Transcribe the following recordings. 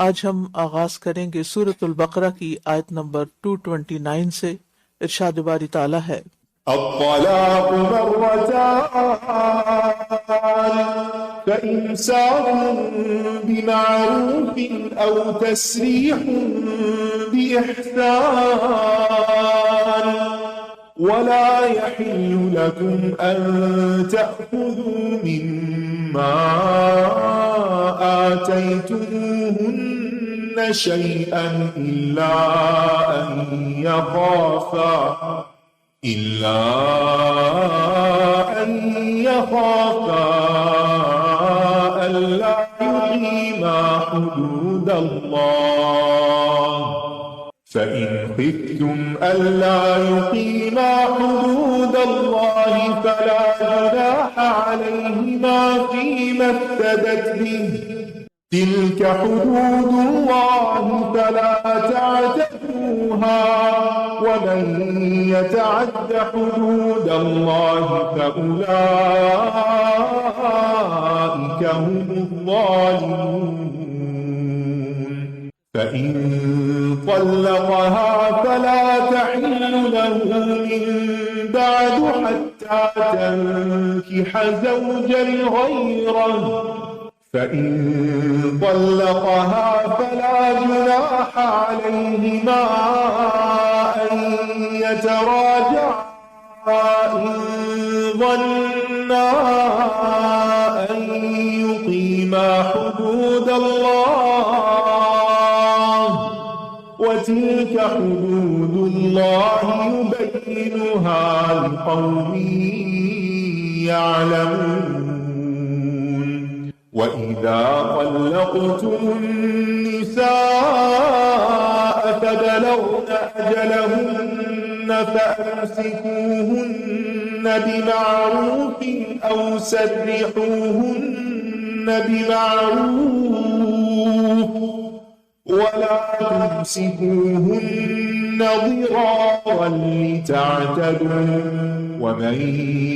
آج ہم آغاز کریں گے سورۃ البقرہ کی آیت نمبر 229 سے۔ ارشاد باری تعالیٰ ہے الطلاق مرتان فإمساك بمعروف أو تسريح بإحسان ولا يحل لكم أن تأخذوا مما آتيتموهن شيئا إلا أن يخافا ألا يقيما حدود الله فإن خفتم ألا يقيما حدود الله فلا جناح عليهما فيما افتدت به تلك حدود الله فلا تعتدوها ومن يتعد حدود الله فأولئك هم الظالمون فإن طلقها فلا تحل له من بعد حتى تنكح زوجا غيره فإن طلقها فلا جناح عليهما أن يتراجعا إن ظنا أن يقيما حدود الله وتلك حدود الله يبينها لقوم يعلمون وَإِذَا طَلَّقْتُمُ النِّسَاءَ فَبَلَغْنَ أَجَلَهُنَّ فَأَمْسِكُوهُنَّ بِمَعْرُوفٍ أَوْ سَرِّحُوهُنَّ بِمَعْرُوفٍ وَلَا تُمْسِكُوهُنَّ ضِرَارًا لِتَعْتَدُوا ومن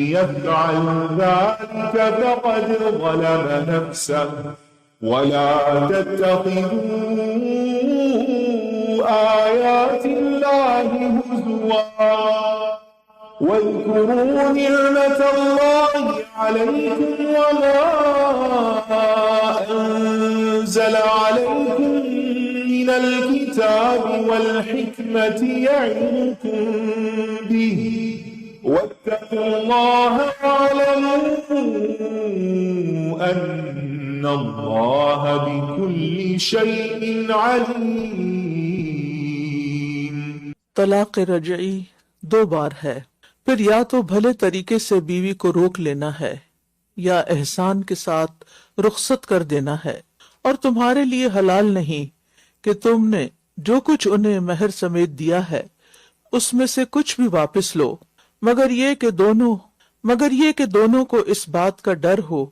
يفعل ذلك فقد ظلم نفسه ولا تتخذوا آيات الله هزوا واذكروا نعمة الله عليكم وما أنزل عليكم من الكتاب والحكمة يعظكم به واتقوا الله واعلموا أن الله بكل شيء عليم۔ طلاق رجعی 2 بار ہے، پھر یا تو بھلے طریقے سے بیوی کو روک لینا ہے یا احسان کے ساتھ رخصت کر دینا ہے، اور تمہارے لیے حلال نہیں کہ تم نے جو کچھ انہیں مہر سمیت دیا ہے اس میں سے کچھ بھی واپس لو، مگر یہ کہ دونوں کو اس بات کا ڈر ہو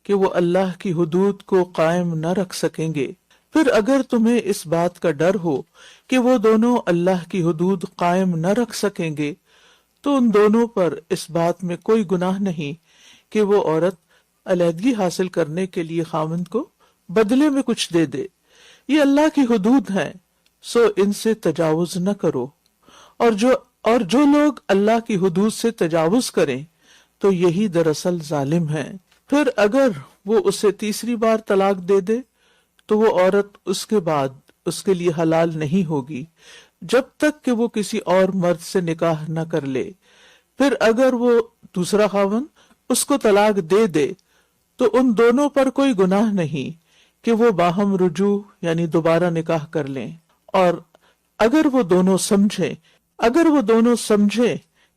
کہ وہ اللہ کی حدود کو قائم نہ رکھ سکیں گے۔ پھر اگر تمہیں اس بات کا ڈر ہو کہ وہ دونوں اللہ کی حدود قائم نہ رکھ سکیں گے تو ان دونوں پر اس بات میں کوئی گناہ نہیں کہ وہ عورت علیحدگی حاصل کرنے کے لیے خاوند کو بدلے میں کچھ دے دے۔ یہ اللہ کی حدود ہیں، سو ان سے تجاوز نہ کرو، اور جو لوگ اللہ کی حدود سے تجاوز کریں تو یہی دراصل ظالم ہیں۔ پھر اگر وہ اسے تیسری بار طلاق دے دے تو وہ عورت اس کے بعد اس کے لیے حلال نہیں ہوگی جب تک کہ وہ کسی اور مرد سے نکاح نہ کر لے۔ پھر اگر وہ دوسرا خاوند اس کو طلاق دے دے تو ان دونوں پر کوئی گناہ نہیں کہ وہ باہم رجوع یعنی دوبارہ نکاح کر لیں، اور اگر وہ دونوں سمجھیں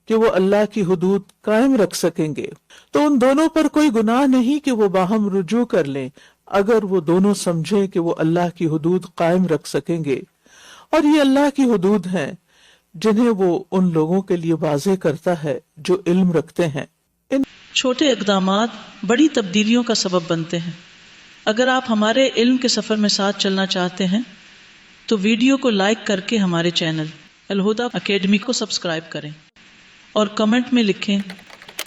کہ وہ اللہ کی حدود قائم رکھ سکیں گے تو ان دونوں پر کوئی گناہ نہیں کہ وہ باہم رجوع کر لیں، اگر وہ دونوں سمجھیں کہ وہ اللہ کی حدود قائم رکھ سکیں گے۔ اور یہ اللہ کی حدود ہیں جنہیں وہ ان لوگوں کے لیے واضح کرتا ہے جو علم رکھتے ہیں۔ ان چھوٹے اقدامات بڑی تبدیلیوں کا سبب بنتے ہیں۔ اگر آپ ہمارے علم کے سفر میں ساتھ چلنا چاہتے ہیں تو ویڈیو کو لائک کر کے ہمارے چینل الہدیٰ اکیڈمی کو سبسکرائب کریں اور کمنٹ میں لکھیں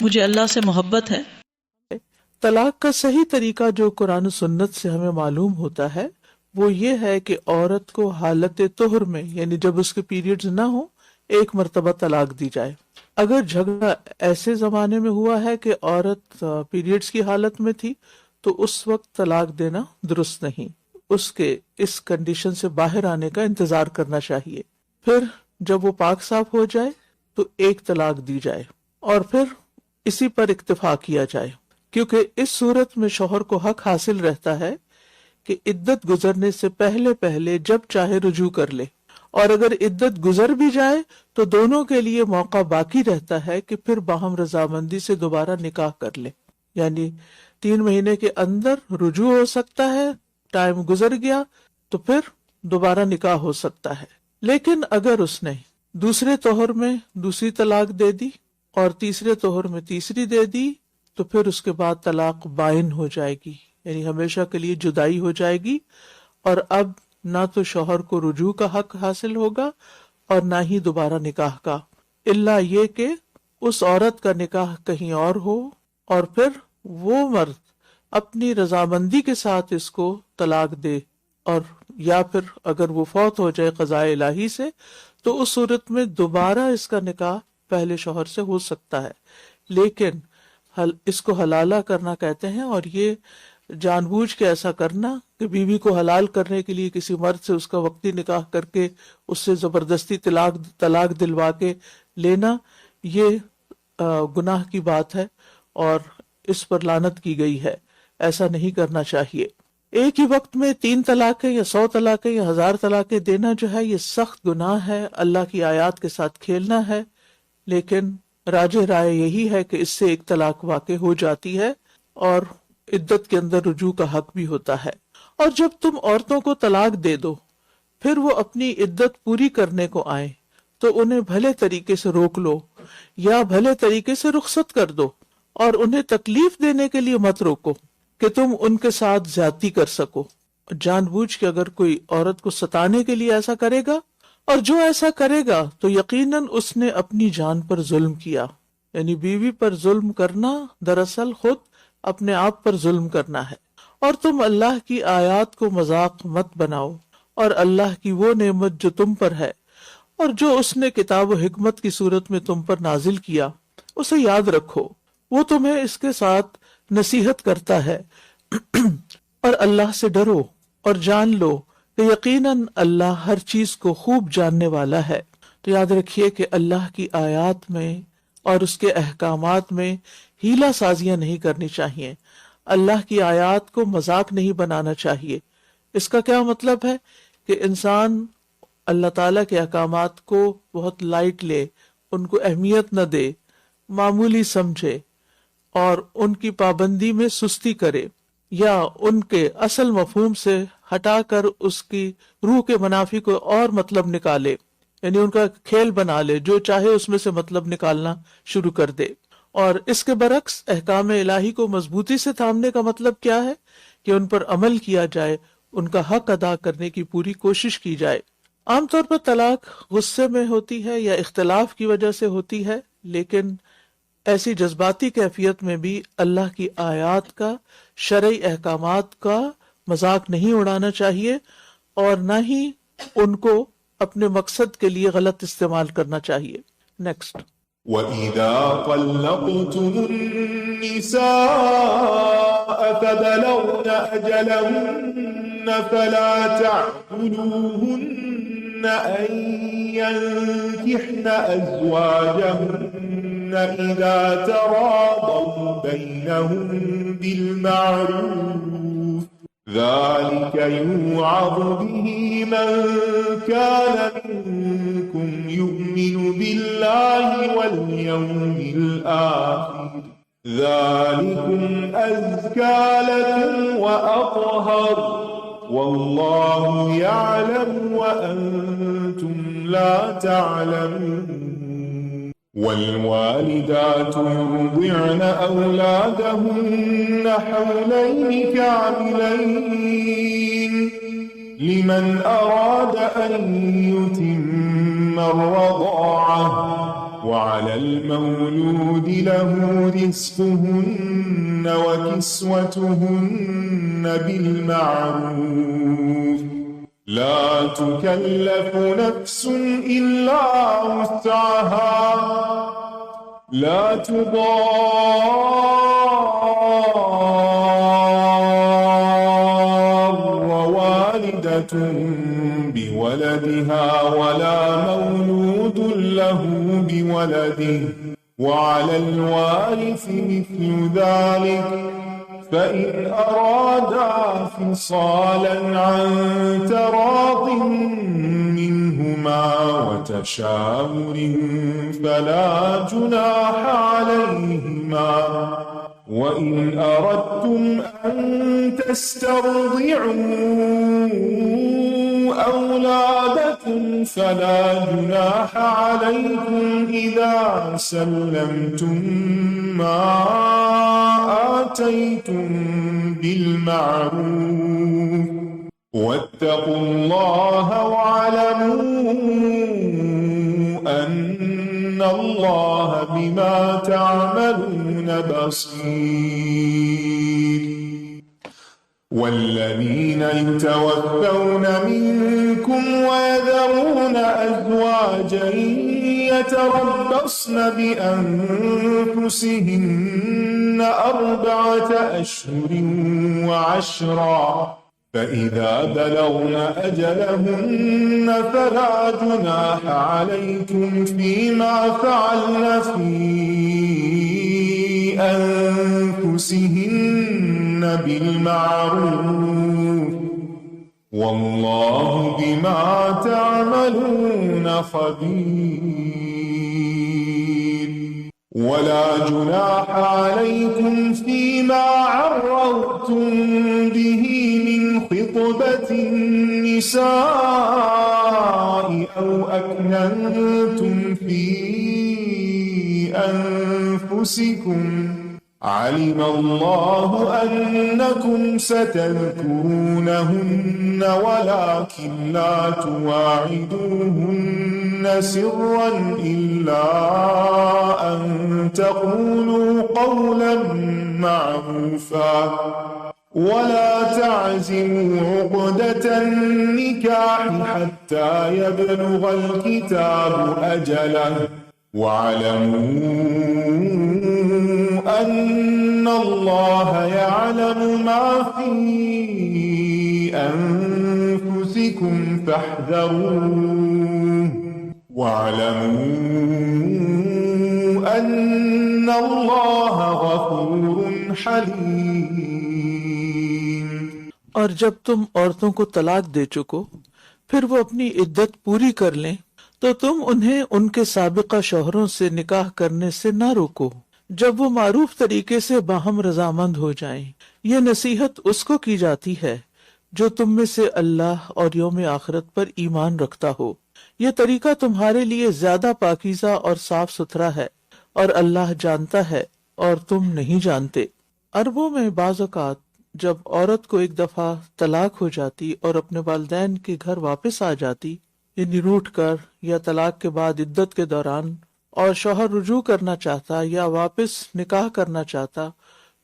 مجھے اللہ سے محبت ہے۔ طلاق کا صحیح طریقہ جو قرآن و سنت سے ہمیں معلوم ہوتا ہے وہ یہ ہے کہ عورت کو حالت طہر میں، یعنی جب اس کے پیریڈز نہ ہو، ایک مرتبہ طلاق دی جائے۔ اگر جھگڑا ایسے زمانے میں ہوا ہے کہ عورت پیریڈز کی حالت میں تھی تو اس وقت طلاق دینا درست نہیں، اس کے اس کنڈیشن سے باہر آنے کا انتظار کرنا چاہیے، پھر جب وہ پاک صاف ہو جائے تو ایک طلاق دی جائے اور پھر اسی پر اکتفا کیا جائے، کیونکہ اس صورت میں شوہر کو حق حاصل رہتا ہے کہ عدت گزرنے سے پہلے پہلے جب چاہے رجوع کر لے، اور اگر عدت گزر بھی جائے تو دونوں کے لیے موقع باقی رہتا ہے کہ پھر باہم رضامندی سے دوبارہ نکاح کر لے، یعنی 3 مہینے کے اندر رجوع ہو سکتا ہے، ٹائم گزر گیا تو پھر دوبارہ نکاح ہو سکتا ہے۔ لیکن اگر اس نے دوسرے طہر میں دوسری طلاق دے دی اور تیسرے طہر میں تیسری دے دی تو پھر اس کے بعد طلاق بائن ہو جائے گی، یعنی ہمیشہ کے لیے جدائی ہو جائے گی، اور اب نہ تو شوہر کو رجوع کا حق حاصل ہوگا اور نہ ہی دوبارہ نکاح کا، الا یہ کہ اس عورت کا نکاح کہیں اور ہو اور پھر وہ مرد اپنی رضامندی کے ساتھ اس کو طلاق دے، اور یا پھر اگر وہ فوت ہو جائے قضاء الہی سے تو اس صورت میں دوبارہ اس کا نکاح پہلے شوہر سے ہو سکتا ہے۔ لیکن اس کو حلالہ کرنا کہتے ہیں، اور یہ جان بوجھ کے ایسا کرنا کہ بیوی کو حلال کرنے کے لیے کسی مرد سے اس کا وقتی نکاح کر کے اس سے زبردستی طلاق دلوا کے لینا، یہ گناہ کی بات ہے اور اس پر لعنت کی گئی ہے، ایسا نہیں کرنا چاہیے۔ ایک ہی وقت میں 3 طلاقیں یا 100 طلاقیں یا 1000 طلاقیں دینا جو ہے یہ سخت گناہ ہے، اللہ کی آیات کے ساتھ کھیلنا ہے، لیکن راجح رائے یہی ہے کہ اس سے ایک طلاق واقع ہو جاتی ہے اور عدت کے اندر رجوع کا حق بھی ہوتا ہے۔ اور جب تم عورتوں کو طلاق دے دو پھر وہ اپنی عدت پوری کرنے کو آئیں تو انہیں بھلے طریقے سے روک لو یا بھلے طریقے سے رخصت کر دو، اور انہیں تکلیف دینے کے لیے مت روکو کہ تم ان کے ساتھ زیادتی کر سکو۔ جان بوجھ کے اگر کوئی عورت کو ستانے کے لیے ایسا کرے گا، اور جو ایسا کرے گا تو یقیناً اس نے اپنی جان پر ظلم کیا، یعنی بیوی پر ظلم کرنا دراصل خود اپنے آپ پر ظلم کرنا ہے۔ اور تم اللہ کی آیات کو مذاق مت بناؤ، اور اللہ کی وہ نعمت جو تم پر ہے اور جو اس نے کتاب و حکمت کی صورت میں تم پر نازل کیا اسے یاد رکھو، وہ تمہیں اس کے ساتھ نصیحت کرتا ہے۔ اور اللہ سے ڈرو اور جان لو کہ یقیناً اللہ ہر چیز کو خوب جاننے والا ہے۔ تو یاد رکھیے کہ اللہ کی آیات میں اور اس کے احکامات میں ہیلہ سازیاں نہیں کرنی چاہیے، اللہ کی آیات کو مذاق نہیں بنانا چاہیے۔ اس کا کیا مطلب ہے کہ انسان اللہ تعالیٰ کے احکامات کو بہت لائٹ لے، ان کو اہمیت نہ دے، معمولی سمجھے اور ان کی پابندی میں سستی کرے، یا ان کے اصل مفہوم سے ہٹا کر اس کی روح کے منافی کو اور مطلب نکالے، یعنی ان کا کھیل بنا لے، جو چاہے اس میں سے مطلب نکالنا شروع کر دے۔ اور اس کے برعکس احکام الہی کو مضبوطی سے تھامنے کا مطلب کیا ہے کہ ان پر عمل کیا جائے، ان کا حق ادا کرنے کی پوری کوشش کی جائے۔ عام طور پر طلاق غصے میں ہوتی ہے یا اختلاف کی وجہ سے ہوتی ہے، لیکن ایسی جذباتی کیفیت میں بھی اللہ کی آیات کا، شرعی احکامات کا مذاق نہیں اڑانا چاہیے اور نہ ہی ان کو اپنے مقصد کے لیے غلط استعمال کرنا چاہیے۔ نیکسٹ۔ وَإِذَا طَلَّقْتُمُ النِّسَاءَ فَبَلَغْنَ أَجَلَهُنَّ فَلَا تَعْضُلُوهُنَّ أَن يَنكِحْنَ أَزْوَاجَهُنَّ إِذَا تَرَاضَوْا بَيْنَهُم بِالْمَعْرُوفِ ذَلِكَ يُوعَظُ بِهِ مَن كَانَ مِنكُمْ يُؤْمِنُ بِاللَّهِ وَالْيَوْمِ الْآخِرِ ذَلِكُمْ أَزْكَى لَكُمْ وَأَطْهَرُ وَاللَّهُ يَعْلَمُ وَأَنْتُمْ لَا تَعْلَمُونَ وَالْوَالِدَاتُ يُرْضِعْنَ أَوْلَادَهُنَّ حَوْلَيْنِ كَامِلَيْنِ لِمَنْ أَرَادَ أَنْ يُتِمَّ الرَّضَاعَةَ وَعَلَى الْمَوْلُودِ لَهُ رِزْقُهُنَّ وكسوتهن بالمعروف لا تكلف نفس إلا وسعها لا تضار والدة بولدها ولا مولود له بولده وعلى الوارث مثل ذلك فإن أرادا فصالا عن تراض منهما وتشاور فلا جناح عليهما وإن أردتم أن تسترضعوا أولادكم فلا جناح عليكم إذا سلمتم ما آتيتم بالمعروف واتقوا الله واعلموا أن الله بما تعملون بصير والذين يتوفون منكم ويذرون أزواجا يتربصن بأنفسهن 4 أشهر وعشرا فإذا بلغن أجلهن فلا جناح عليكم فيما فعلن في أنفسهن بالمعروف والله بما تعملون خبير ولا جناح عليكم فيما عرضتم به من خطبة النساء أو أكننتم في أنفسكم علم الله أنكم ستذكرونهن ولكن لا تواعدوهن سرا إلا أن تقولوا قولا معروفا ولا تعزموا عقدة النكاح حتى يبلغ الكتاب أجله واعلموا أن الله يعلم ما في أنفسكم فاحذروه واعلموا أن الله غفور حليم. اور جب تم عورتوں کو طلاق دے چکو پھر وہ اپنی عدت پوری کر لیں تو تم انہیں ان کے سابقہ شوہروں سے نکاح کرنے سے نہ روکو جب وہ معروف طریقے سے باہم رضامند ہو جائیں. یہ نصیحت اس کو کی جاتی ہے جو تم میں سے اللہ اور یوم آخرت پر ایمان رکھتا ہو. یہ طریقہ تمہارے لیے زیادہ پاکیزہ اور صاف ستھرا ہے اور اللہ جانتا ہے اور تم نہیں جانتے. عربوں میں بعض اوقات جب عورت کو ایک دفعہ طلاق ہو جاتی اور اپنے والدین کے گھر واپس آ جاتی یعنی روٹ کر یا طلاق کے بعد عدت کے دوران اور شوہر رجوع کرنا چاہتا یا واپس نکاح کرنا چاہتا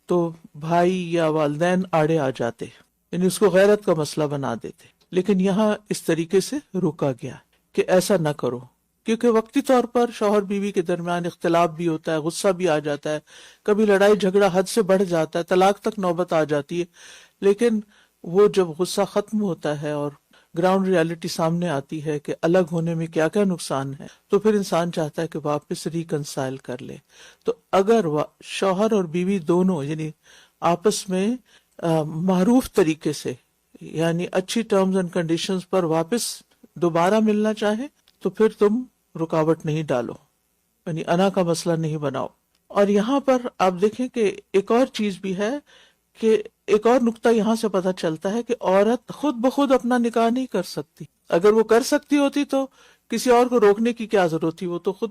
تو بھائی یا والدین آڑے آ جاتے یعنی اس کو غیرت کا مسئلہ بنا دیتے. لیکن یہاں اس طریقے سے روکا گیا کہ ایسا نہ کرو کیونکہ وقتی طور پر شوہر بیوی کے درمیان اختلاف بھی ہوتا ہے, غصہ بھی آ جاتا ہے, کبھی لڑائی جھگڑا حد سے بڑھ جاتا ہے, طلاق تک نوبت آ جاتی ہے. لیکن وہ جب غصہ ختم ہوتا ہے اور گراؤنڈ ریالٹی سامنے آتی ہے کہ الگ ہونے میں کیا کیا نقصان ہے تو پھر انسان چاہتا ہے کہ واپس ریکنسائل کر لے. تو اگر شوہر اور بیوی دونوں یعنی آپس میں معروف طریقے سے یعنی اچھی ٹرمز اینڈ کنڈیشنز پر واپس دوبارہ ملنا چاہے تو پھر تم رکاوٹ نہیں ڈالو یعنی انا کا مسئلہ نہیں بناؤ. اور یہاں پر آپ دیکھیں کہ ایک اور چیز بھی ہے کہ ایک اور نقطہ یہاں سے پتہ چلتا ہے کہ عورت خود بخود اپنا نکاح نہیں کر سکتی. اگر وہ کر سکتی ہوتی تو کسی اور کو روکنے کی کیا ضرورت تھی, وہ تو خود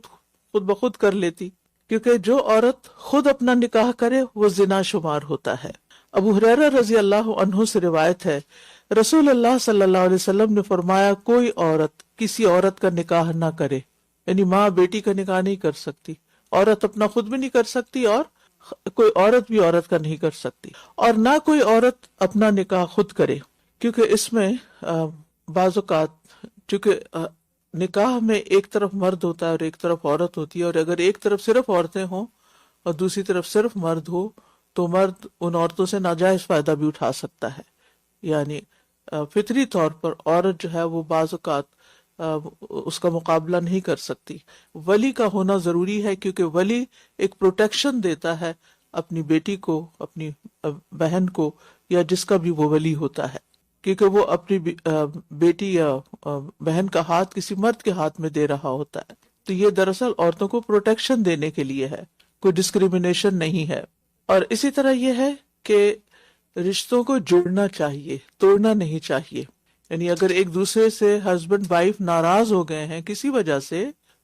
بخود کر لیتی. کیونکہ جو عورت خود اپنا نکاح کرے وہ زنا شمار ہوتا ہے. ابو ہریرہ رضی اللہ عنہ سے روایت ہے رسول اللہ صلی اللہ علیہ وسلم نے فرمایا کوئی عورت کسی عورت کا نکاح نہ کرے یعنی ماں بیٹی کا نکاح نہیں کر سکتی, عورت اپنا خود بھی نہیں کر سکتی اور کوئی عورت بھی عورت کا نہیں کر سکتی، اور نہ کوئی عورت اپنا نکاح خود کرے، کیونکہ اس میں بعض اوقات چونکہ نکاح میں ایک طرف مرد ہوتا ہے اور ایک طرف عورت ہوتی ہے، اور اگر ایک طرف صرف عورتیں ہوں اور دوسری طرف صرف مرد ہو تو مرد ان عورتوں سے ناجائز فائدہ بھی اٹھا سکتا ہے. یعنی فطری طور پر عورت جو ہے وہ بعض اوقات اس کا مقابلہ نہیں کر سکتی. ولی کا ہونا ضروری ہے، کیونکہ ولی ایک پروٹیکشن دیتا ہے اپنی بیٹی کو، اپنی بہن کو، یا جس کا بھی وہ ولی ہوتا ہے، کیونکہ وہ اپنی بیٹی یا بہن کا ہاتھ کسی مرد کے ہاتھ میں دے رہا ہوتا ہے. تو یہ دراصل عورتوں کو پروٹیکشن دینے کے لیے ہے، کوئی ڈسکریمنیشن نہیں ہے. اور اسی طرح یہ ہے کہ رشتوں کو جوڑنا چاہیے، توڑنا نہیں چاہیے. یعنی اگر ایک دوسرے سے ہسبینڈ وائف ناراض ہو گئے ہیں کسی وجہ سے،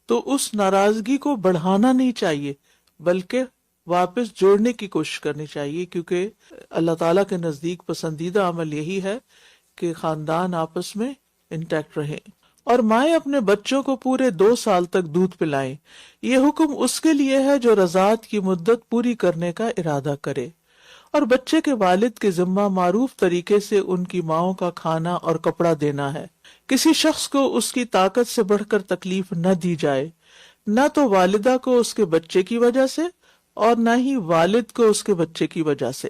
تو اس ناراضگی کو بڑھانا نہیں چاہیے، بلکہ واپس جوڑنے کی کوشش کرنی چاہیے، کیونکہ اللہ تعالیٰ کے نزدیک پسندیدہ عمل یہی ہے کہ خاندان آپس میں انٹیکٹ رہے. اور مائیں اپنے بچوں کو پورے 2 سال تک دودھ پلائیں. یہ حکم اس کے لیے ہے جو رضاعت کی مدت پوری کرنے کا ارادہ کرے، اور بچے کے والد کے ذمہ معروف طریقے سے ان کی ماؤں کا کھانا اور کپڑا دینا ہے. کسی شخص کو اس کی طاقت سے بڑھ کر تکلیف نہ دی جائے، نہ تو والدہ کو اس کے بچے کی وجہ سے اور نہ ہی والد کو اس کے بچے کی وجہ سے.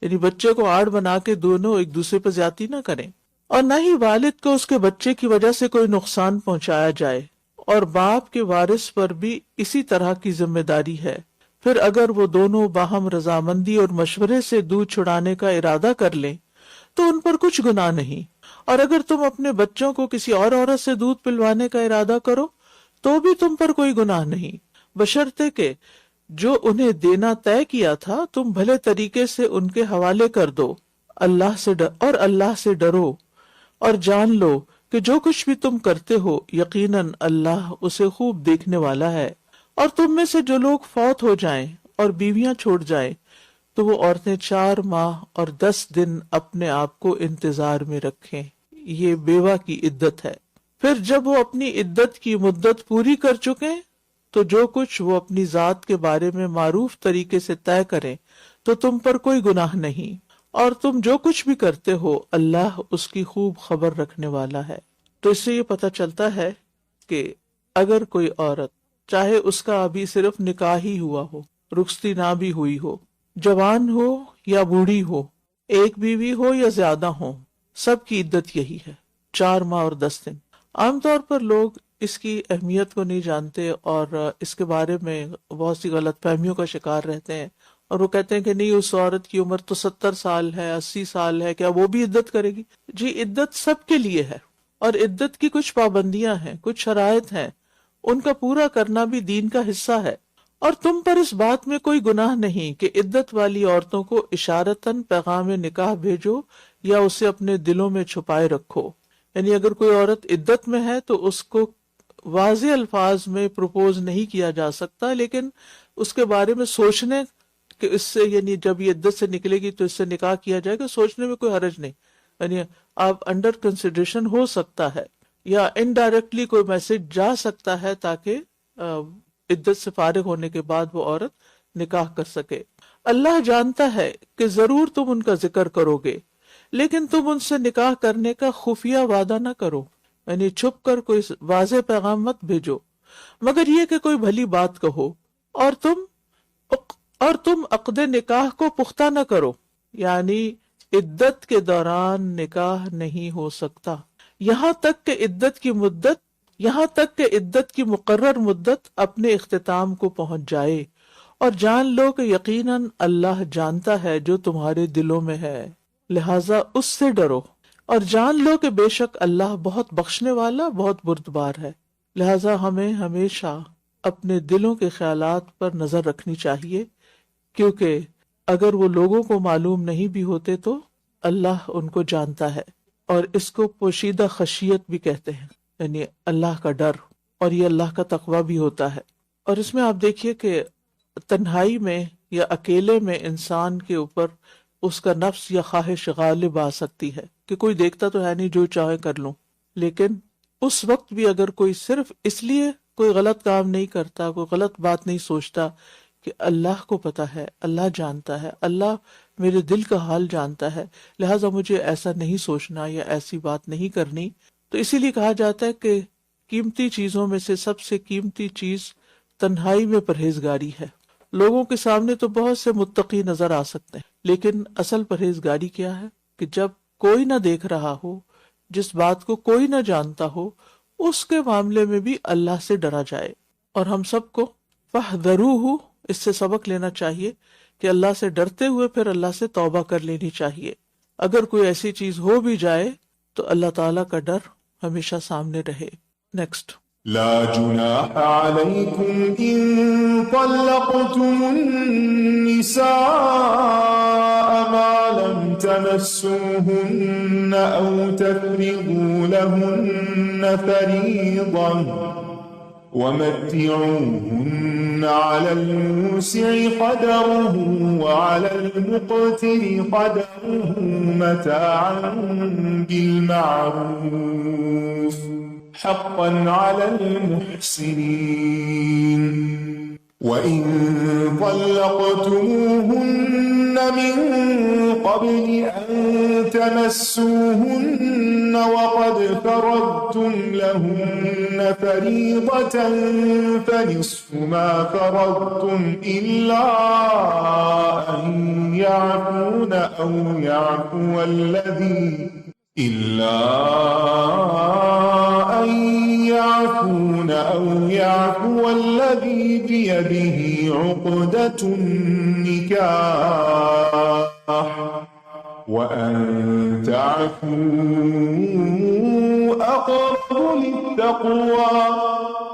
یعنی بچے کو آڑ بنا کے دونوں ایک دوسرے پہ زیادتی نہ کریں، اور نہ ہی والد کو اس کے بچے کی وجہ سے کوئی نقصان پہنچایا جائے. اور باپ کے وارث پر بھی اسی طرح کی ذمہ داری ہے. پھر اگر وہ دونوں باہم رضامندی اور مشورے سے دودھ چھڑانے کا ارادہ کر لیں تو ان پر کچھ گناہ نہیں. اور اگر تم اپنے بچوں کو کسی اور عورت سے دودھ پلوانے کا ارادہ کرو تو بھی تم پر کوئی گناہ نہیں، بشرطے کہ جو انہیں دینا طے کیا تھا تم بھلے طریقے سے ان کے حوالے کر دو. اللہ سے ڈرو اور جان لو کہ جو کچھ بھی تم کرتے ہو یقیناً اللہ اسے خوب دیکھنے والا ہے. اور تم میں سے جو لوگ فوت ہو جائیں اور بیویاں چھوڑ جائیں تو وہ عورتیں 4 ماہ اور 10 دن اپنے آپ کو انتظار میں رکھیں. یہ بیوہ کی عدت ہے. پھر جب وہ اپنی عدت کی مدت پوری کر چکیں تو جو کچھ وہ اپنی ذات کے بارے میں معروف طریقے سے طے کریں تو تم پر کوئی گناہ نہیں. اور تم جو کچھ بھی کرتے ہو اللہ اس کی خوب خبر رکھنے والا ہے. تو اس سے یہ پتہ چلتا ہے کہ اگر کوئی عورت، چاہے اس کا ابھی صرف نکاح ہی ہوا ہو، رخصتی نہ بھی ہوئی ہو، جوان ہو یا بوڑھی ہو، ایک بیوی ہو یا زیادہ ہو، سب کی عدت یہی ہے، 4 ماہ اور 10 دن. عام طور پر لوگ اس کی اہمیت کو نہیں جانتے اور اس کے بارے میں بہت سی غلط فہمیوں کا شکار رہتے ہیں، اور وہ کہتے ہیں کہ نہیں، اس عورت کی عمر تو 70 سال ہے، 80 سال ہے، کیا وہ بھی عدت کرے گی؟ جی، عدت سب کے لیے ہے، اور عدت کی کچھ پابندیاں ہیں، کچھ شرائط ہیں، ان کا پورا کرنا بھی دین کا حصہ ہے. اور تم پر اس بات میں کوئی گناہ نہیں کہ عدت والی عورتوں کو اشارتاً پیغام نکاح بھیجو یا اسے اپنے دلوں میں چھپائے رکھو. یعنی اگر کوئی عورت عدت میں ہے تو اس کو واضح الفاظ میں پروپوز نہیں کیا جا سکتا، لیکن اس کے بارے میں سوچنے کہ اس سے، یعنی جب یہ عدت سے نکلے گی تو اس سے نکاح کیا جائے گا، سوچنے میں کوئی حرج نہیں. یعنی آپ انڈر کنسیڈریشن ہو سکتا ہے، یا انڈائریکٹلی کوئی میسج جا سکتا ہے تاکہ عدت سے فارغ ہونے کے بعد وہ عورت نکاح کر سکے. اللہ جانتا ہے کہ ضرور تم ان کا ذکر کرو گے، لیکن تم ان سے نکاح کرنے کا خفیہ وعدہ نہ کرو. یعنی چھپ کر کوئی واضح پیغام مت بھیجو، مگر یہ کہ کوئی بھلی بات کہو. اور تم عقد نکاح کو پختہ نہ کرو، یعنی عدت کے دوران نکاح نہیں ہو سکتا یہاں تک کہ عدت کی مقرر مدت اپنے اختتام کو پہنچ جائے. اور جان لو کہ یقیناً اللہ جانتا ہے جو تمہارے دلوں میں ہے، لہٰذا اس سے ڈرو. اور جان لو کہ بے شک اللہ بہت بخشنے والا، بہت بردبار ہے. لہٰذا ہمیں ہمیشہ اپنے دلوں کے خیالات پر نظر رکھنی چاہیے، کیونکہ اگر وہ لوگوں کو معلوم نہیں بھی ہوتے تو اللہ ان کو جانتا ہے. اور اس کو پوشیدہ خشیت بھی کہتے ہیں، یعنی اللہ کا ڈر، اور یہ اللہ کا تقوی بھی ہوتا ہے. اور اس میں آپ دیکھیے کہ تنہائی میں یا اکیلے میں انسان کے اوپر اس کا نفس یا خواہش غالب آ سکتی ہے کہ کوئی دیکھتا تو ہے نہیں، جو چاہے کر لوں. لیکن اس وقت بھی اگر کوئی صرف اس لیے کوئی غلط کام نہیں کرتا، کوئی غلط بات نہیں سوچتا کہ اللہ کو پتا ہے، اللہ جانتا ہے، اللہ میرے دل کا حال جانتا ہے، لہٰذا مجھے ایسا نہیں سوچنا یا ایسی بات نہیں کرنی. تو اسی لیے کہا جاتا ہے کہ قیمتی چیزوں میں سے سب سے قیمتی چیز تنہائی میں پرہیزگاری ہے. لوگوں کے سامنے تو بہت سے متقی نظر آ سکتے ہیں، لیکن اصل پرہیزگاری کیا ہے؟ کہ جب کوئی نہ دیکھ رہا ہو، جس بات کو کوئی نہ جانتا ہو، اس کے معاملے میں بھی اللہ سے ڈرا جائے. اور ہم سب کو فاحذروہ، اس سے سبق لینا چاہیے کہ اللہ سے ڈرتے ہوئے پھر اللہ سے توبہ کر لینی چاہیے. اگر کوئی ایسی چیز ہو بھی جائے تو اللہ تعالیٰ کا ڈر ہمیشہ سامنے رہے. نیکسٹ. لا جناح عليكم إن طلقتم النساء ما لم تمسوهن أو تفرضوا لهن فريضة ومتعوهن على الموسع قدره وعلى المقتر قدره متاعا بالمعروف حقا على المحسنين. وإن طلقتموهن من قبل أن تمسوهن وقد فرضتم لهن فريضة فنصف ما فرضتم إلا أن يعفون أو يعفو الذي بيده عقدة النكاح وأن تعفوا أقرب للتقوى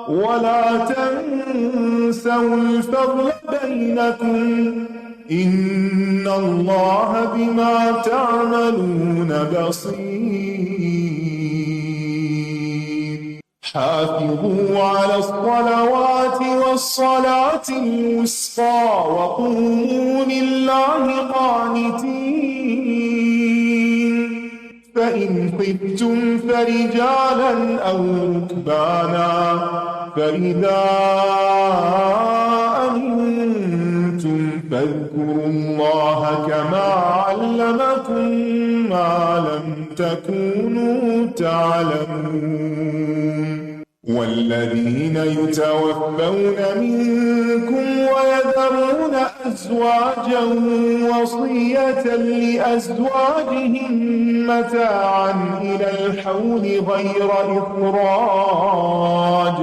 ولا تنسوا الفضل بينكم إن الله بما تعملون بصير. حافظوا على الصلوات والصلاة الوسطى وقوموا لله قانتين. فإن خفتم فرجالا أو ركبانا فإذا أمنتم فاذكروا الله كما علمكم ما لم تكونوا تعلمون. والذين يتوفون منكم ويذرون أزواجا وصية لأزواجهم متاعا إلى الحول غير إخراج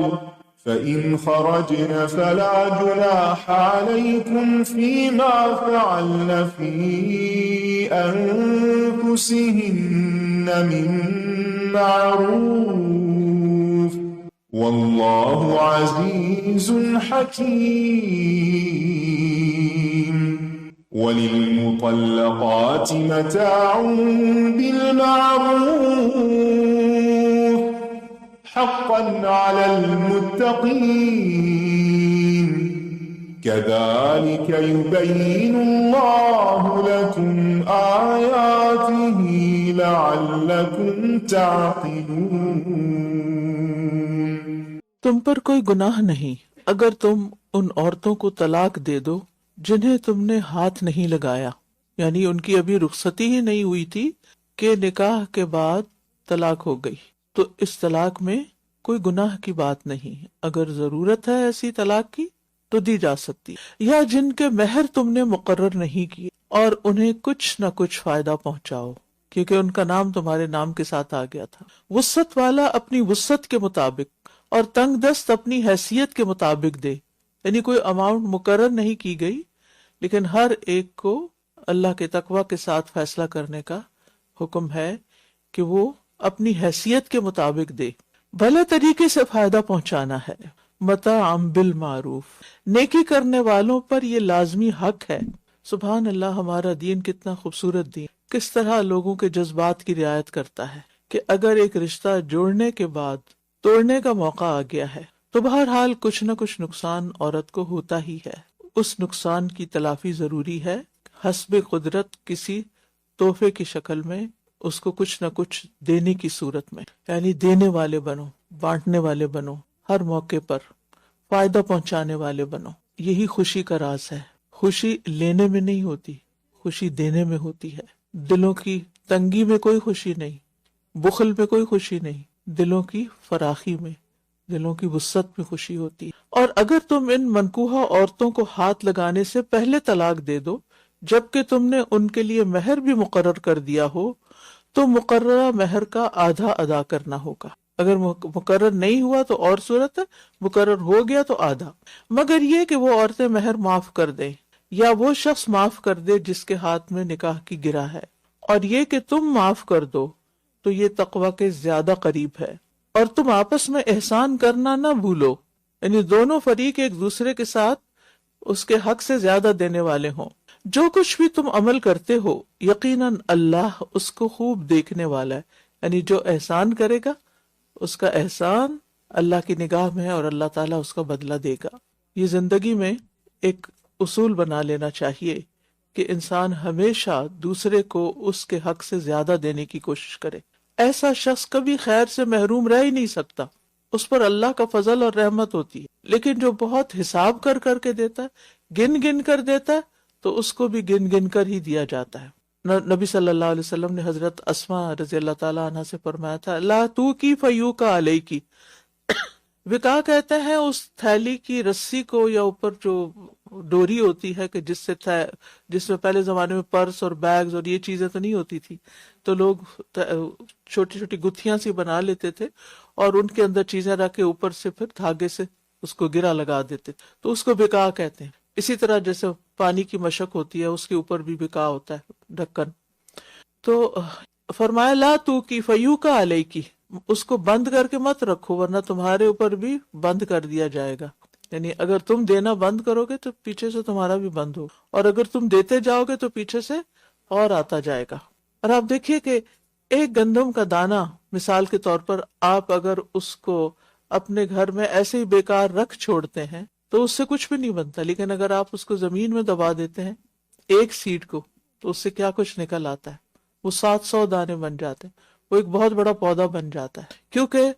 فإن خرجن فلا جناح عليكم فيما فعلن في أنفسهن من معروف والله عزيز حكيم. وللمطلقات متاع بالمعروف حقا على المتقين. كذلك يبين الله لكم آياته لعلكم تعقلون. تم پر کوئی گناہ نہیں اگر تم ان عورتوں کو طلاق دے دو جنہیں تم نے ہاتھ نہیں لگایا، یعنی ان کی ابھی رخصتی ہی نہیں ہوئی تھی کہ نکاح کے بعد طلاق ہو گئی، تو اس طلاق میں کوئی گناہ کی بات نہیں. اگر ضرورت ہے ایسی طلاق کی تو دی جا سکتی. یا جن کے مہر تم نے مقرر نہیں کیے اور انہیں کچھ نہ کچھ فائدہ پہنچاؤ کیونکہ ان کا نام تمہارے نام کے ساتھ آ گیا تھا. وسعت والا اپنی وسعت کے مطابق اور تنگ دست اپنی حیثیت کے مطابق دے، یعنی کوئی اماؤنٹ مقرر نہیں کی گئی، لیکن ہر ایک کو اللہ کے تقوی کے ساتھ فیصلہ کرنے کا حکم ہے کہ وہ اپنی حیثیت کے مطابق دے. بھلے طریقے سے فائدہ پہنچانا ہے. متاعا بالمعروف، نیکی کرنے والوں پر یہ لازمی حق ہے. سبحان اللہ، ہمارا دین کتنا خوبصورت دین، کس طرح لوگوں کے جذبات کی رعایت کرتا ہے کہ اگر ایک رشتہ جوڑنے کے بعد توڑنے کا موقع آ گیا ہے تو بہرحال کچھ نہ کچھ نقصان عورت کو ہوتا ہی ہے. اس نقصان کی تلافی ضروری ہے حسب قدرت کسی تحفے کی شکل میں، اس کو کچھ نہ کچھ دینے کی صورت میں، یعنی دینے والے بنو، بانٹنے والے بنو، ہر موقع پر فائدہ پہنچانے والے بنو. یہی خوشی کا راز ہے. خوشی لینے میں نہیں ہوتی، خوشی دینے میں ہوتی ہے. دلوں کی تنگی میں کوئی خوشی نہیں، بخل میں کوئی خوشی نہیں، دلوں کی فراخی میں، دلوں کی وسعت میں خوشی ہوتی ہے. اور اگر تم ان منکوحہ عورتوں کو ہاتھ لگانے سے پہلے طلاق دے دو جبکہ تم نے ان کے لیے مہر بھی مقرر کر دیا ہو تو مقررہ مہر کا آدھا ادا کرنا ہوگا. اگر مقرر نہیں ہوا تو اور صورت ہے، مقرر ہو گیا تو آدھا. مگر یہ کہ وہ عورتیں مہر معاف کر دیں یا وہ شخص معاف کر دے جس کے ہاتھ میں نکاح کی گرہ ہے، اور یہ کہ تم معاف کر دو تو یہ تقوی کے زیادہ قریب ہے. اور تم آپس میں احسان کرنا نہ بھولو، یعنی دونوں فریق ایک دوسرے کے ساتھ اس کے حق سے زیادہ دینے والے ہوں. جو کچھ بھی تم عمل کرتے ہو یقیناً اللہ اس کو خوب دیکھنے والا ہے. یعنی جو احسان کرے گا اس کا احسان اللہ کی نگاہ میں ہے اور اللہ تعالیٰ اس کا بدلہ دے گا. یہ زندگی میں ایک اصول بنا لینا چاہیے کہ انسان ہمیشہ دوسرے کو اس کے حق سے زیادہ دینے کی کوشش کرے. ایسا شخص کبھی خیر سے محروم رہ ہی نہیں سکتا، اس پر اللہ کا فضل اور رحمت ہوتی ہے. لیکن جو بہت حساب کر کر کے دیتا ہے، گن گن کر دیتا ہے، تو اس کو بھی گن گن کر ہی دیا جاتا ہے. نبی صلی اللہ علیہ وسلم نے حضرت اسماء رضی اللہ تعالیٰ عنہ سے فرمایا تھا، لا تو کی فیو کا علیہ کی. وکا کہتے ہیں اس تھیلی کی رسی کو، یا اوپر جو ڈوری ہوتی ہے کہ جس میں پہلے زمانے میں پرس اور بیگز اور یہ چیزیں تو نہیں ہوتی تھی، تو لوگ چھوٹی چھوٹی گتھیاں سی بنا لیتے تھے اور ان کے اندر چیزیں رکھ کے اوپر سے پھر دھاگے سے اس کو گرا لگا دیتے، تو اس کو بکا کہتے ہیں. اسی طرح جیسے پانی کی مشق ہوتی ہے اس کے اوپر بھی بکا ہوتا ہے ڈھکن. تو فرمایا لا تو کی فیو کا علیہ کی، اس کو بند کر کے مت رکھو ورنہ تمہارے اوپر بھی بند کر دیا جائے گا. یعنی اگر تم دینا بند کرو گے تو پیچھے سے تمہارا بھی بند ہو، اور اگر تم دیتے جاؤ گے تو پیچھے سے اور آتا جائے گا. اور آپ دیکھیے کہ ایک گندم کا دانہ مثال کے طور پر آپ اگر اس کو اپنے گھر میں ایسے ہی بیکار رکھ چھوڑتے ہیں تو اس سے کچھ بھی نہیں بنتا، لیکن اگر آپ اس کو زمین میں دبا دیتے ہیں ایک سیڈ کو تو اس سے کیا کچھ نکل آتا ہے. وہ 700 دانے بن جاتے ہیں، وہ ایک بہت بڑا پودا بن جاتا ہے. کیونکہ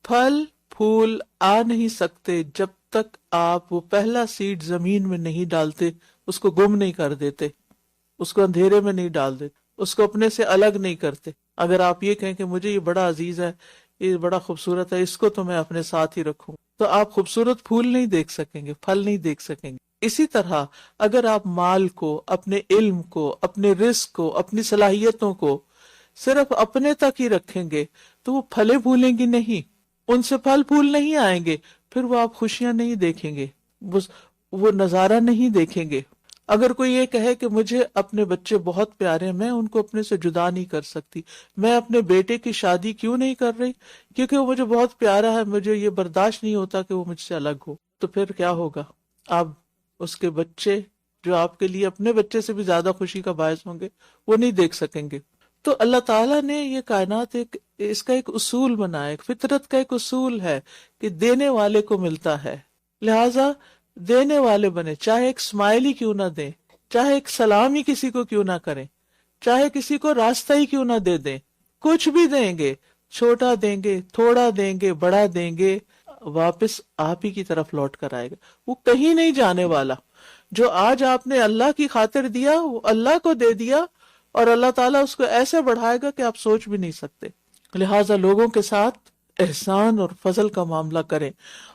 پھل پھول آ نہیں سکتے جب تک آپ وہ پہلا سیڈ زمین میں نہیں ڈالتے، اس کو گم نہیں کر دیتے، اس کو اندھیرے میں نہیں ڈال دیتے، اس کو اپنے سے الگ نہیں کرتے. اگر آپ یہ کہیں کہ مجھے یہ بڑا عزیز ہے، یہ بڑا خوبصورت ہے، اس کو تو میں اپنے ساتھ ہی رکھوں، تو آپ خوبصورت پھول نہیں دیکھ سکیں گے، پھل نہیں دیکھ سکیں گے. اسی طرح اگر آپ مال کو، اپنے علم کو، اپنے رزق کو، اپنی صلاحیتوں کو صرف اپنے تک ہی رکھیں گے تو وہ پھلے پھولیں گی نہیں، ان سے پھل پھول نہیں آئیں گے، پھر وہ آپ خوشیاں نہیں دیکھیں گے، وہ نظارہ نہیں دیکھیں گے. اگر کوئی یہ کہے کہ مجھے اپنے بچے بہت پیارے ہیں، میں ان کو اپنے سے جدا نہیں کر سکتی، میں اپنے بیٹے کی شادی کیوں نہیں کر رہی، کیونکہ وہ مجھے بہت پیارا ہے، مجھے یہ برداشت نہیں ہوتا کہ وہ مجھ سے الگ ہو، تو پھر کیا ہوگا؟ آپ اس کے بچے جو آپ کے لیے اپنے بچے سے بھی زیادہ خوشی کا باعث ہوں گے وہ نہیں دیکھ سکیں گے. تو اللہ تعالیٰ نے یہ کائنات اس کا ایک اصول بنایا، ایک فطرت کا ایک اصول ہے کہ دینے والے کو ملتا ہے، لہٰذا دینے والے بنے، چاہے ایک اسمائل ہی کیوں نہ دیں، چاہے ایک سلام ہی کسی کو کیوں نہ کریں، چاہے کسی کو راستہ ہی کیوں نہ دے دیں، کچھ بھی دیں گے، چھوٹا دیں گے، تھوڑا دیں گے، بڑا دیں گے، واپس آپ ہی کی طرف لوٹ کر آئے گا، وہ کہیں نہیں جانے والا. جو آج آپ نے اللہ کی خاطر دیا وہ اللہ کو دے دیا، اور اللہ تعالیٰ اس کو ایسے بڑھائے گا کہ آپ سوچ بھی نہیں سکتے. لہٰذا لوگوں کے ساتھ احسان اور فضل کا معاملہ کریں،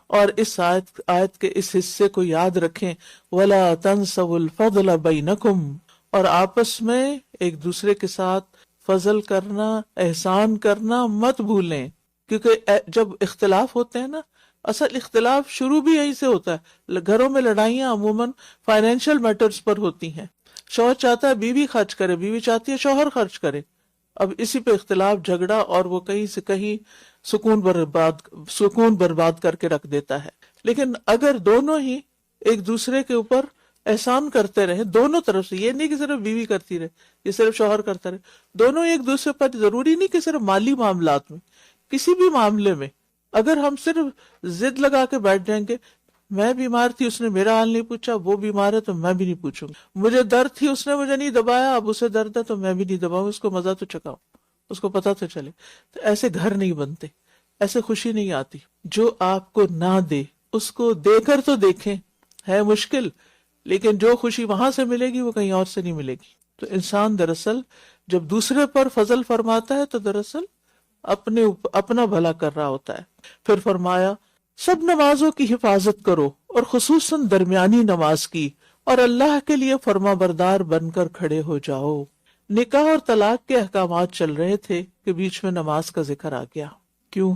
اور اس آیت کے اس حصے کو یاد رکھیں، وَلَا تَنْسَوُا الْفَضْلَ بَيْنَكُمْ، اور آپس میں ایک دوسرے کے ساتھ فضل کرنا، احسان کرنا مت بھولیں. کیونکہ جب اختلاف ہوتے ہیں نا، اصل اختلاف شروع بھی یہیں سے ہوتا ہے. گھروں میں لڑائیاں عموماً فائنینشیل میٹرز پر ہوتی ہیں. شوہر چاہتا ہے بیوی خرچ کرے، بیوی چاہتی ہے شوہر خرچ کرے، اب اسی پہ اختلاف، جھگڑا، اور وہ کہیں سے کہیں سکون برباد کر کے رکھ دیتا ہے. لیکن اگر دونوں ہی ایک دوسرے کے اوپر احسان کرتے رہے، دونوں طرف سے، یہ نہیں کہ صرف بیوی کرتی رہے، یہ صرف شوہر کرتا رہے، دونوں ایک دوسرے پر، ضروری نہیں کہ صرف مالی معاملات میں، کسی بھی معاملے میں اگر ہم صرف ضد لگا کے بیٹھ جائیں گے، میں بیمار تھی اس نے میرا حال نہیں پوچھا، وہ بیمار ہے تو میں بھی نہیں پوچھوں گا، مجھے درد تھی اس نے مجھے نہیں دبایا، اب اسے درد ہے تو میں بھی نہیں دباؤں، اس کو مزہ تو چکاؤ، اس کو پتہ تو چلے. تو ایسے گھر نہیں بنتے، ایسے خوشی نہیں آتی. جو آپ کو نہ دے اس کو دے کر تو دیکھیں ہے مشکل، لیکن جو خوشی وہاں سے ملے گی وہ کہیں اور سے نہیں ملے گی. تو انسان دراصل جب دوسرے پر فضل فرماتا ہے تو دراصل اپنا بھلا کر رہا ہوتا ہے. پھر فرمایا سب نمازوں کی حفاظت کرو اور خصوصاً درمیانی نماز کی، اور اللہ کے لیے فرما بردار بن کر کھڑے ہو جاؤ. نکاح اور طلاق کے احکامات چل رہے تھے کہ بیچ میں نماز کا ذکر آ گیا. کیوں؟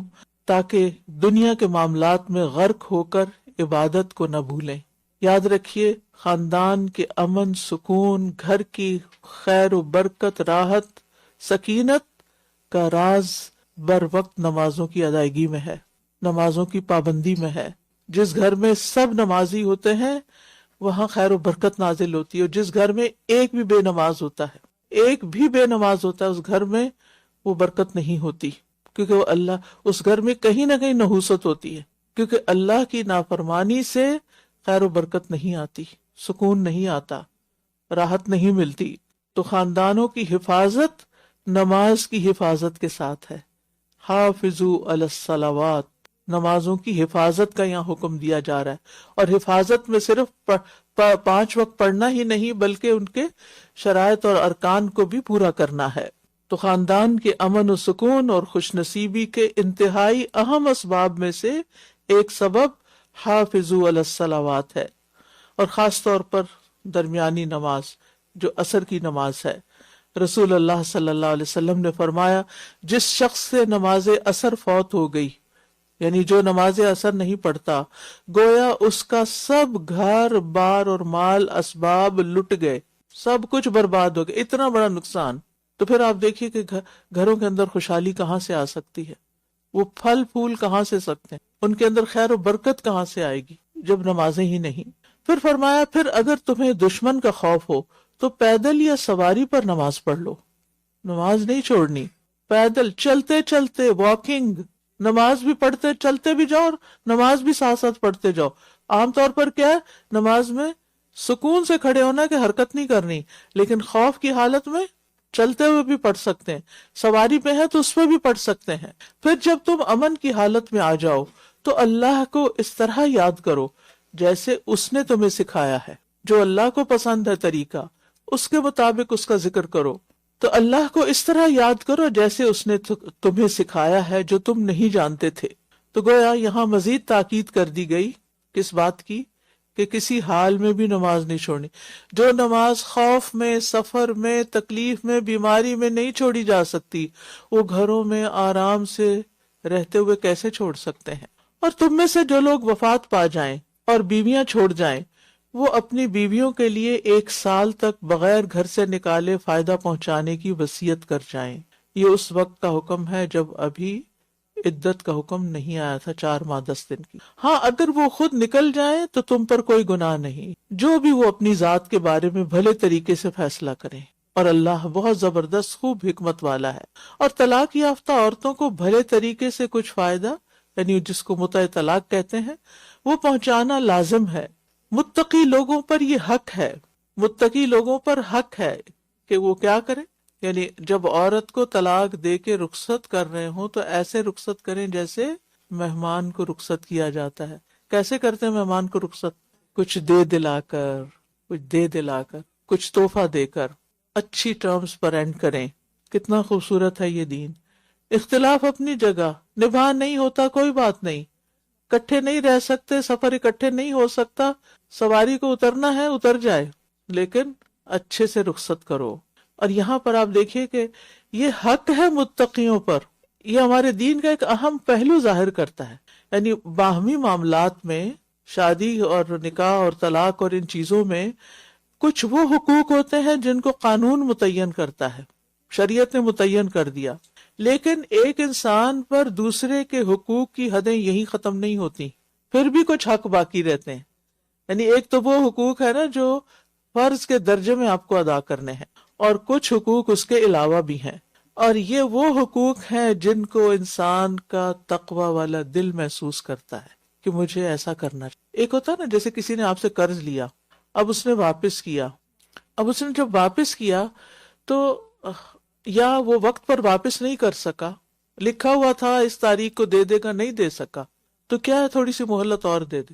تاکہ دنیا کے معاملات میں غرق ہو کر عبادت کو نہ بھولیں. یاد رکھیے خاندان کے امن، سکون، گھر کی خیر و برکت، راحت، سکینت کا راز بر وقت نمازوں کی ادائیگی میں ہے، نمازوں کی پابندی میں ہے. جس گھر میں سب نمازی ہوتے ہیں وہاں خیر و برکت نازل ہوتی ہے، اور جس گھر میں ایک بھی بے نماز ہوتا ہے، ایک بھی بے نماز ہوتا ہے، اس گھر میں وہ برکت نہیں ہوتی، کیونکہ وہ اس گھر میں کہیں نہ کہیں نحوست ہوتی ہے، کیونکہ اللہ کی نافرمانی سے خیر و برکت نہیں آتی، سکون نہیں آتا، راحت نہیں ملتی. تو خاندانوں کی حفاظت نماز کی حفاظت کے ساتھ ہے. حافظوا علی الصلوات، نمازوں کی حفاظت کا یہاں حکم دیا جا رہا ہے. اور حفاظت میں صرف 5 وقت پڑھنا ہی نہیں بلکہ ان کے شرائط اور ارکان کو بھی پورا کرنا ہے. تو خاندان کے امن و سکون اور خوش نصیبی کے انتہائی اہم اسباب میں سے ایک سبب حافظوا علی الصلوات ہے، اور خاص طور پر درمیانی نماز جو عصر کی نماز ہے. رسول اللہ صلی اللہ علیہ وسلم نے فرمایا جس شخص سے نماز عصر فوت ہو گئی، یعنی جو نماز عصر نہیں پڑھتا، گویا اس کا سب گھر بار اور مال اسباب لٹ گئے، سب کچھ برباد ہو گیا. اتنا بڑا نقصان. تو پھر آپ دیکھیے کہ گھروں کے اندر خوشحالی کہاں سے آ سکتی ہے، وہ پھل پھول کہاں سے سکتے ہیں، ان کے اندر خیر و برکت کہاں سے آئے گی جب نمازیں ہی نہیں. پھر فرمایا پھر اگر تمہیں دشمن کا خوف ہو تو پیدل یا سواری پر نماز پڑھ لو. نماز نہیں چھوڑنی، پیدل چلتے چلتے واکنگ، نماز بھی پڑھتے چلتے بھی جاؤ اور نماز بھی ساتھ ساتھ پڑھتے جاؤ. عام طور پر کیا ہے نماز میں سکون سے کھڑے ہونا کہ حرکت نہیں کرنی، لیکن خوف کی حالت میں چلتے ہوئے بھی پڑھ سکتے ہیں، سواری پہ ہے تو اس پہ بھی پڑھ سکتے ہیں. پھر جب تم امن کی حالت میں آ جاؤ تو اللہ کو اس طرح یاد کرو جیسے اس نے تمہیں سکھایا ہے، جو اللہ کو پسند ہے طریقہ اس کے مطابق اس کا ذکر کرو. تو اللہ کو اس طرح یاد کرو جیسے اس نے تمہیں سکھایا ہے جو تم نہیں جانتے تھے. تو گویا یہاں مزید تاکید کر دی گئی کس بات کی کہ کسی حال میں بھی نماز نہیں چھوڑنی. جو نماز خوف میں، سفر میں، تکلیف میں، بیماری میں نہیں چھوڑی جا سکتی، وہ گھروں میں آرام سے رہتے ہوئے کیسے چھوڑ سکتے ہیں. اور تم میں سے جو لوگ وفات پا جائیں اور بیویاں چھوڑ جائیں، وہ اپنی بیویوں کے لیے 1 سال تک بغیر گھر سے نکالے فائدہ پہنچانے کی وصیت کر جائیں. یہ اس وقت کا حکم ہے جب ابھی عدت کا حکم نہیں آیا تھا، 4 ماہ 10 دن کی. ہاں اگر وہ خود نکل جائیں تو تم پر کوئی گناہ نہیں، جو بھی وہ اپنی ذات کے بارے میں بھلے طریقے سے فیصلہ کریں، اور اللہ بہت زبردست خوب حکمت والا ہے. اور طلاق یافتہ عورتوں کو بھلے طریقے سے کچھ فائدہ، یعنی جس کو متع طلاق کہتے ہیں، وہ پہنچانا لازم ہے. متقی لوگوں پر یہ حق ہے، متقی لوگوں پر حق ہے کہ وہ کیا کریں، یعنی جب عورت کو طلاق دے کے رخصت کر رہے ہوں تو ایسے رخصت کریں جیسے مہمان کو رخصت کیا جاتا ہے. کیسے کرتے ہیں مہمان کو رخصت؟ کچھ دے دلا کر، کچھ تحفہ دے کر، اچھی ٹرمز پر اینڈ کریں. کتنا خوبصورت ہے یہ دین. اختلاف اپنی جگہ، نبھا نہیں ہوتا کوئی بات نہیں، اکٹھے نہیں رہ سکتے، سفر اکٹھے نہیں ہو سکتا، سواری کو اترنا ہے اتر جائے، لیکن اچھے سے رخصت کرو. اور یہاں پر آپ دیکھیے کہ یہ حق ہے متقیوں پر. یہ ہمارے دین کا ایک اہم پہلو ظاہر کرتا ہے. یعنی باہمی معاملات میں، شادی اور نکاح اور طلاق اور ان چیزوں میں کچھ وہ حقوق ہوتے ہیں جن کو قانون متعین کرتا ہے، شریعت نے متعین کر دیا، لیکن ایک انسان پر دوسرے کے حقوق کی حدیں یہی ختم نہیں ہوتی، پھر بھی کچھ حق باقی رہتے ہیں. یعنی ایک تو وہ حقوق ہے نا جو فرض کے درجے میں آپ کو ادا کرنے ہیں، اور کچھ حقوق اس کے علاوہ بھی ہیں، اور یہ وہ حقوق ہیں جن کو انسان کا تقوی والا دل محسوس کرتا ہے کہ مجھے ایسا کرنا چاہیے. ایک ہوتا ہے نا جیسے کسی نے آپ سے قرض لیا، اب اس نے واپس کیا، اب اس نے جب واپس کیا تو یا وہ وقت پر واپس نہیں کر سکا، لکھا ہوا تھا اس تاریخ کو دے دے گا، نہیں دے سکا، تو کیا ہے تھوڑی سی مہلت اور دے دے.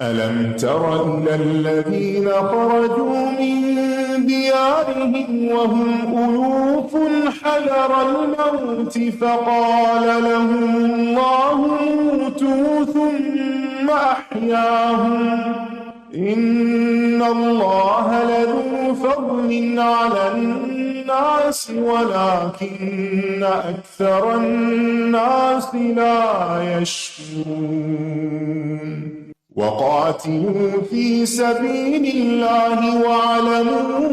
ألم تر إلى الذين خرجوا من ديارهم وهم ألوف حذر الموت فقال لهم الله موتوا ثم أحياهم إن الله لذو فضل على الناس ولكن أكثر الناس لا يشكرون وقاتلوا في سبيل الله واعلموا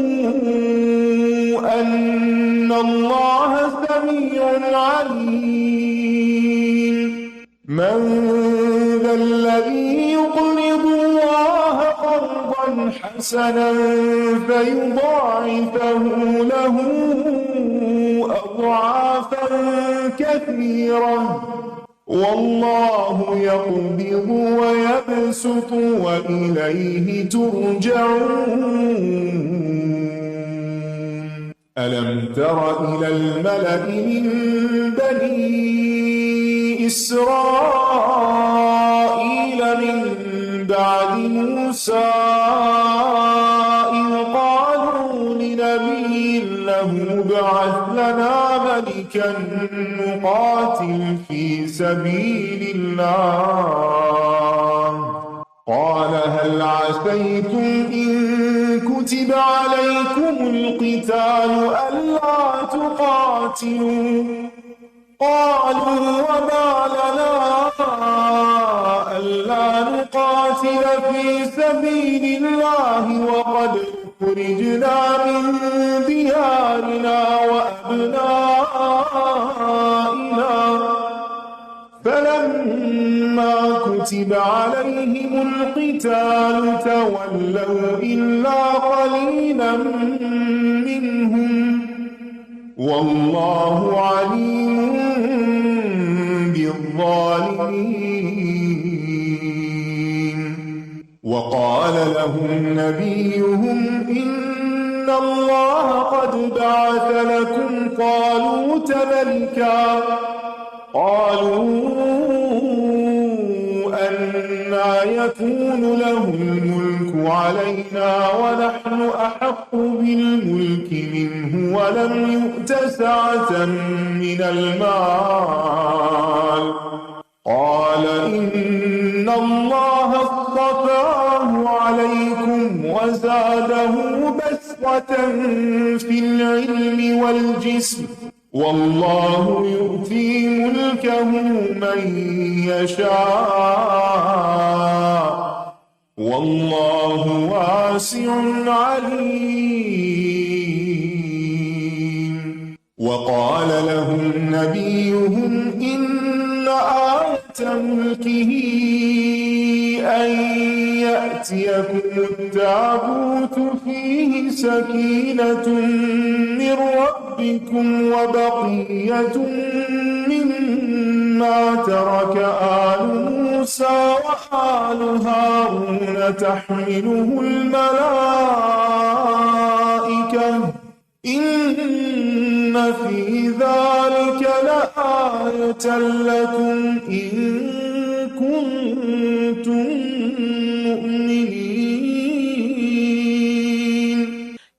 أن الله سميع عليم من ذا الذي يقرض الله قرضا حسنا فيضاعفه له أضعافا كثيرة والله يقبض ويبسط وإليه ترجعون ألم تر إلى الملأ من بني إسرائيل من بعد موسى إذ قالوا لنبي له ابعث لنا ملكا نقاتل في سبيل الله قال هل عسيتم إن كتب عليكم القتال ألا تقاتلوا قالوا وما لنا ألا نقاتل في سبيل الله وقد خرجنا من ديارنا وأبنائنا فلما كتب عليهم القتال تولوا إلا قليلا منهم والله عليم بالظالمين وقال لهم نبيهم إن الله قد بعث لكم طالوت ملكا قالوا أنى يكون له الملك علينا ونحن أحق بالملك منه ولم يؤت سعة من المال قال إن الله اصطفاه عليكم وزاده بسطة في العلم والجسم والله يؤتي ملكه من يشاء والله واسع عليم وقال لهم نبيهم إن آية ملكه أن يأتيكم التابوت فيه سكينة من ربكم وبقية مما ترك آل موسى وآل هارون تحمله الملائكة إن في ذلك لآية لكم إن كنتم مؤمنين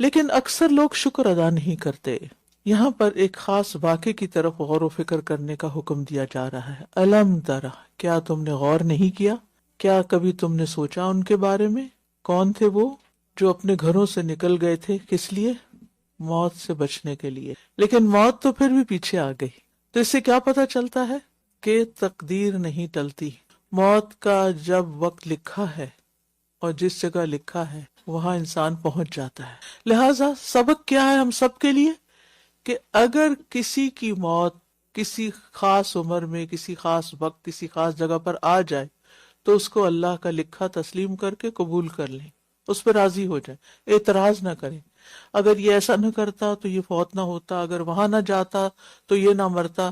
لیکن اکثر لوگ شکر ادا نہیں کرتے۔ یہاں پر ایک خاص واقعے کی طرف غور و فکر کرنے کا حکم دیا جا رہا ہے۔ الم ترى، کیا تم نے غور نہیں کیا؟ کیا کبھی تم نے سوچا ان کے بارے میں؟ کون تھے وہ جو اپنے گھروں سے نکل گئے تھے؟ کس لیے؟ موت سے بچنے کے لیے، لیکن موت تو پھر بھی پیچھے آ گئی۔ تو اس سے کیا پتہ چلتا ہے کہ تقدیر نہیں ٹلتی۔ موت کا جب وقت لکھا ہے اور جس جگہ لکھا ہے وہاں انسان پہنچ جاتا ہے۔ لہٰذا سبق کیا ہے ہم سب کے لیے کہ اگر کسی کی موت کسی خاص عمر میں، کسی خاص وقت، کسی خاص جگہ پر آ جائے تو اس کو اللہ کا لکھا تسلیم کر کے قبول کر لیں، اس پہ راضی ہو جائیں، اعتراض نہ کریں۔ اگر یہ ایسا نہ کرتا تو یہ فوت نہ ہوتا، اگر وہاں نہ جاتا تو یہ نہ مرتا۔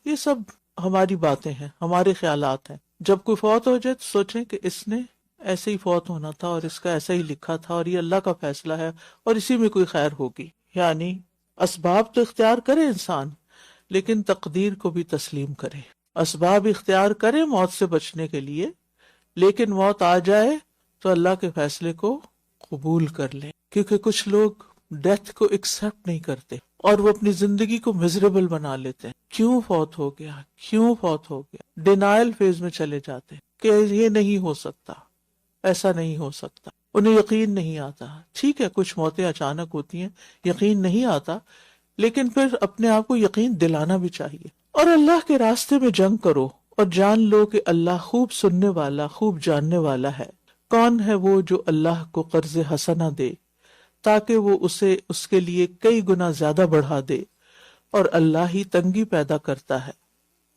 یہ سب ہماری باتیں ہیں، ہمارے خیالات ہیں۔ جب کوئی فوت ہو جائے تو سوچیں کہ اس نے ایسے ہی فوت ہونا تھا اور اس کا ایسا ہی لکھا تھا اور یہ اللہ کا فیصلہ ہے اور اسی میں کوئی خیر ہوگی۔ یعنی اسباب تو اختیار کرے انسان، لیکن تقدیر کو بھی تسلیم کرے۔ اسباب اختیار کرے موت سے بچنے کے لیے، لیکن موت آ جائے تو اللہ کے فیصلے کو قبول کر لے، کیونکہ کچھ لوگ ڈیتھ کو ایکسپٹ نہیں کرتے اور وہ اپنی زندگی کو میزریبل بنا لیتے ہیں۔ کیوں فوت ہو گیا، کیوں فوت ہو گیا، ڈینائل فیز میں چلے جاتے ہیں کہ یہ نہیں ہو سکتا، ایسا نہیں ہو سکتا، انہیں یقین نہیں آتا۔ ٹھیک ہے، کچھ موتیں اچانک ہوتی ہیں، یقین نہیں آتا، لیکن پھر اپنے آپ کو یقین دلانا بھی چاہیے۔ اور اللہ کے راستے میں جنگ کرو اور جان لو کہ اللہ خوب سننے والا، خوب جاننے والا ہے۔ کون ہے وہ جو اللہ کو قرض حسنہ دے تاکہ وہ اسے اس کے لیے کئی گنا زیادہ بڑھا دے، اور اللہ ہی تنگی پیدا کرتا ہے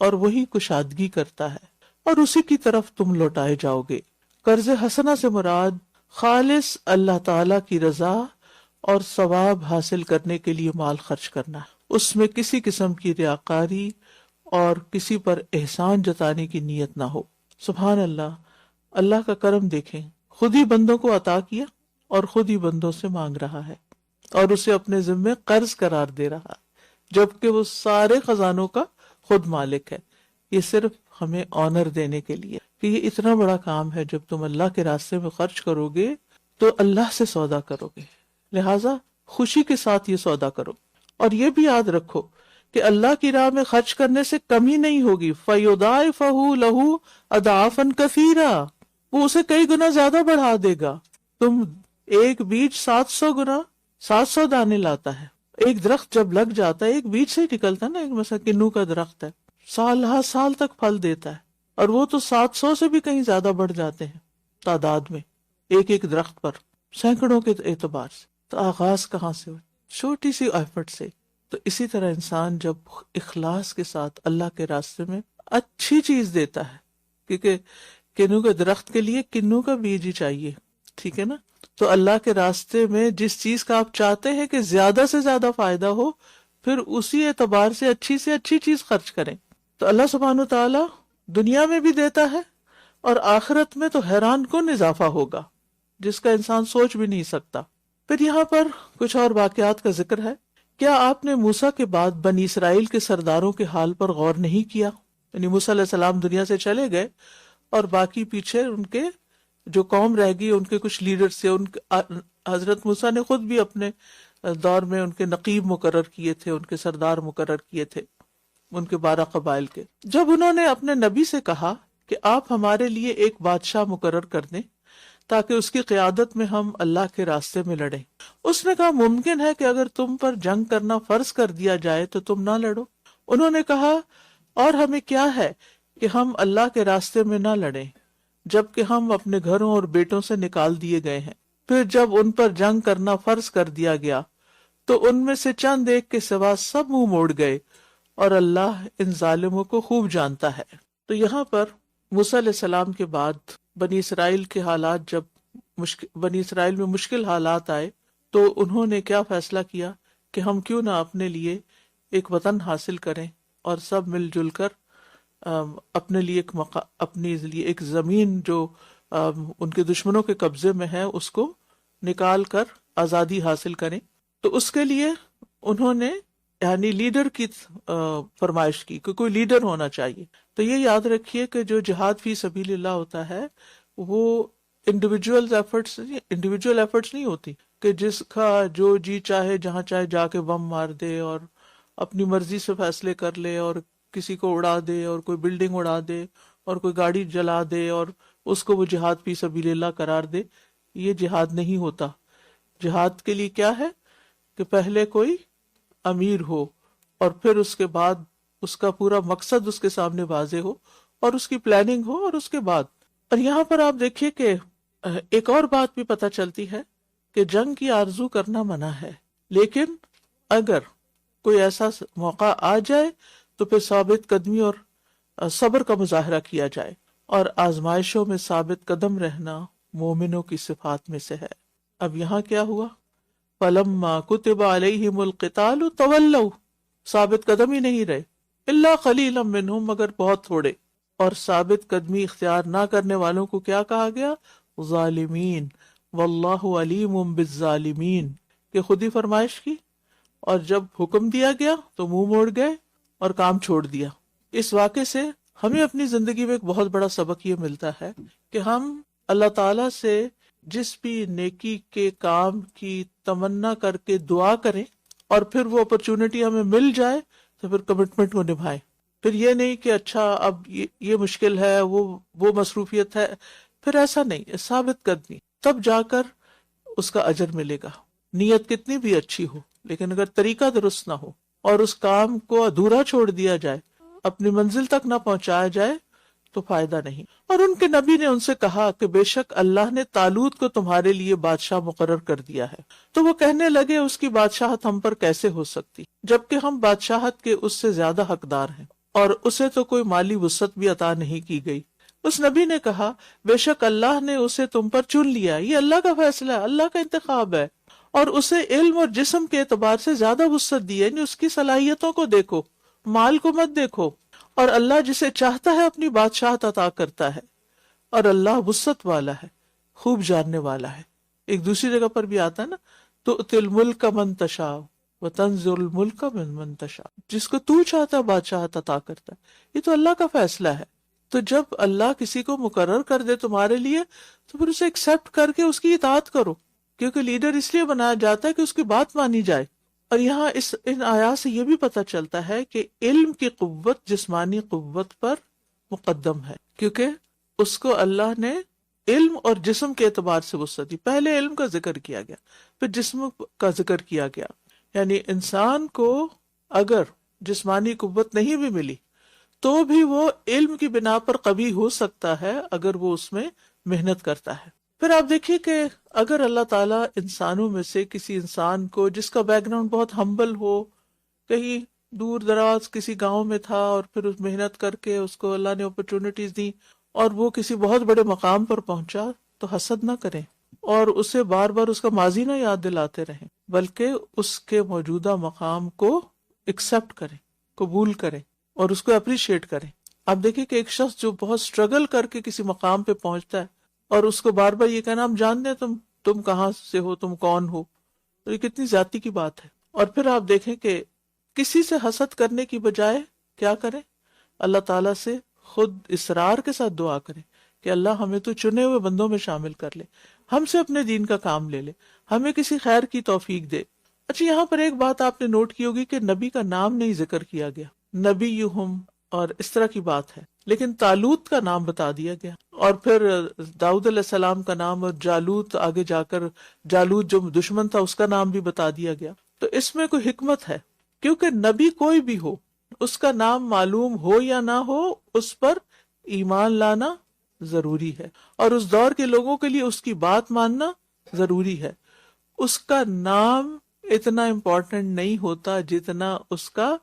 اور وہی کشادگی کرتا ہے، اور اسی کی طرف تم لوٹائے جاؤ گے۔ قرض حسنہ سے مراد خالص اللہ تعالی کی رضا اور ثواب حاصل کرنے کے لیے مال خرچ کرنا، اس میں کسی قسم کی ریاکاری اور کسی پر احسان جتانے کی نیت نہ ہو۔ سبحان اللہ، اللہ کا کرم دیکھیں، خود ہی بندوں کو عطا کیا اور خود ہی بندوں سے مانگ رہا ہے اور اسے اپنے ذمے قرض قرار دے رہا، جبکہ وہ سارے خزانوں کا خود مالک ہے۔ یہ صرف ہمیں آنر دینے کے لیے کہ یہ اتنا بڑا کام ہے۔ جب تم اللہ کے راستے میں خرچ کرو گے تو اللہ سے سودا کرو گے، لہٰذا خوشی کے ساتھ یہ سودا کرو، اور یہ بھی یاد رکھو کہ اللہ کی راہ میں خرچ کرنے سے کمی نہیں ہوگی۔ فَيُضَاعِفَهُ لَهُ أَضْعَافًا كَثِيرًا، وہ اسے کئی گنا زیادہ بڑھا دے گا۔ تم ایک بیج 700 گنا، 700 دانے لاتا ہے۔ ایک درخت جب لگ جاتا ہے، ایک بیج سے ہی نکلتا ہے نا، ایک مثلا کنو کا درخت ہے، سال ہر سال تک پھل دیتا ہے، اور وہ تو 700 سے بھی کہیں زیادہ بڑھ جاتے ہیں تعداد میں، ایک ایک درخت پر سینکڑوں کے اعتبار سے۔ تو آغاز کہاں سے ہو؟ چھوٹی سی ایفرٹ سے۔ تو اسی طرح انسان جب اخلاص کے ساتھ اللہ کے راستے میں اچھی چیز دیتا ہے، کیونکہ کنو کے درخت کے لیے کنو کا بیج ہی چاہیے، ٹھیک ہے نا؟ تو اللہ کے راستے میں جس چیز کا آپ چاہتے ہیں کہ زیادہ سے زیادہ فائدہ ہو، پھر اسی اعتبار سے اچھی چیز خرچ کریں۔ تو اللہ سبحانہ و تعالیٰ دنیا میں بھی دیتا ہے اور آخرت میں تو حیران کن اضافہ ہوگا جس کا انسان سوچ بھی نہیں سکتا۔ پھر یہاں پر کچھ اور واقعات کا ذکر ہے۔ کیا آپ نے موسیٰ کے بعد بنی اسرائیل کے سرداروں کے حال پر غور نہیں کیا؟ یعنی موسیٰ علیہ السلام دنیا سے چلے گئے اور باقی پیچھے ان کے جو قوم رہ گئی، ان کے کچھ لیڈرز تھے، حضرت موسیٰ نے خود بھی اپنے دور میں ان کے نقیب مقرر کیے تھے، ان کے سردار مقرر کیے تھے، ان کے 12 قبائل کے۔ جب انہوں نے اپنے نبی سے کہا کہ آپ ہمارے لیے ایک بادشاہ مقرر کر دیں تاکہ اس کی قیادت میں ہم اللہ کے راستے میں لڑیں، اس نے کہا ممکن ہے کہ اگر تم پر جنگ کرنا فرض کر دیا جائے تو تم نہ لڑو۔ انہوں نے کہا اور ہمیں کیا ہے کہ ہم اللہ کے راستے میں نہ لڑیں جبکہ ہم اپنے گھروں اور بیٹوں سے نکال دیے گئے ہیں۔ پھر جب ان پر جنگ کرنا فرض کر دیا گیا تو ان میں سے چند ایک کے سوا سب منہ موڑ گئے، اور اللہ ان ظالموں کو خوب جانتا ہے۔ تو یہاں پر موسیٰ علیہ السلام کے بعد بنی اسرائیل کے حالات، جب بنی اسرائیل میں مشکل حالات آئے تو انہوں نے کیا فیصلہ کیا کہ ہم کیوں نہ اپنے لیے ایک وطن حاصل کریں اور سب مل جل کر اپنے لیے اپنی لیے ایک زمین جو ان کے دشمنوں کے قبضے میں ہے اس کو نکال کر آزادی حاصل کریں۔ تو اس کے لیے انہوں نے یعنی لیڈر کی فرمائش کی کہ کوئی لیڈر ہونا چاہیے۔ تو یہ یاد رکھیے کہ جو جہاد فی سبیل اللہ ہوتا ہے وہ انڈیویجول ایفرٹس نہیں ہوتی کہ جس کا جو جی چاہے جہاں چاہے جا کے بم مار دے اور اپنی مرضی سے فیصلے کر لے اور کسی کو اڑا دے اور کوئی بلڈنگ اڑا دے اور کوئی گاڑی جلا دے اور اس کو وہ جہاد فی سبیل اللہ قرار دے. یہ جہاد نہیں ہوتا. جہاد کے لیے کیا ہے کہ پہلے کوئی امیر ہو اور پھر اس کے بعد اس کا پورا مقصد اس کے سامنے واضح ہو اور اس کی پلاننگ ہو اور اس کے بعد. اور یہاں پر آپ دیکھیے کہ ایک اور بات بھی پتہ چلتی ہے کہ جنگ کی آرزو کرنا منع ہے، لیکن اگر کوئی ایسا موقع آ جائے تو پھر ثابت قدمی اور صبر کا مظاہرہ کیا جائے. اور آزمائشوں میں ثابت قدم رہنا مومنوں کی صفات میں سے ہے. اب یہاں کیا ہوا؟ فَلَمَّا كُتِبَ عَلَيْهِمُ الْقِتَالُ تَوَلَّوْا، ثابت قدم ہی نہیں رہے. إِلَّا قَلِيلًا مِّنْهُمْ، مگر بہت تھوڑے. اور ثابت قدمی اختیار نہ کرنے والوں کو کیا کہا گیا؟ ظالمین. واللہ علیم بالظالمین، کہ خود ہی فرمائش کی اور جب حکم دیا گیا تو منہ موڑ گئے اور کام چھوڑ دیا. اس واقعے سے ہمیں اپنی زندگی میں ایک بہت بڑا سبق یہ ملتا ہے کہ ہم اللہ تعالیٰ سے جس بھی نیکی کے کام کی تمنا کر کے دعا کریں اور پھر وہ اپرچونٹی ہمیں مل جائے تو پھر کمٹمنٹ کو نبھائیں. پھر یہ نہیں کہ اچھا اب یہ مشکل ہے، وہ مصروفیت ہے، پھر ایسا نہیں. ثابت قدمی، تب جا کر اس کا اجر ملے گا. نیت کتنی بھی اچھی ہو لیکن اگر طریقہ درست نہ ہو اور اس کام کو ادھورا چھوڑ دیا جائے، اپنی منزل تک نہ پہنچایا جائے تو فائدہ نہیں. اور ان کے نبی نے ان سے کہا کہ بے شک اللہ نے طالوت کو تمہارے لیے بادشاہ مقرر کر دیا ہے. تو وہ کہنے لگے اس کی بادشاہت ہم پر کیسے ہو سکتی جبکہ ہم بادشاہت کے اس سے زیادہ حقدار ہیں اور اسے تو کوئی مالی وسعت بھی عطا نہیں کی گئی. اس نبی نے کہا بے شک اللہ نے اسے تم پر چن لیا، یہ اللہ کا فیصلہ ہے، اللہ کا انتخاب ہے، اور اسے علم اور جسم کے اعتبار سے زیادہ وسعت دی ہے. یعنی اس کی صلاحیتوں کو دیکھو، مال کو مت دیکھو. اور اللہ جسے چاہتا ہے اپنی بادشاہت عطا کرتا ہے اور اللہ وسعت والا ہے، خوب جاننے والا ہے. ایک دوسری جگہ پر بھی آتا ہے نا، تؤتی الملک من تشاء وتنزع الملک ممن تشاء، جس کو تو چاہتا ہے بادشاہت عطا کرتا ہے. یہ تو اللہ کا فیصلہ ہے. تو جب اللہ کسی کو مقرر کر دے تمہارے لیے تو پھر اسے ایکسپٹ کر کے اس کی اطاعت کرو، کیونکہ لیڈر اس لیے بنایا جاتا ہے کہ اس کی بات مانی جائے. اور یہاں ان آیات سے یہ بھی پتہ چلتا ہے کہ علم کی قوت جسمانی قوت پر مقدم ہے، کیونکہ اس کو اللہ نے علم اور جسم کے اعتبار سے وسعت دی. پہلے علم کا ذکر کیا گیا، پھر جسم کا ذکر کیا گیا. یعنی انسان کو اگر جسمانی قوت نہیں بھی ملی تو بھی وہ علم کی بنا پر قوی ہو سکتا ہے اگر وہ اس میں محنت کرتا ہے. پھر آپ دیکھیے کہ اگر اللہ تعالیٰ انسانوں میں سے کسی انسان کو جس کا بیک گراؤنڈ بہت ہمبل ہو، کہیں دور دراز کسی گاؤں میں تھا اور پھر اس محنت کر کے اس کو اللہ نے اپرچونٹیز دی اور وہ کسی بہت بڑے مقام پر پہنچا، تو حسد نہ کریں اور اسے بار بار اس کا ماضی نہ یاد دلاتے رہیں، بلکہ اس کے موجودہ مقام کو ایکسپٹ کریں، قبول کریں اور اس کو اپریشیٹ کریں. آپ دیکھیں کہ ایک شخص جو بہت سٹرگل کر کے کسی مقام پہ پہنچتا ہے اور اس کو بار بار یہ کہنا ہم جانتے ہیں تم کہاں سے ہو، تم کون ہو، تو یہ کتنی زیادتی کی بات ہے. اور پھر آپ دیکھیں کہ کسی سے حسد کرنے کی بجائے کیا کریں، اللہ تعالیٰ سے خود اصرار کے ساتھ دعا کریں کہ اللہ ہمیں تو چنے ہوئے بندوں میں شامل کر لے، ہم سے اپنے دین کا کام لے لے، ہمیں کسی خیر کی توفیق دے. اچھا یہاں پر ایک بات آپ نے نوٹ کی ہوگی کہ نبی کا نام نہیں ذکر کیا گیا، نبیہم اور اس طرح کی بات ہے، لیکن طالوت کا نام بتا دیا گیا اور پھر داؤد علیہ السلام کا نام اور جالوت آگے جا کر جالوت جو دشمن تھا اس کا نام بھی بتا دیا گیا. تو اس میں کوئی حکمت ہے، کیونکہ نبی کوئی بھی ہو اس کا نام معلوم ہو یا نہ ہو اس پر ایمان لانا ضروری ہے اور اس دور کے لوگوں کے لیے اس کی بات ماننا ضروری ہے. اس کا نام اتنا امپورٹنٹ نہیں ہوتا جتنا اس کا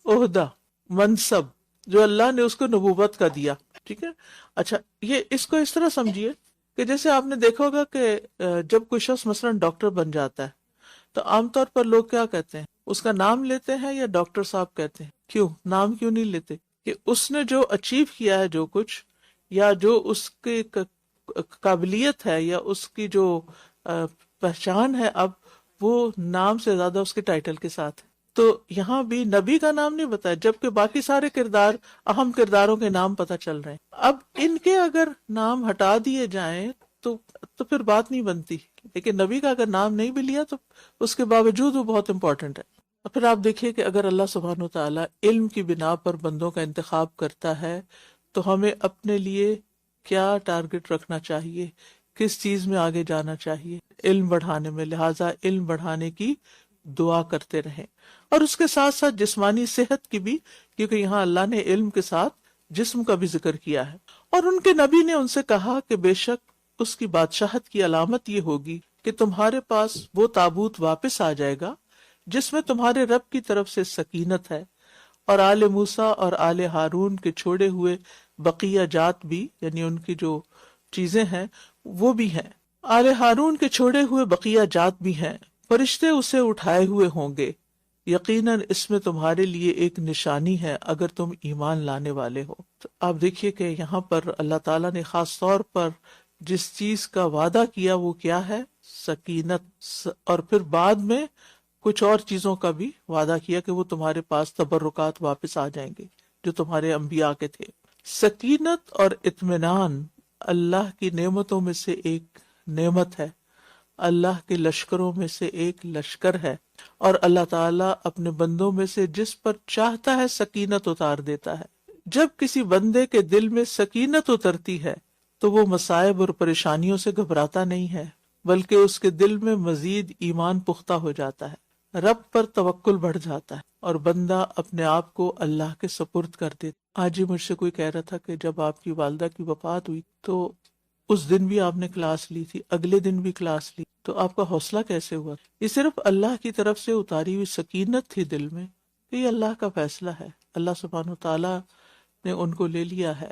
عہدہ، منصب جو اللہ نے اس کو نبوت کا دیا. ٹھیک ہے. اچھا یہ اس کو اس طرح سمجھیے کہ جیسے آپ نے دیکھا ہوگا کہ جب کوئی شخص مثلا ڈاکٹر بن جاتا ہے تو عام طور پر لوگ کیا کہتے ہیں، اس کا نام لیتے ہیں یا ڈاکٹر صاحب کہتے ہیں؟ کیوں نام کیوں نہیں لیتے؟ کہ اس نے جو اچیو کیا ہے، جو کچھ یا جو اس کی قابلیت ہے یا اس کی جو پہچان ہے، اب وہ نام سے زیادہ اس کے ٹائٹل کے ساتھ ہے. تو یہاں بھی نبی کا نام نہیں بتایا، جبکہ باقی سارے کردار، اہم کرداروں کے نام پتہ چل رہے ہیں. اب ان کے اگر نام ہٹا دیے جائیں تو پھر بات نہیں بنتی. لیکن نبی کا اگر نام نہیں بھی لیا تو اس کے باوجود وہ بہت امپورٹنٹ ہے. اور پھر آپ دیکھیے کہ اگر اللہ سبحانہ و تعالیٰ علم کی بنا پر بندوں کا انتخاب کرتا ہے تو ہمیں اپنے لیے کیا ٹارگٹ رکھنا چاہیے، کس چیز میں آگے جانا چاہیے؟ علم بڑھانے میں. لہٰذا علم بڑھانے کی دعا کرتے رہیں، اور اس کے ساتھ ساتھ جسمانی صحت کی بھی، کیونکہ یہاں اللہ نے علم کے ساتھ جسم کا بھی ذکر کیا ہے. اور ان کے نبی نے ان سے کہا کہ بے شک اس کی بادشاہت کی علامت یہ ہوگی کہ تمہارے پاس وہ تابوت واپس آ جائے گا جس میں تمہارے رب کی طرف سے سکینت ہے، اور آل موسیٰ اور آل ہارون کے چھوڑے ہوئے بقیہ جات بھی، یعنی ان کی جو چیزیں ہیں وہ بھی ہیں. آل ہارون کے چھوڑے ہوئے بقیہ جات بھی ہیں. فرشتے اسے اٹھائے ہوئے ہوں گے. یقیناً اس میں تمہارے لیے ایک نشانی ہے اگر تم ایمان لانے والے ہو. تو آپ دیکھیے کہ یہاں پر اللہ تعالیٰ نے خاص طور پر جس چیز کا وعدہ کیا وہ کیا ہے؟ سکینت. اور پھر بعد میں کچھ اور چیزوں کا بھی وعدہ کیا کہ وہ تمہارے پاس تبرکات واپس آ جائیں گے جو تمہارے انبیاء کے تھے. سکینت اور اطمینان اللہ کی نعمتوں میں سے ایک نعمت ہے، اللہ کے لشکروں میں سے ایک لشکر ہے، اور اللہ تعالیٰ اپنے بندوں میں سے جس پر چاہتا ہے سکینت اتار دیتا ہے. جب کسی بندے کے دل میں سکینت اترتی ہے تو وہ مصائب اور پریشانیوں سے گھبراتا نہیں ہے، بلکہ اس کے دل میں مزید ایمان پختہ ہو جاتا ہے، رب پر توکل بڑھ جاتا ہے، اور بندہ اپنے آپ کو اللہ کے سپرد کر دیتا. آج ہی مجھ سے کوئی کہہ رہا تھا کہ جب آپ کی والدہ کی وفات ہوئی تو اس دن بھی آپ نے کلاس لی تھی، اگلے دن بھی کلاس لی، تو آپ کا حوصلہ کیسے ہوا؟ یہ صرف اللہ کی طرف سے اتاری ہوئی سکینت تھی دل میں کہ یہ اللہ کا فیصلہ ہے، اللہ سبحانہ و تعالیٰ نے ان کو لے لیا ہے،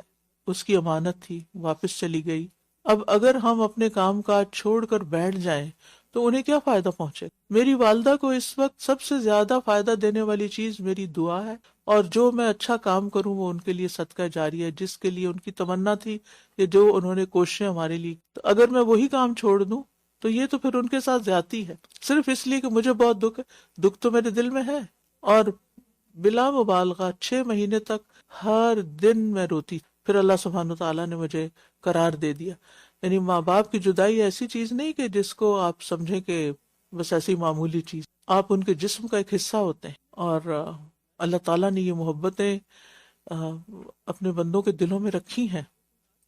اس کی امانت تھی، واپس چلی گئی. اب اگر ہم اپنے کام کاج چھوڑ کر بیٹھ جائیں تو انہیں کیا فائدہ پہنچے؟ میری والدہ کو اس وقت سب سے زیادہ فائدہ دینے والی چیز میری دعا ہے، اور جو میں اچھا کام کروں وہ ان کے لیے صدقہ جاری ہے، جس کے لیے ان کی تمنا تھی کہ جو انہوں نے کوششیں ہمارے لیے. تو اگر میں وہی کام چھوڑ دوں تو یہ تو پھر ان کے ساتھ زیادتی ہے، صرف اس لیے کہ مجھے بہت دکھ ہے. دکھ تو میرے دل میں ہے، اور بلا مبالغہ 6 مہینے تک ہر دن میں روتی. پھر اللہ سبحانہ و تعالیٰ نے مجھے قرار دے دیا. یعنی ماں باپ کی جدائی ایسی چیز نہیں کہ جس کو آپ سمجھیں کہ بس ایسی معمولی چیز، آپ ان کے جسم کا ایک حصہ ہوتے ہیں. اور اللہ تعالیٰ نے یہ محبتیں اپنے بندوں کے دلوں میں رکھی ہیں،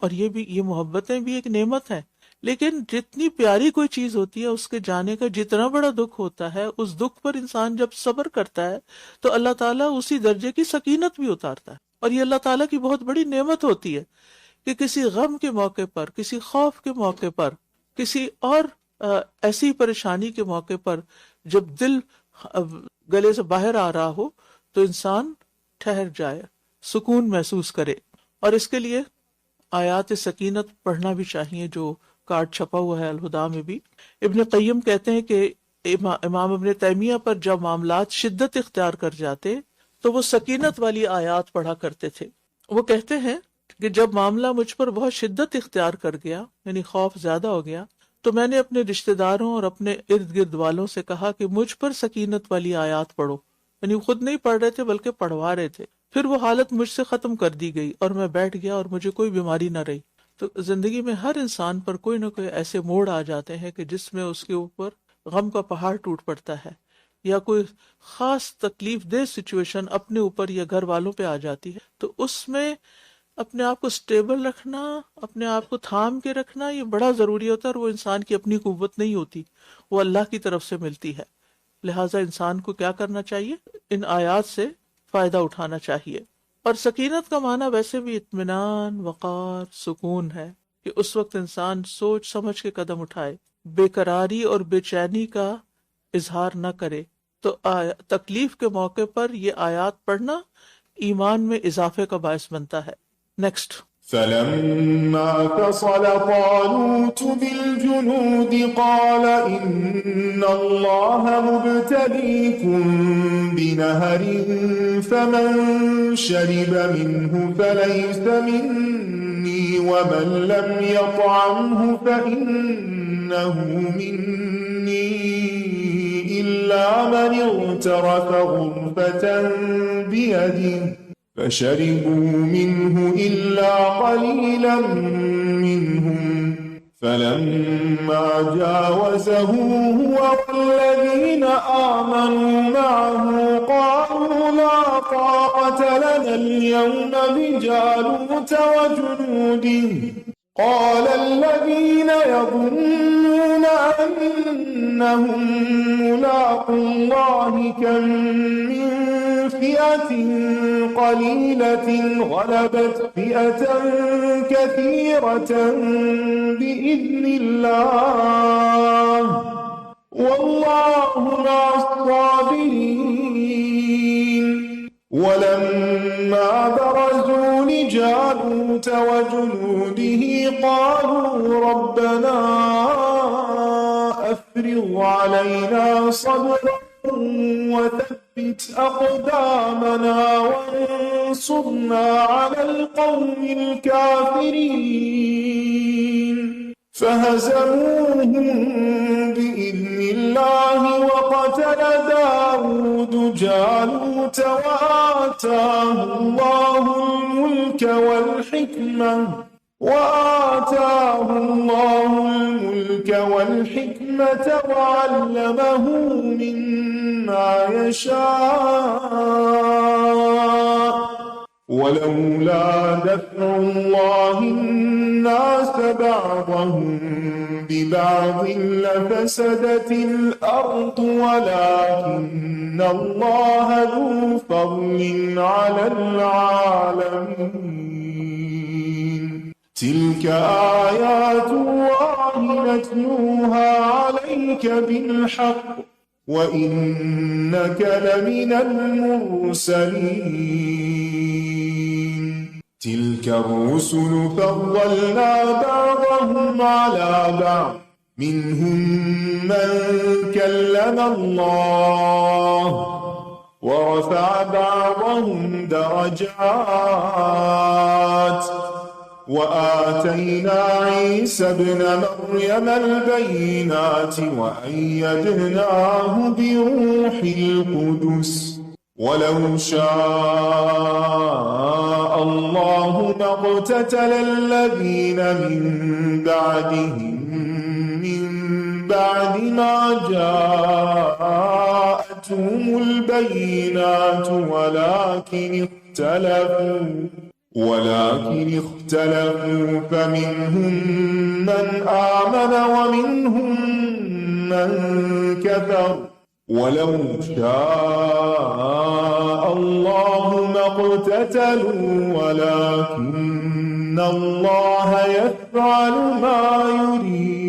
اور یہ محبتیں بھی ایک نعمت ہیں. لیکن جتنی پیاری کوئی چیز ہوتی ہے اس کے جانے کا جتنا بڑا دکھ ہوتا ہے، اس دکھ پر انسان جب صبر کرتا ہے تو اللہ تعالیٰ اسی درجے کی سکینت بھی اتارتا ہے. اور یہ اللہ تعالیٰ کی بہت بڑی نعمت ہوتی ہے کہ کسی غم کے موقع پر، کسی خوف کے موقع پر، کسی اور ایسی پریشانی کے موقع پر جب دل گلے سے باہر آ رہا ہو تو انسان ٹھہر جائے، سکون محسوس کرے. اور اس کے لیے آیات سکینت پڑھنا بھی چاہیے، جو کارڈ چھپا ہوا ہے الہدا میں بھی. ابن قیم کہتے ہیں کہ امام ابن تیمیہ پر جب معاملات شدت اختیار کر جاتے تو وہ سکینت والی آیات پڑھا کرتے تھے. وہ کہتے ہیں کہ جب معاملہ مجھ پر بہت شدت اختیار کر گیا، یعنی خوف زیادہ ہو گیا، تو میں نے اپنے رشتہ داروں اور اپنے ارد گرد والوں سے کہا کہ مجھ پر سکینت والی آیات پڑھو. یعنی خود نہیں پڑھ رہے تھے بلکہ پڑھوا رہے تھے. پھر وہ حالت مجھ سے ختم کر دی گئی اور میں بیٹھ گیا اور مجھے کوئی بیماری نہ رہی. تو زندگی میں ہر انسان پر کوئی نہ کوئی ایسے موڑ آ جاتے ہیں کہ جس میں اس کے اوپر غم کا پہاڑ ٹوٹ پڑتا ہے، یا کوئی خاص تکلیف دہ سچویشن اپنے اوپر یا گھر والوں پہ آ جاتی ہے. تو اس میں اپنے آپ کو سٹیبل رکھنا، اپنے آپ کو تھام کے رکھنا، یہ بڑا ضروری ہوتا ہے. اور وہ انسان کی اپنی قوت نہیں ہوتی، وہ اللہ کی طرف سے ملتی ہے. لہٰذا انسان کو کیا کرنا چاہیے؟ ان آیات سے فائدہ اٹھانا چاہیے. اور سکینت کا معنی ویسے بھی اطمینان، وقار، سکون ہے، کہ اس وقت انسان سوچ سمجھ کے قدم اٹھائے، بے قراری اور بے چینی کا اظہار نہ کرے. تو تکلیف کے موقع پر یہ آیات پڑھنا ایمان میں اضافے کا باعث بنتا ہے. نیکسٹ. فلما فصل طالوت بالجنود قال إن الله مبتليكم بنهر فمن شرب منه فليس مني ومن لم يطعمه فإنه مني إلا من اغترف غرفة بيده فشربوا منه إلا قليلا منهم فلما جاوزه هو والذين آمنوا معه قالوا لا طاقة لنا اليوم بجالوت وجنوده قال الذين يظنون أنهم ملاقو الله كم من فئة قليلة غلبت فئة كثيرة بإذن الله والله مع الصابرين ولما برزوا لجالوت وجنوده قالوا ربنا أفرغ علينا صبرا وثبت أقدامنا وانصرنا على القوم الكافرين فهزموهم بإذن الله وقتل داود جالوت وآتاه الله الملك والحكمة وعلمه مما يشاء ولولا دفع الله الناس بعضهم ببعض لفسدت الأرض ولكن الله ذو فضل على العالمين تلك آيات الله نتلوها عليك بالحق وإنك لمن المرسلين تلك الرسل فضلنا بعضهم على بعض منهم من كلم الله ورفع بعضهم درجات وآتينا عيسى ابن مريم البينات وأيدناه بروح القدس ولو شاء الله ما اقتتل الذين من بعدهم من بعد ما جاءتهم البينات ولكن اختلفوا فمنهم من آمن ومنهم من كفر ولو شاء الله ما اقتتلوا ولكن الله يفعل ما يريد.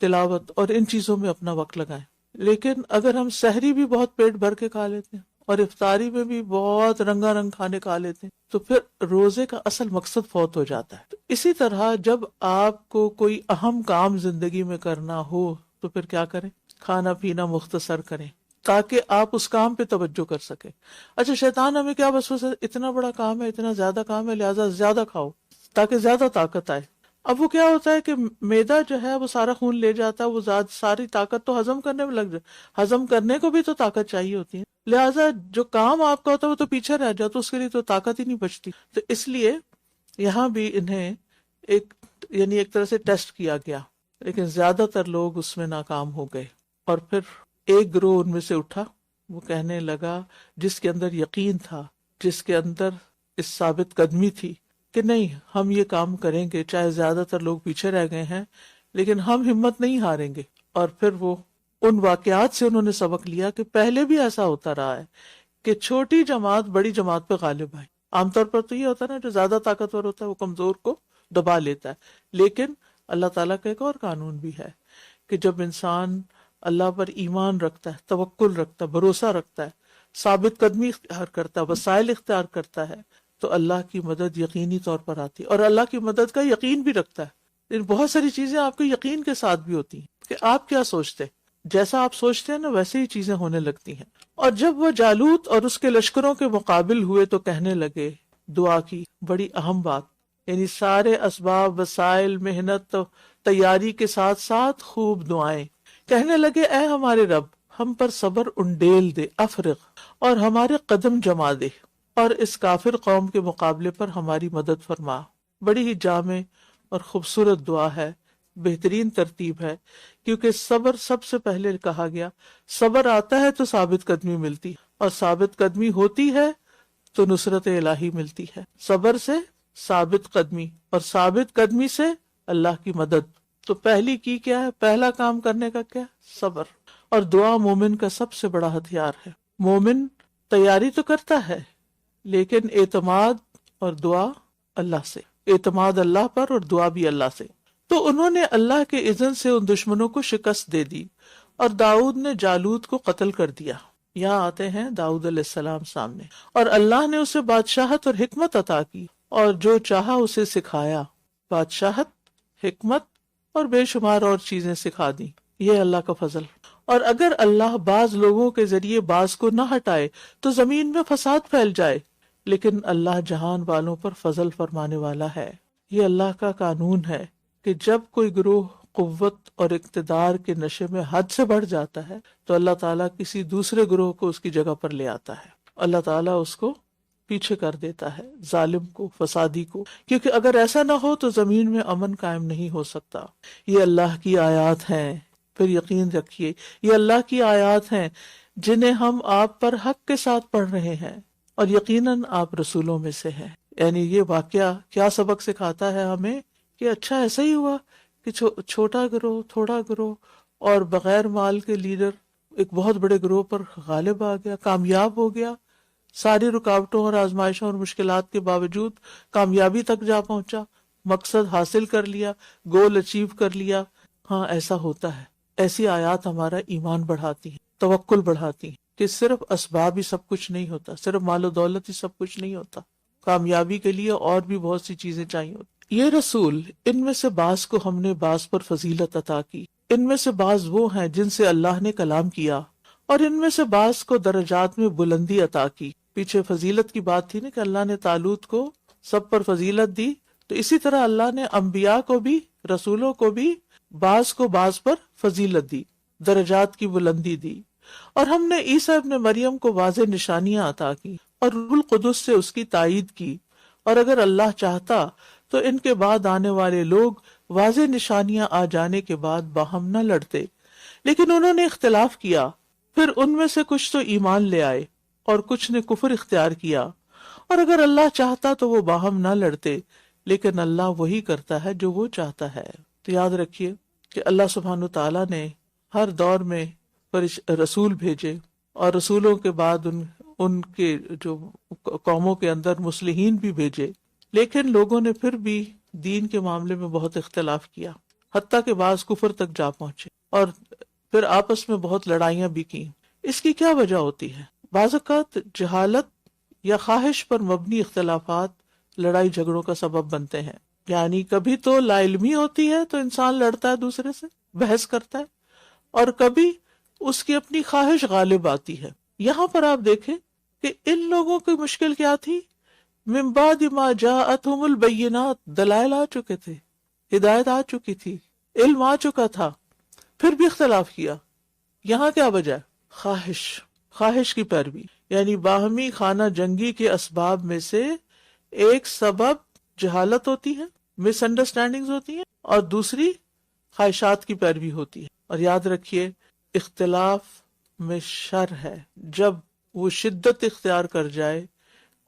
تلاوت اور ان چیزوں میں اپنا وقت لگائیں. لیکن اگر ہم سحری بھی بہت پیٹ بھر کے کھا لیتے ہیں اور افطاری میں بھی بہت رنگا رنگ کھانے کھا لیتے ہیں تو پھر روزے کا اصل مقصد فوت ہو جاتا ہے. اسی طرح جب آپ کو کوئی اہم کام زندگی میں کرنا ہو تو پھر کیا کریں؟ کھانا پینا مختصر کریں تاکہ آپ اس کام پہ توجہ کر سکیں. اچھا، شیطان ہمیں کیا وسوسہ ہے، اتنا بڑا کام ہے، اتنا زیادہ کام ہے، لہٰذا زیادہ کھاؤ تاکہ زیادہ طاقت آئے. اب وہ کیا ہوتا ہے کہ معدہ جو ہے وہ سارا خون لے جاتا ہے، وہ ساری طاقت تو ہضم کرنے میں لگ جائے، ہضم کرنے کو بھی تو طاقت چاہیے ہوتی ہے، لہٰذا جو کام آپ کا ہوتا ہے وہ تو پیچھے رہ جاتا، اس کے لیے تو طاقت ہی نہیں بچتی. تو اس لیے یہاں بھی انہیں ایک طرح سے ٹیسٹ کیا گیا، لیکن زیادہ تر لوگ اس میں ناکام ہو گئے. اور پھر ایک گروہ ان میں سے اٹھا، وہ کہنے لگا، جس کے اندر یقین تھا، جس کے اندر اس ثابت قدمی تھی کہ نہیں ہم یہ کام کریں گے چاہے زیادہ تر لوگ پیچھے رہ گئے ہیں، لیکن ہم ہمت نہیں ہاریں گے. اور پھر وہ ان واقعات سے انہوں نے سبق لیا کہ پہلے بھی ایسا ہوتا رہا ہے کہ چھوٹی جماعت بڑی جماعت پہ غالب آئے. عام طور پر تو یہ ہوتا ہے نا، جو زیادہ طاقتور ہوتا ہے وہ کمزور کو دبا لیتا ہے، لیکن اللہ تعالیٰ کا ایک اور قانون بھی ہے کہ جب انسان اللہ پر ایمان رکھتا ہے، توکل رکھتا ہے، بھروسہ رکھتا ہے، ثابت قدمی اختیار کرتا ہے، وسائل اختیار کرتا ہے، تو اللہ کی مدد یقینی طور پر آتی ہے. اور اللہ کی مدد کا یقین بھی رکھتا ہے. لیکن بہت ساری چیزیں آپ کے یقین کے ساتھ بھی ہوتی ہیں کہ آپ کیا سوچتے ہیں، جیسا آپ سوچتے ہیں نا ویسے ہی چیزیں ہونے لگتی ہیں. اور جب وہ جالوت اور اس کے لشکروں کے مقابل ہوئے تو کہنے لگے، دعا کی بڑی اہم بات، یعنی سارے اسباب، وسائل، محنت، تیاری کے ساتھ ساتھ خوب دعائیں. کہنے لگے، اے ہمارے رب، ہم پر صبر انڈیل دے، افرغ، اور ہمارے قدم جما دے، اور اس کافر قوم کے مقابلے پر ہماری مدد فرما. بڑی ہی جامع اور خوبصورت دعا ہے، بہترین ترتیب ہے، کیونکہ صبر سب سے پہلے کہا گیا. صبر آتا ہے تو ثابت قدمی ملتی، اور ثابت قدمی ہوتی ہے تو نصرت الہی ملتی ہے. صبر سے ثابت قدمی، اور ثابت قدمی سے اللہ کی مدد. تو پہلی کی کیا ہے؟ پہلا کام کرنے کا کیا؟ صبر. اور دعا مومن کا سب سے بڑا ہتھیار ہے. مومن تیاری تو کرتا ہے، لیکن اعتماد اور دعا اللہ سے، اعتماد اللہ پر اور دعا بھی اللہ سے. تو انہوں نے اللہ کے اذن سے ان دشمنوں کو شکست دے دی، اور داؤد نے جالوت کو قتل کر دیا. یہاں آتے ہیں داؤد علیہ السلام سامنے، اور اللہ نے اسے بادشاہت اور حکمت عطا کی، اور جو چاہا اسے سکھایا. بادشاہت، حکمت اور بے شمار اور چیزیں سکھا دی. یہ اللہ کا فضل. اور اگر اللہ بعض لوگوں کے ذریعے بعض کو نہ ہٹائے تو زمین میں فساد پھیل جائے، لیکن اللہ جہان والوں پر فضل فرمانے والا ہے. یہ اللہ کا قانون ہے کہ جب کوئی گروہ قوت اور اقتدار کے نشے میں حد سے بڑھ جاتا ہے تو اللہ تعالیٰ کسی دوسرے گروہ کو اس کی جگہ پر لے آتا ہے. اللہ تعالیٰ اس کو پیچھے کر دیتا ہے، ظالم کو، فسادی کو، کیونکہ اگر ایسا نہ ہو تو زمین میں امن قائم نہیں ہو سکتا. یہ اللہ کی آیات ہیں، پھر یقین رکھیے یہ اللہ کی آیات ہیں جنہیں ہم آپ پر حق کے ساتھ پڑھ رہے ہیں، اور یقیناً آپ رسولوں میں سے ہیں. یعنی یہ واقعہ کیا سبق سکھاتا ہے ہمیں کہ اچھا ایسا ہی ہوا کہ چھوٹا گروہ، تھوڑا گروہ اور بغیر مال کے لیڈر ایک بہت بڑے گروہ پر غالب آ گیا، کامیاب ہو گیا، ساری رکاوٹوں اور آزمائشوں اور مشکلات کے باوجود کامیابی تک جا پہنچا، مقصد حاصل کر لیا، گول اچیو کر لیا. ہاں ایسا ہوتا ہے. ایسی آیات ہمارا ایمان بڑھاتی ہیں، توکل بڑھاتی ہیں کہ صرف اسباب ہی سب کچھ نہیں ہوتا، صرف مال و دولت ہی سب کچھ نہیں ہوتا. کامیابی کے لیے اور بھی بہت سی چیزیں چاہیے ہوتی. یہ رسول، ان میں سے بعض کو ہم نے بعض پر فضیلت عطا کی. ان میں سے بعض وہ ہیں جن سے اللہ نے کلام کیا، اور ان میں سے بعض کو درجات میں بلندی عطا کی. پیچھے فضیلت کی بات تھی نا کہ اللہ نے طالوت کو سب پر فضیلت دی، تو اسی طرح اللہ نے انبیاء کو بھی، رسولوں کو بھی بعض کو بعض پر فضیلت دی، درجات کی بلندی دی. اور ہم نے عیسیٰ ابن مریم کو واضح نشانیاں عطا کی، اور روح القدس سے اس کی تائید کی. اور اگر اللہ چاہتا تو ان کے بعد آنے والے لوگ واضح نشانیاں آ جانے کے بعد باہم نہ لڑتے، لیکن انہوں نے اختلاف کیا. پھر ان میں سے کچھ تو ایمان لے آئے اور کچھ نے کفر اختیار کیا. اور اگر اللہ چاہتا تو وہ باہم نہ لڑتے، لیکن اللہ وہی کرتا ہے جو وہ چاہتا ہے. تو یاد رکھیے کہ اللہ سبحانہ تعالیٰ نے ہر دور میں رسول بھیجے، اور رسولوں کے بعد ان کے جو قوموں کے اندر مصلحین بھی بھیجے، لیکن لوگوں نے پھر بھی دین کے معاملے میں بہت اختلاف کیا. حتیٰ کہ بعض کفر تک جا پہنچے اور پھر آپس میں بہت لڑائیاں بھی کی. اس کی کیا وجہ ہوتی ہے؟ بعض اوقات جہالت یا خواہش پر مبنی اختلافات لڑائی جھگڑوں کا سبب بنتے ہیں. یعنی کبھی تو لا علمی ہوتی ہے تو انسان لڑتا ہے دوسرے سے، بحث کرتا ہے، اور کبھی اس کی اپنی خواہش غالب آتی ہے. یہاں پر آپ دیکھیں کہ ان لوگوں کی مشکل کیا تھی؟ من بعد ما جاءتهم البینات، دلائل آ چکے تھے، ہدایت آ چکی تھی، علم آ چکا تھا، پھر بھی اختلاف کیا. یہاں کیا وجہ ہے؟ خواہش کی پیروی. یعنی باہمی خانہ جنگی کے اسباب میں سے ایک سبب جہالت ہوتی ہے، مس انڈرسٹینڈنگز ہوتی ہیں، اور دوسری خواہشات کی پیروی ہوتی ہے. اور یاد رکھیے اختلاف میں شر ہے. جب وہ شدت اختیار کر جائے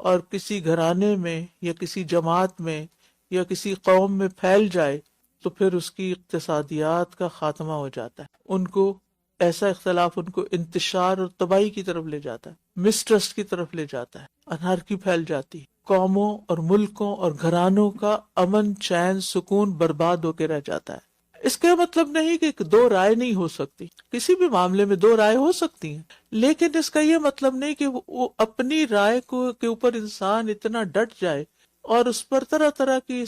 اور کسی گھرانے میں یا کسی جماعت میں یا کسی قوم میں پھیل جائے تو پھر اس کی اقتصادیات کا خاتمہ ہو جاتا ہے. ان کو ایسا اختلاف ان کو انتشار اور تباہی کی طرف لے جاتا ہے، مسٹرسٹ کی طرف لے جاتا ہے، انارکی پھیل جاتی ہے، قوموں اور ملکوں اور گھرانوں کا امن چین سکون برباد ہو کے رہ جاتا ہے. اس کا مطلب نہیں کہ دو رائے نہیں ہو سکتی، کسی بھی معاملے میں دو رائے ہو سکتی ہیں، لیکن اس کا یہ مطلب نہیں کہ وہ اپنی رائے کے اوپر انسان اتنا ڈٹ جائے اور اس پر طرح طرح کی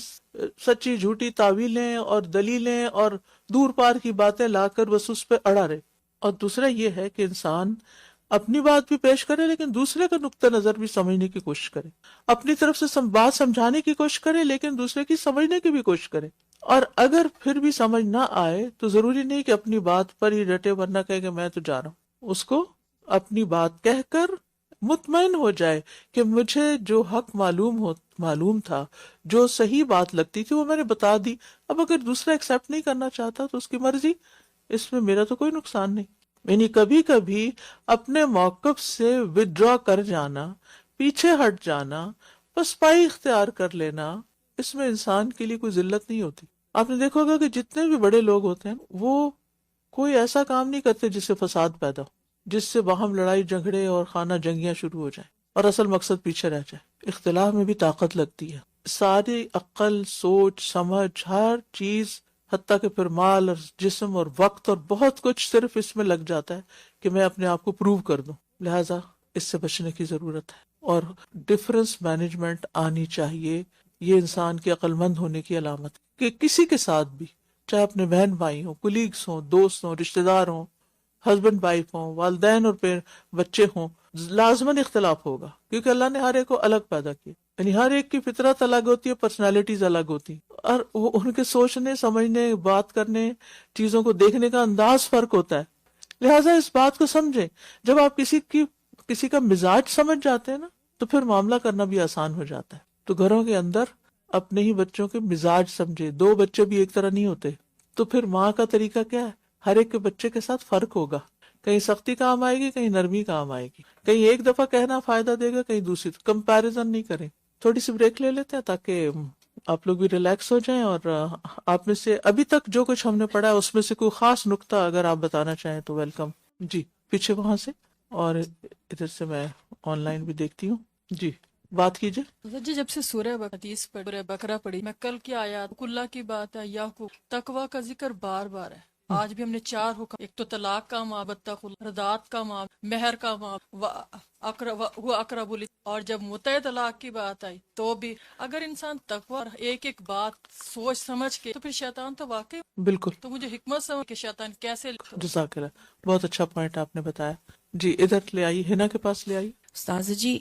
سچی جھوٹی تعویلیں اور دلیلیں اور دور پار کی باتیں لا کر بس اس پہ اڑا رہے. اور دوسرا یہ ہے کہ انسان اپنی بات بھی پیش کرے لیکن دوسرے کا نقطہ نظر بھی سمجھنے کی کوشش کرے، اپنی طرف سے بات سمجھانے کی کوشش کرے لیکن دوسرے کی سمجھنے کی بھی کوشش کرے. اور اگر پھر بھی سمجھ نہ آئے تو ضروری نہیں کہ اپنی بات پر ہی ڈٹے، ورنہ کہے کہ میں تو جا رہا ہوں. اس کو اپنی بات کہہ کر مطمئن ہو جائے کہ مجھے جو حق معلوم تھا، جو صحیح بات لگتی تھی وہ میں نے بتا دی. اب اگر دوسرا ایکسیپٹ نہیں کرنا چاہتا تو اس کی مرضی، اس میں میرا تو کوئی نقصان نہیں. یعنی کبھی کبھی اپنے موقف سے ودڈرا کر جانا، پیچھے ہٹ جانا، پسپائی اختیار کر لینا، اس میں انسان کے لیے کوئی ذلت نہیں ہوتی. آپ نے دیکھا ہوگا کہ جتنے بھی بڑے لوگ ہوتے ہیں وہ کوئی ایسا کام نہیں کرتے جس سے فساد پیدا ہو، جس سے باہم لڑائی جھگڑے اور خانہ جنگیاں شروع ہو جائیں اور اصل مقصد پیچھے رہ جائے. اختلاف میں بھی طاقت لگتی ہے. ساری عقل، سوچ، سمجھ، ہر چیز، حتیٰ کہ پھر مال اور جسم اور وقت اور بہت کچھ صرف اس میں لگ جاتا ہے کہ میں اپنے آپ کو پروو کر دوں. لہٰذا اس سے بچنے کی ضرورت ہے اور ڈفرنس مینجمنٹ آنی چاہیے. یہ انسان کے عقل مند ہونے کی علامت ہے کہ کسی کے ساتھ بھی، چاہے اپنے بہن بھائی ہوں، کولیگس ہوں، دوست ہوں، رشتہ دار ہوں، ہسبینڈ وائف ہوں، والدین اور بچے ہوں، لازماً اختلاف ہوگا کیونکہ اللہ نے ہر ایک کو الگ پیدا کیا. یعنی ہر ایک کی فطرت الگ ہوتی ہے، پرسنالٹیز الگ ہوتی ہیں، اور وہ ان کے سوچنے، سمجھنے، بات کرنے، چیزوں کو دیکھنے کا انداز فرق ہوتا ہے. لہٰذا اس بات کو سمجھیں. جب آپ کسی کا مزاج سمجھ جاتے ہیں نا تو پھر معاملہ کرنا بھی آسان ہو جاتا ہے. تو گھروں کے اندر اپنے ہی بچوں کے مزاج سمجھے. دو بچے بھی ایک طرح نہیں ہوتے، تو پھر ماں کا طریقہ کیا ہے؟ ہر ایک کے بچے کے ساتھ فرق ہوگا. کہیں سختی کام آئے گی، کہیں نرمی کام آئے گی، کہیں ایک دفعہ کہنا فائدہ دے گا، کہیں دوسری. کمپیریزن نہیں کریں. تھوڑی سی بریک لے لیتے ہیں تاکہ آپ لوگ بھی ریلیکس ہو جائیں، اور آپ میں سے ابھی تک جو کچھ ہم نے پڑھا ہے اس میں سے کوئی خاص نقطہ اگر آپ بتانا چاہیں تو ویلکم. جی پیچھے وہاں سے، اور ادھر سے میں آن لائن بھی دیکھتی ہوں. جی بات کیجیے. جی جب سے سورہ حدیث پر سورہ بقرہ پڑھی، میں کل کی آیات اللہ کی بات ہے، یعقوب تقوی کا ذکر بار بار ہے. آج بھی ہم نے 4 حکم، ایک تو طلاق کا معاف، ردات کا معاف، مہر کا معاف، وہ اقرب، اور جب متع طلاق کی بات آئی تو بھی اگر انسان تقوی ایک ایک بات سوچ سمجھ کے، تو پھر شیطان تو واقعی بالکل. تو مجھے حکمت سمجھ کہ شیطان کیسے. جزاک اللہ، بہت اچھا پوائنٹ آپ نے بتایا. جی ادھر لے آئیے، ہنا کے پاس لے آئیے. استاذ جی،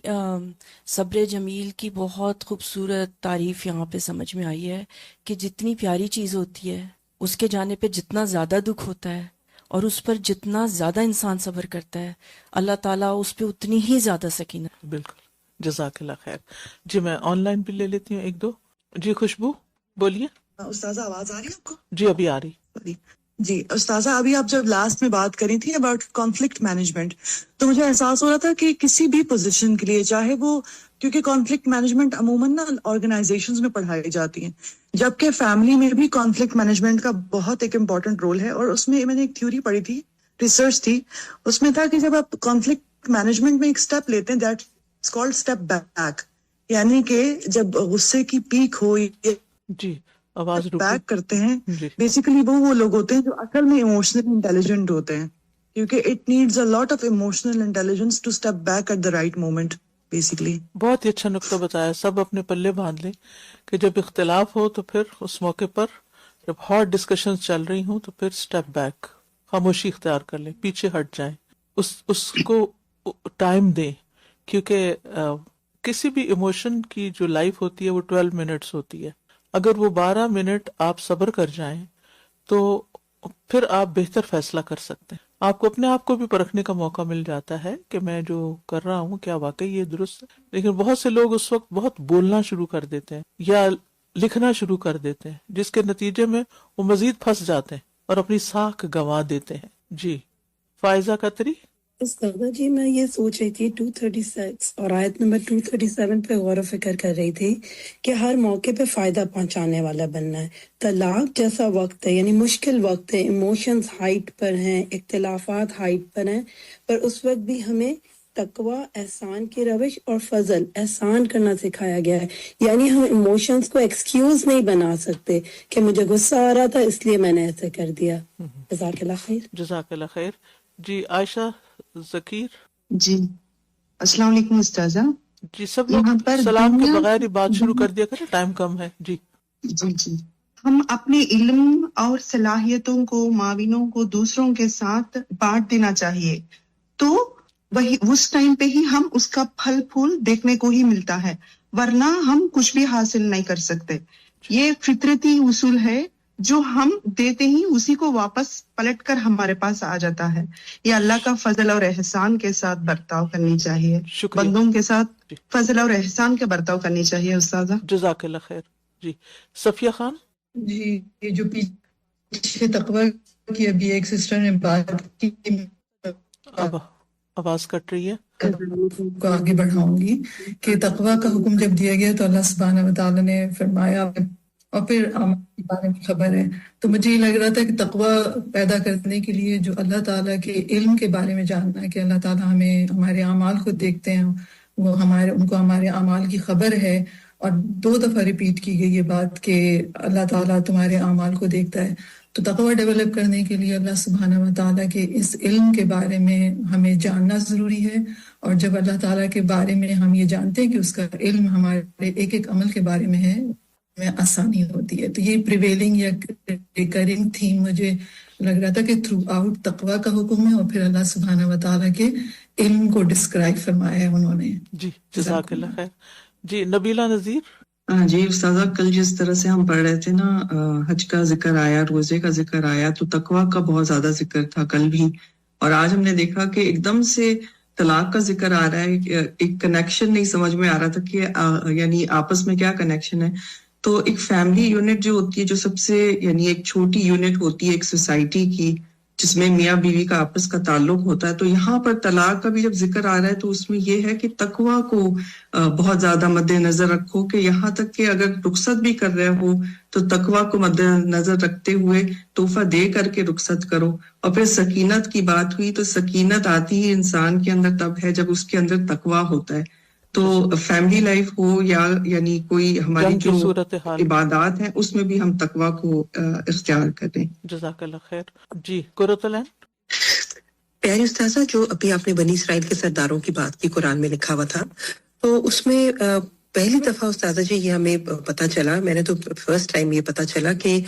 صبر جمیل کی بہت خوبصورت تعریف یہاں پہ سمجھ میں آئی ہے کہ جتنی پیاری چیز ہوتی ہے اس کے جانے پہ جتنا زیادہ دکھ ہوتا ہے اور اس پر جتنا زیادہ انسان صبر کرتا ہے، اللہ تعالیٰ اس پہ اتنی ہی زیادہ سکینہ. بالکل، جزاک اللہ خیر. جی میں آن لائن بھی لے لیتی ہوں ایک دو. جی خوشبو بولیے. استاذہ آواز آ رہی ہے آپ کو؟ جی ابھی آ رہی. جی استاذہ، ابھی آپ جب لاسٹ میں بات کری تھی اباؤٹ کانفلکٹ مینجمنٹ، تو مجھے احساس ہو رہا تھا کہ کسی بھی پوزیشن کے لیے، چاہے وہ، کیونکہ کانفلکٹ مینجمنٹ عموماً نا آرگنائزیشنز میں پڑھائی جاتی ہیں، جبکہ فیملی میں بھی کانفلکٹ مینجمنٹ کا بہت ایک امپورٹنٹ رول ہے. اور اس میں نے ایک تھیوری پڑھی تھی، ریسرچ تھی، اس میں تھا کہ جب آپ کانفلکٹ مینجمنٹ میں ایک اسٹیپ لیتے ہیں، that is called step back, یعنی کہ جب غصے کی پیک ہو. جی آواز رکی بیک کرتے ہیں جی بیسیکلی وہ لوگ ہوتے ہیں جو اصل میں ایموشنل انٹیلیجنٹ ہوتے ہیں, کیونکہ it needs a lot of emotional intelligence to step back at the right moment basically. بہت ہی اچھا نقطہ بتایا. سب اپنے پلے باندھ لیں کہ جب اختلاف ہو تو پھر اس موقع پر جب ہارڈ ڈسکشنز چل رہی ہوں تو پھر اسٹیپ بیک, خاموشی اختیار کر لیں, پیچھے ہٹ جائیں, اس کو ٹائم دیں, کیونکہ کسی بھی ایموشن کی جو لائف ہوتی ہے وہ 12 منٹس ہوتی ہے. اگر وہ 12 منٹ آپ صبر کر جائیں تو پھر آپ بہتر فیصلہ کر سکتے ہیں. آپ کو اپنے آپ کو بھی پرکھنے کا موقع مل جاتا ہے کہ میں جو کر رہا ہوں کیا واقعی یہ درست ہے. لیکن بہت سے لوگ اس وقت بہت بولنا شروع کر دیتے ہیں یا لکھنا شروع کر دیتے ہیں, جس کے نتیجے میں وہ مزید پھنس جاتے ہیں اور اپنی ساکھ گنوا دیتے ہیں. جی فائزہ قطری. استاذہ جی میں یہ سوچ رہی تھی 236 اور آیت نمبر 237 پہ غور و فکر کر رہی تھی کہ ہر موقع پہ فائدہ پہنچانے والا بننا ہے. طلاق جیسا وقت ہے, یعنی مشکل وقت ہے, ایموشنز ہائٹ پر ہیں, اختلافات ہائٹ پر ہیں, پر اس وقت بھی ہمیں تقوی, احسان کی روش اور فضل احسان کرنا سکھایا گیا ہے. یعنی ہم ایموشنز کو ایکسکیوز نہیں بنا سکتے کہ مجھے غصہ آ رہا تھا اس لیے میں نے ایسے کر دیا. جزاک اللہ خیر. جزاک اللہ خیر. جی عائشہ ذکیر. جی السلام علیکم استاذہ. جی سب لوگ سلام کے بغیر ہی بات شروع کر دیا کریں, ٹائم کم ہے. جی جی ہم اپنے علم اور صلاحیتوں کو, معاونوں کو دوسروں کے ساتھ بانٹ دینا چاہیے, تو وہی اس ٹائم پہ ہی ہم اس کا پھل پھول دیکھنے کو ہی ملتا ہے, ورنہ ہم کچھ بھی حاصل نہیں کر سکتے. یہ فطرتی اصول ہے, جو ہم دیتے ہی اسی کو واپس پلٹ کر ہمارے پاس آ جاتا ہے. یہ اللہ کا فضل اور احسان کے ساتھ برتاؤ کرنی چاہیے, بندوں کے ساتھ فضل اور احسان کے برتاؤ کرنی چاہیے. استاذہ جزاک اللہ خیر. جی صفیہ خان. جی یہ جو پیچھے تقوی کی ابھی ایک سسٹر نے بات کی, اب آواز کٹ رہی ہے, کو آگے بڑھاؤں گی کہ تقوی کا حکم جب دیا گیا تو اللہ سبحانہ و تعالیٰ نے فرمایا, اور پھر عمل کے بارے میں خبر ہے. تو مجھے یہ لگ رہا تھا کہ تقوی پیدا کرنے کے لیے جو اللہ تعالیٰ کے علم کے بارے میں جاننا ہے, کہ اللہ تعالیٰ ہمیں ہمارے اعمال کو دیکھتے ہیں, وہ ان کو ہمارے اعمال کی خبر ہے. اور 2 دفعہ ریپیٹ کی گئی یہ بات کہ اللہ تعالیٰ تمہارے اعمال کو دیکھتا ہے. تو تقوی ڈیولپ کرنے کے لیے اللہ سبحانہ و تعالیٰ کے اس علم کے بارے میں ہمیں جاننا ضروری ہے. اور جب اللہ تعالیٰ کے بارے میں ہم یہ جانتے ہیں کہ اس کا علم ہمارے ایک ایک عمل کے بارے میں ہے, میں آسانی ہوتی ہے. تو یہ پریویلنگ یا ریکرنگ تھیم مجھے لگ رہا تھا کہ تھرو آؤٹ تقوی کا حکم ہے, اور پھر اللہ سبحانہ و تعالیٰ کے علم کو ڈسکرائب فرمایا ہے انہوں نے. جی جزاک اللہ خیر. جی نبیلہ نذیر. جی استاذہ, کل جس طرح سے ہم پڑھ رہے تھے نا, حج کا ذکر آیا, روزے کا ذکر آیا, تو تقوی کا بہت زیادہ ذکر تھا کل بھی. اور آج ہم نے دیکھا کہ ایک دم سے طلاق کا ذکر آ رہا ہے. ایک کنیکشن نہیں سمجھ میں آ رہا تھا کہ یعنی آپس میں کیا کنیکشن ہے. تو ایک فیملی یونٹ جو ہوتی ہے, جو سب سے یعنی ایک چھوٹی یونٹ ہوتی ہے ایک سوسائٹی کی, جس میں میاں بیوی کا آپس کا تعلق ہوتا ہے, تو یہاں پر طلاق کا بھی جب ذکر آ رہا ہے تو اس میں یہ ہے کہ تقوی کو بہت زیادہ مد نظر رکھو, کہ یہاں تک کہ اگر رخصت بھی کر رہے ہو تو تقوی کو مد نظر رکھتے ہوئے تحفہ دے کر کے رخصت کرو. اور پھر سکینت کی بات ہوئی, تو سکینت آتی ہی انسان کے اندر تب ہے جب اس کے اندر تقوی ہوتا ہے. تو فیملی لائف ہو یا یعنی کوئی ہماری جو عبادات ہیں, اس میں بھی ہم تقوی کو اختیار کریں. جزاک اللہ خیر. جی قرۃ العین. پیاری استاذہ, جو ابھی آپ نے بنی اسرائیل کے سرداروں کی بات کی, قرآن میں لکھا ہوا تھا, تو اس میں پہلی دفعہ استاذہ جی یہ ہمیں پتہ چلا, میں نے تو فرسٹ ٹائم یہ پتہ چلا کہ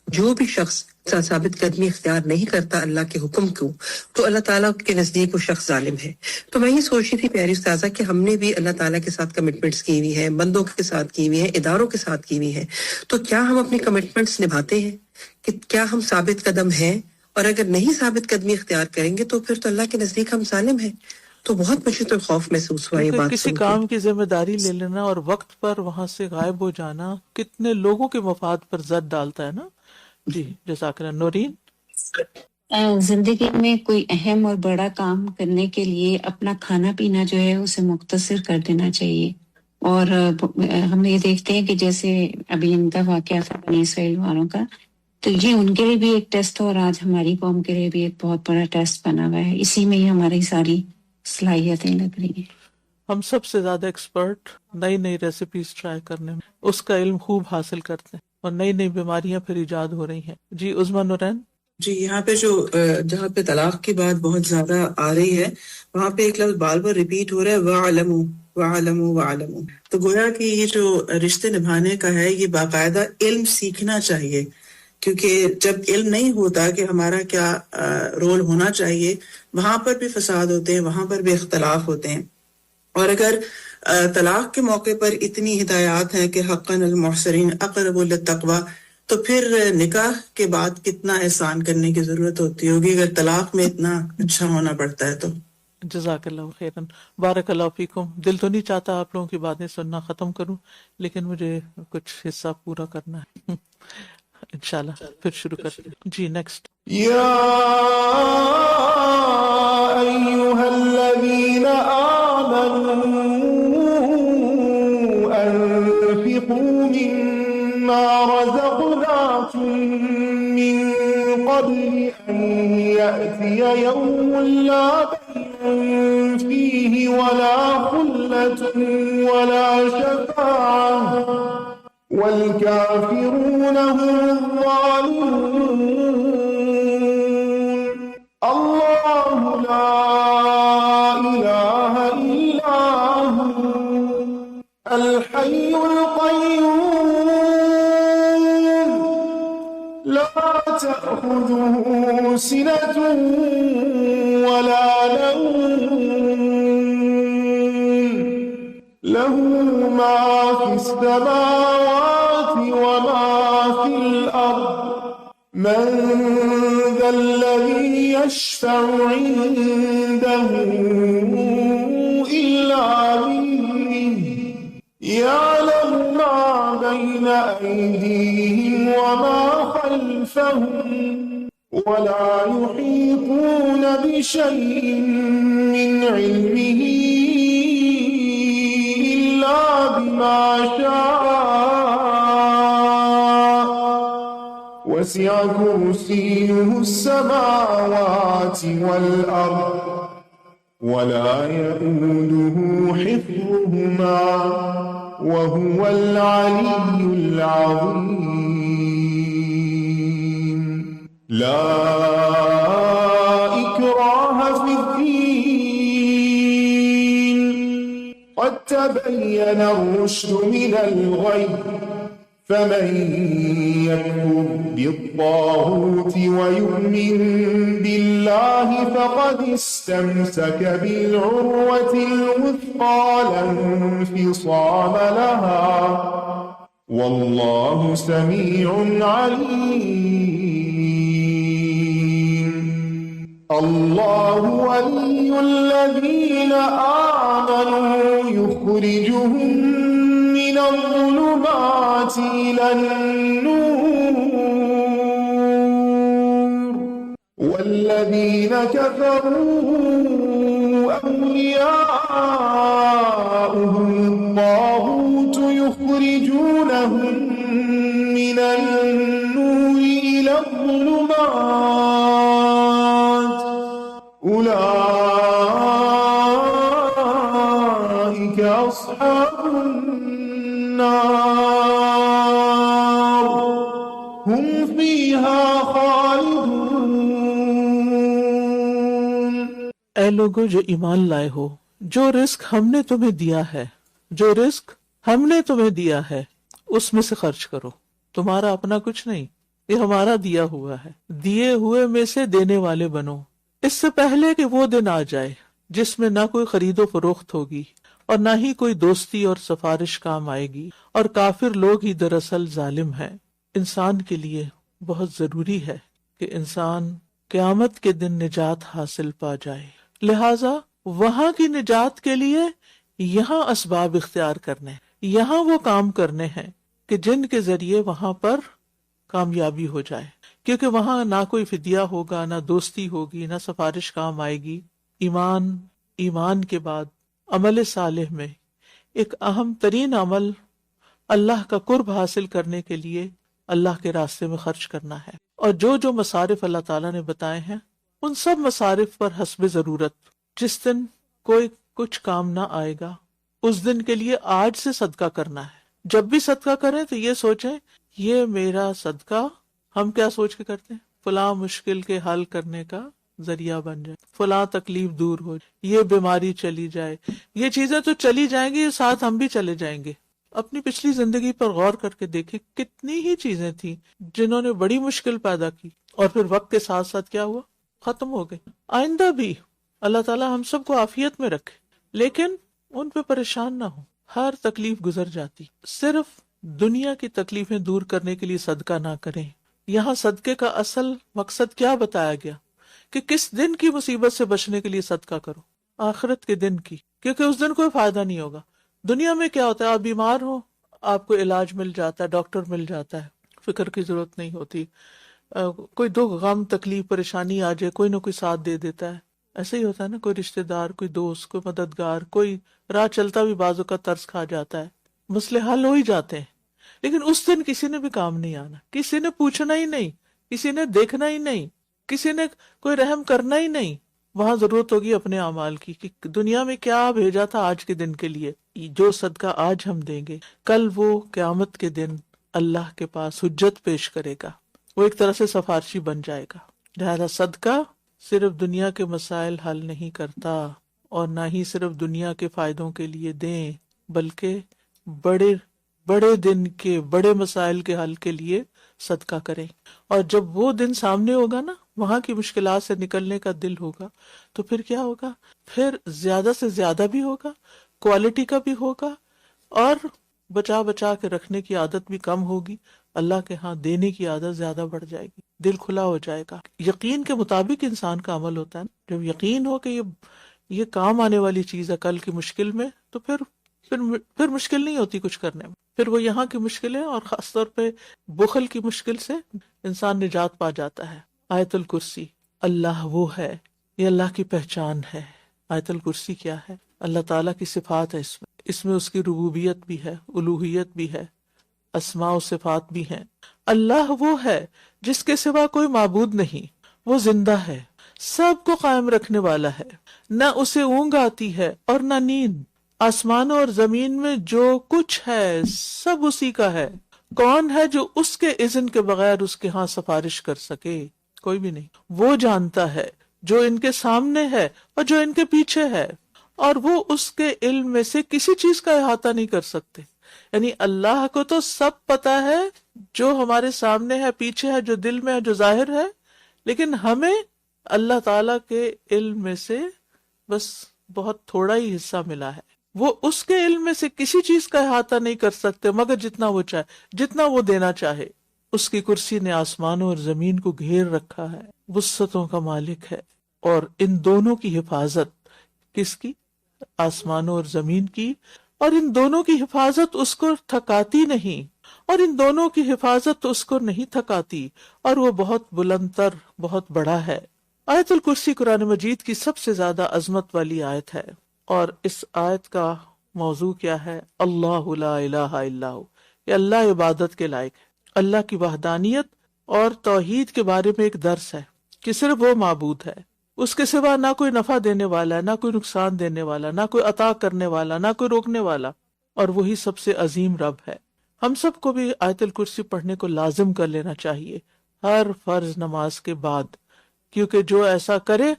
جو بھی شخص ثابت قدمی اختیار نہیں کرتا اللہ کے حکم کو, تو اللہ تعالیٰ کے نزدیک وہ شخص ظالم ہے. تو میں یہ سوچ رہی تھی پیاری استاذہ کہ ہم نے بھی اللہ تعالیٰ کے ساتھ کمٹمنٹس کی ہوئی ہیں, بندوں کے ساتھ کی ہوئی ہیں, اداروں کے ساتھ کی ہوئی ہیں, تو کیا ہم اپنی کمٹمنٹس نبھاتے ہیں؟ کہ کیا ہم ثابت قدم ہیں؟ اور اگر نہیں ثابت قدمی اختیار کریں گے تو پھر تو اللہ کے نزدیک ہم ظالم ہیں. تو بہت مجھے تو خوف محسوس ہوا یہ بات. کسی کام کی ذمہ داری لے لینا اور وقت پر وہاں سے غائب ہو جانا کتنے لوگوں کے مفاد پر زد ڈالتا ہے نا. جی جزاک اللہ. نورین. زندگی میں کوئی اہم اور بڑا کام کرنے کے لیے اپنا کھانا پینا جو ہے اسے مختصر کر دینا چاہیے. اور ہم یہ دیکھتے ہیں کہ جیسے ابھی ان کا واقعہ تھا بنی اسرائیل والوں کا, تو یہ ان کے لیے بھی ایک ٹیسٹ ہے, اور آج ہماری قوم کے لیے بھی ایک بہت بڑا ٹیسٹ بنا ہوا ہے. اسی میں ہی ہماری ساری صلاحیتیں لگ رہی ہیں. ہم سب سے زیادہ ایکسپرٹ نئی نئی ریسیپیز ٹرائی کرنے میں, اس کا علم خوب حاصل کرتے ہیں. اور نئی نئی بیماریاں پھر ایجاد ہو رہی ہیں. جی عظما نورین. جی یہاں پہ جو جہاں پہ طلاق کی بات بہت زیادہ آ رہی ہے وہاں پہ ایک لفظ بار بار ریپیٹ ہو رہا ہے وَعَلَمُوا وَعَلَمُوا وَعَلَمُوا. تو گویا کہ یہ جو رشتے نبھانے کا ہے یہ باقاعدہ علم سیکھنا چاہیے، کیونکہ جب علم نہیں ہوتا کہ ہمارا کیا رول ہونا چاہیے وہاں پر بھی فساد ہوتے ہیں، وہاں پر بھی اختلاف ہوتے ہیں. اور اگر طلاق کے موقع پر اتنی ہدایات ہیں کہ حقاً المحسرین اقرب للتقوی، تو پھر نکاح کے بعد کتنا احسان کرنے کی ضرورت ہوتی ہوگی اگر طلاق میں اتنا اچھا ہونا پڑتا ہے تو. جزاک اللہ خیرن، بارک اللہ فیکم. دل تو نہیں چاہتا آپ لوگوں کی باتیں سننا ختم کروں، لیکن مجھے کچھ حصہ پورا کرنا ہے. انشاءاللہ پھر شروع کرتے ہیں. جی نیکسٹ. یا ایھا الذین آمنوا انفقوا مما رزقناکم من قبل ان یأتی یوم لا بیع فیہ ولا خلة ولا شفاعة والكافرون هم الظالمون. الله لا إله إلا هو الحي القيوم لا تأخذه سنة ولا نوم له ما في السماوات وما في الأرض من ذا الذي يشفع عنده إلا بإذنه يعلم ما بين أيديهم وما خلفهم ولا يحيطون بشيء من علمه بما شاء وسع كرسيه السماوات والأرض ولا يؤوده حفظهما وهو العلي العظيم. لا إكراه في الدين قد تبين الرشد من الغي فمن يكفر بالطاغوت ويؤمن بالله فقد استمسك بالعروة الوثقى لا انفصام لها والله سميع عليم. الله ولي الذين آمنوا يخرجهم من الظلمات إلى النور والذين كفروا أولياؤهم الطاغوت يخرجونهم من النور إلى الظلمات أولئك أصحاب النار هم فيها خالدون. اے لوگوں جو ایمان لائے ہو، جو رزق ہم نے تمہیں دیا ہے، جو رزق ہم نے تمہیں دیا ہے اس میں سے خرچ کرو. تمہارا اپنا کچھ نہیں، یہ ہمارا دیا ہوا ہے. دیے ہوئے میں سے دینے والے بنو، اس سے پہلے کہ وہ دن آ جائے جس میں نہ کوئی خرید و فروخت ہوگی اور نہ ہی کوئی دوستی اور سفارش کام آئے گی، اور کافر لوگ ہی دراصل ظالم ہیں. انسان کے لیے بہت ضروری ہے کہ انسان قیامت کے دن نجات حاصل پا جائے. لہذا وہاں کی نجات کے لیے یہاں اسباب اختیار کرنے، یہاں وہ کام کرنے ہیں کہ جن کے ذریعے وہاں پر کامیابی ہو جائے، کیونکہ وہاں نہ کوئی فدیہ ہوگا، نہ دوستی ہوگی، نہ سفارش کام آئے گی. ایمان کے بعد عمل صالح میں ایک اہم ترین عمل اللہ کا قرب حاصل کرنے کے لیے اللہ کے راستے میں خرچ کرنا ہے. اور جو مصارف اللہ تعالیٰ نے بتائے ہیں ان سب مصارف پر حسب ضرورت، جس دن کوئی کچھ کام نہ آئے گا اس دن کے لیے آج سے صدقہ کرنا ہے. جب بھی صدقہ کریں تو یہ سوچیں یہ میرا صدقہ، ہم کیا سوچ کے کرتے ہیں؟ فلاں مشکل کے حل کرنے کا ذریعہ بن جائے، فلاں تکلیف دور ہو جائے، یہ بیماری چلی جائے. یہ چیزیں تو چلی جائیں گی، ساتھ ہم بھی چلے جائیں گے. اپنی پچھلی زندگی پر غور کر کے دیکھیں، کتنی ہی چیزیں تھیں جنہوں نے بڑی مشکل پیدا کی اور پھر وقت کے ساتھ ساتھ کیا ہوا؟ ختم ہو گئے. آئندہ بھی اللہ تعالیٰ ہم سب کو عافیت میں رکھے، لیکن ان پہ پریشان نہ ہو. ہر تکلیف گزر جاتی. صرف دنیا کی تکلیفیں دور کرنے کے لیے صدقہ نہ کریں. یہاں صدقے کا اصل مقصد کیا بتایا گیا؟ کہ کس دن کی مصیبت سے بچنے کے لیے صدقہ کرو؟ آخرت کے دن کی، کیونکہ اس دن کوئی فائدہ نہیں ہوگا. دنیا میں کیا ہوتا ہے؟ آپ بیمار ہو، آپ کو علاج مل جاتا ہے، ڈاکٹر مل جاتا ہے، فکر کی ضرورت نہیں ہوتی. کوئی دکھ غم تکلیف پریشانی آ جائے، کوئی نہ کوئی ساتھ دے دیتا ہے. ایسے ہی ہوتا ہے نا، کوئی رشتہ دار، کوئی دوست، کوئی مددگار، کوئی راہ چلتا بھی بعض اوقات ترس کھا جاتا ہے. مسئلے حل ہو ہی جاتے ہیں. لیکن اس دن کسی نے بھی کام نہیں آنا، کسی نے پوچھنا ہی نہیں، کسی نے دیکھنا ہی نہیں، کسی نے کوئی رحم کرنا ہی نہیں. وہاں ضرورت ہوگی اپنے اعمال کی کہ دنیا میں کیا بھیجا تھا آج کے دن کے لیے. جو صدقہ آج ہم دیں گے، کل وہ قیامت کے دن اللہ کے پاس حجت پیش کرے گا، وہ ایک طرح سے سفارشی بن جائے گا. لہذا صدقہ صرف دنیا کے مسائل حل نہیں کرتا، اور نہ ہی صرف دنیا کے فائدوں کے لیے دیں، بلکہ بڑے دن کے بڑے مسائل کے حل کے لیے صدقہ کریں. اور جب وہ دن سامنے ہوگا نا، وہاں کی مشکلات سے نکلنے کا دل ہوگا، تو پھر کیا ہوگا؟ پھر زیادہ سے زیادہ بھی ہوگا، کوالٹی کا بھی ہوگا، اور بچا بچا کے رکھنے کی عادت بھی کم ہوگی. اللہ کے ہاں دینے کی عادت زیادہ بڑھ جائے گی، دل کھلا ہو جائے گا. یقین کے مطابق انسان کا عمل ہوتا ہے. جب یقین ہو کہ یہ کام آنے والی چیز ہے کل کی مشکل میں، تو پھر مشکل نہیں ہوتی کچھ کرنے میں. پھر وہ یہاں کی مشکلیں اور خاص طور پہ بخل کی مشکل سے انسان نجات پا جاتا ہے. آیت الکرسی، اللہ وہ ہے، یہ اللہ کی پہچان ہے. آیت الکرسی کیا ہے؟ اللہ تعالیٰ کی صفات ہے. اس میں اس کی ربوبیت بھی ہے، الوہیت بھی ہے، اسماء و صفات بھی ہیں. اللہ وہ ہے جس کے سوا کوئی معبود نہیں، وہ زندہ ہے، سب کو قائم رکھنے والا ہے، نہ اسے اونگ آتی ہے اور نہ نیند. آسمانوں اور زمین میں جو کچھ ہے سب اسی کا ہے. کون ہے جو اس کے اذن کے بغیر اس کے ہاں سفارش کر سکے؟ کوئی بھی نہیں. وہ جانتا ہے جو ان کے سامنے ہے اور جو ان کے پیچھے ہے، اور وہ اس کے علم میں سے کسی چیز کا احاطہ نہیں کر سکتے. یعنی اللہ کو تو سب پتا ہے، جو ہمارے سامنے ہے، پیچھے ہے، جو دل میں ہے، جو ظاہر ہے، لیکن ہمیں اللہ تعالیٰ کے علم میں سے بس بہت تھوڑا ہی حصہ ملا ہے. وہ اس کے علم میں سے کسی چیز کا احاطہ نہیں کر سکتے مگر جتنا وہ چاہے، جتنا وہ دینا چاہے. اس کی کرسی نے آسمانوں اور زمین کو گھیر رکھا ہے، وسعتوں کا مالک ہے. اور ان دونوں کی حفاظت کس کی؟ آسمانوں اور زمین کی. اور ان دونوں کی حفاظت اس کو تھکاتی نہیں، اور ان دونوں کی حفاظت اس کو نہیں تھکاتی، اور وہ بہت بلند تر، بہت بڑا ہے. آیت الکرسی قرآن مجید کی سب سے زیادہ عظمت والی آیت ہے. اور اس آیت کا موضوع کیا ہے؟ اللہ لا الہ الا ہو. یہ اللہ عبادت کے لائق ہے. اللہ کی وحدانیت اور توحید کے بارے میں ایک درس ہے کہ صرف وہ معبود ہے، اس کے سوا نہ کوئی نفع دینے والا ہے، نہ کوئی نقصان دینے والا، نہ کوئی عطا کرنے والا، نہ کوئی روکنے والا، اور وہی سب سے عظیم رب ہے. ہم سب کو بھی آیت الکرسی پڑھنے کو لازم کر لینا چاہیے ہر فرض نماز کے بعد، کیونکہ جو ایسا کرے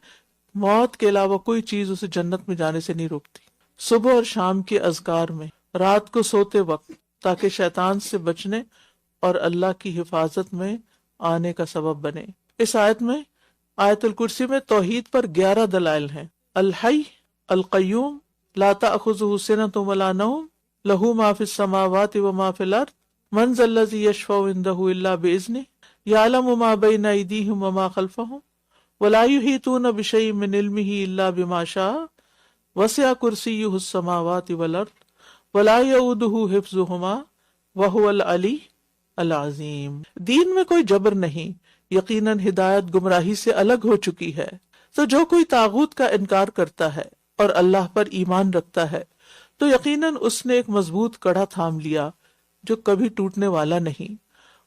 موت کے علاوہ کوئی چیز اسے جنت میں جانے سے نہیں روکتی. صبح اور شام کے اذکار میں، رات کو سوتے وقت، تاکہ شیطان سے بچنے اور اللہ کی حفاظت میں آنے کا سبب بنے. اس آیت میں، آیت الکرسی میں توحید پر 11 دلائل ہیں. الحی، القیوم، لا تأخذہ سنۃ ولا نوم، لہ ما فی السماوات وما فی الارض، من ذا الذی یشفع عندہ الا باذنہ، یعلم ما بین ایدیہم وما خلفہم، ولا یحیطون بشیء من علمہ الا بما شاء، وسع کرسیہ السماوات والارض، ولا یؤودہ حفظہما وہو العلی العظیم. دین میں کوئی جبر نہیں، یقیناً ہدایت گمراہی سے الگ ہو چکی ہے. تو جو کوئی طاغوت کا انکار کرتا ہے اور اللہ پر ایمان رکھتا ہے تو یقیناً اس نے ایک مضبوط کڑا تھام لیا جو کبھی ٹوٹنے والا نہیں،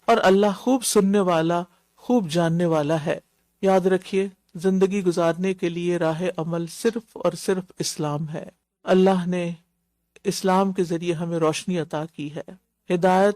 اور اللہ خوب سننے والا، خوب جاننے والا ہے. یاد رکھیے، زندگی گزارنے کے لیے راہ عمل صرف اور صرف اسلام ہے. اللہ نے اسلام کے ذریعے ہمیں روشنی عطا کی ہے، ہدایت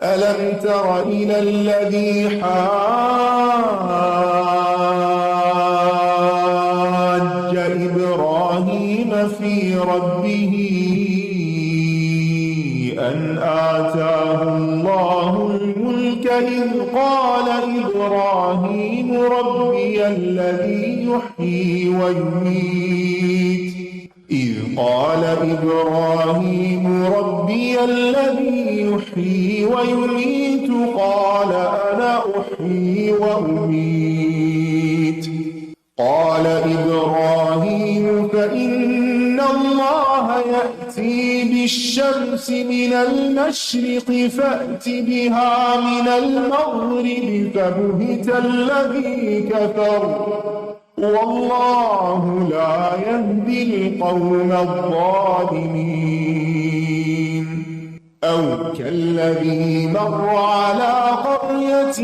ألم تر إلى الذي حاج إبراهيم في ربه أن آتاه الله الملك إذ قال إبراهيم ربي الذي يحيي ويميت قال إبراهيم ربي الذي يحيي ويميت قال أنا أحيي وأميت قال إبراهيم فإن الله يأتي بالشمس من المشرق فأت بها من المغرب فبهت الذي كفر والله لا يهدي القوم الظالمين أو كالذي مر على قرية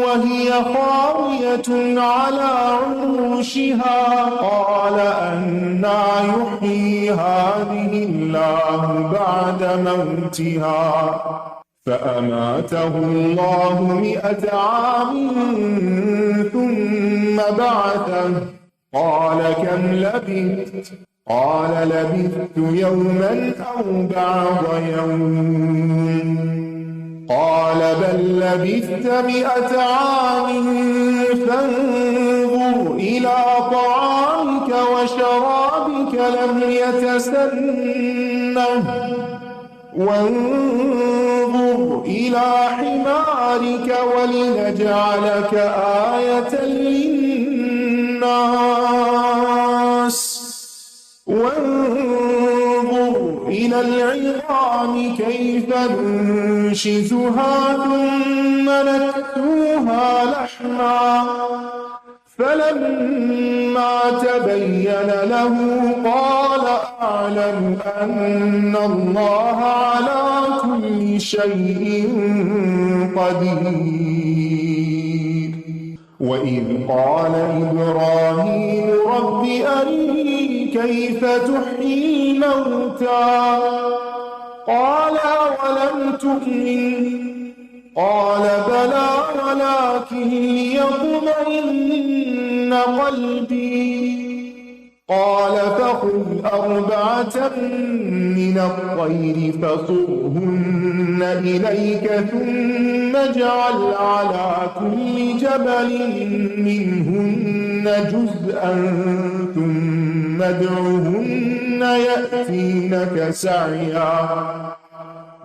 وهي خاوية على عروشها قال أنى يحيي هذه الله بعد موتها فأماته الله 100 عام ثم بعثه قال كم لبثت قال لبثت يوما أو بعض يوم قال بل لبثت 100 عام فانظر إلى طعامك وشرابك لم يتسنه وانظر إلى حمارك ولنجعلك آية للناس وانظر إلى العظام كيف ننشزها ثم نكسوها لحما فلما تبين له قال أعلم أن الله على كل شيء قدير وإذ قال إبراهيم رب أرني كيف تحيي الموتى قال أولم تؤمن قال بلى ولكن ليطمئن قلبي قال فخذ 4 من الطير فصرهن إليك ثم اجعل على كل جبل منهن جزءا ثم ادعهن يأتينك سعيا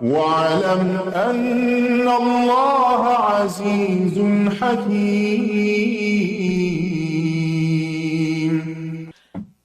واعلم أن الله عزيز حكيم।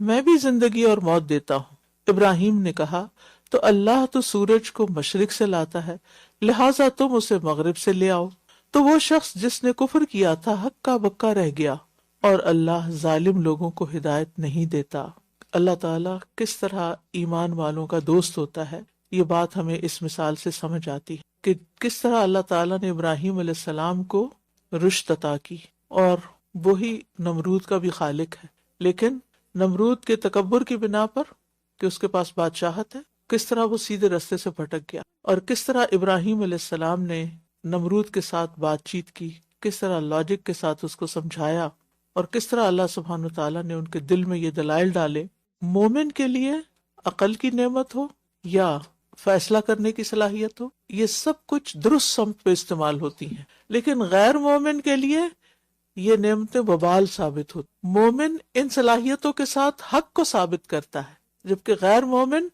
میں بھی زندگی اور موت دیتا ہوں۔ ابراہیم نے کہا تو اللہ تو سورج کو مشرق سے لاتا ہے، لہٰذا تم اسے مغرب سے لے آؤ۔ تو وہ شخص جس نے کفر کیا تھا ہکا بکا رہ گیا، اور اللہ ظالم لوگوں کو ہدایت نہیں دیتا۔ اللہ تعالیٰ کس طرح ایمان والوں کا دوست ہوتا ہے، یہ بات ہمیں اس مثال سے سمجھ آتی ہے کہ کس طرح اللہ تعالیٰ نے ابراہیم علیہ السلام کو رشد عطا کی، اور وہی نمرود کا بھی خالق ہے، لیکن نمرود کے تکبر کی بنا پر کہ اس کے پاس بادشاہت ہے، کس طرح وہ سیدھے رستے سے بھٹک گیا، اور کس طرح ابراہیم علیہ السلام نے نمرود کے ساتھ بات چیت کی، کس طرح لاجک کے ساتھ اس کو سمجھایا، اور کس طرح اللہ سبحانہ وتعالیٰ نے ان کے دل میں یہ دلائل ڈالے۔ مومن کے لیے عقل کی نعمت ہو یا فیصلہ کرنے کی صلاحیت ہو، یہ سب کچھ درست سمت پہ استعمال ہوتی ہیں، لیکن غیر مومن کے لیے یہ نعمتیں وبال ثابت ہوتی۔ مومن ان صلاحیتوں کے ساتھ حق کو ثابت کرتا ہے، جبکہ غیر مومن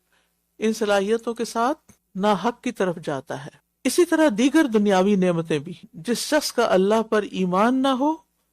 ان صلاحیتوں کے ساتھ ناحق کی طرف جاتا ہے۔ اسی طرح دیگر دنیاوی نعمتیں بھی، جس شخص کا اللہ پر ایمان نہ ہو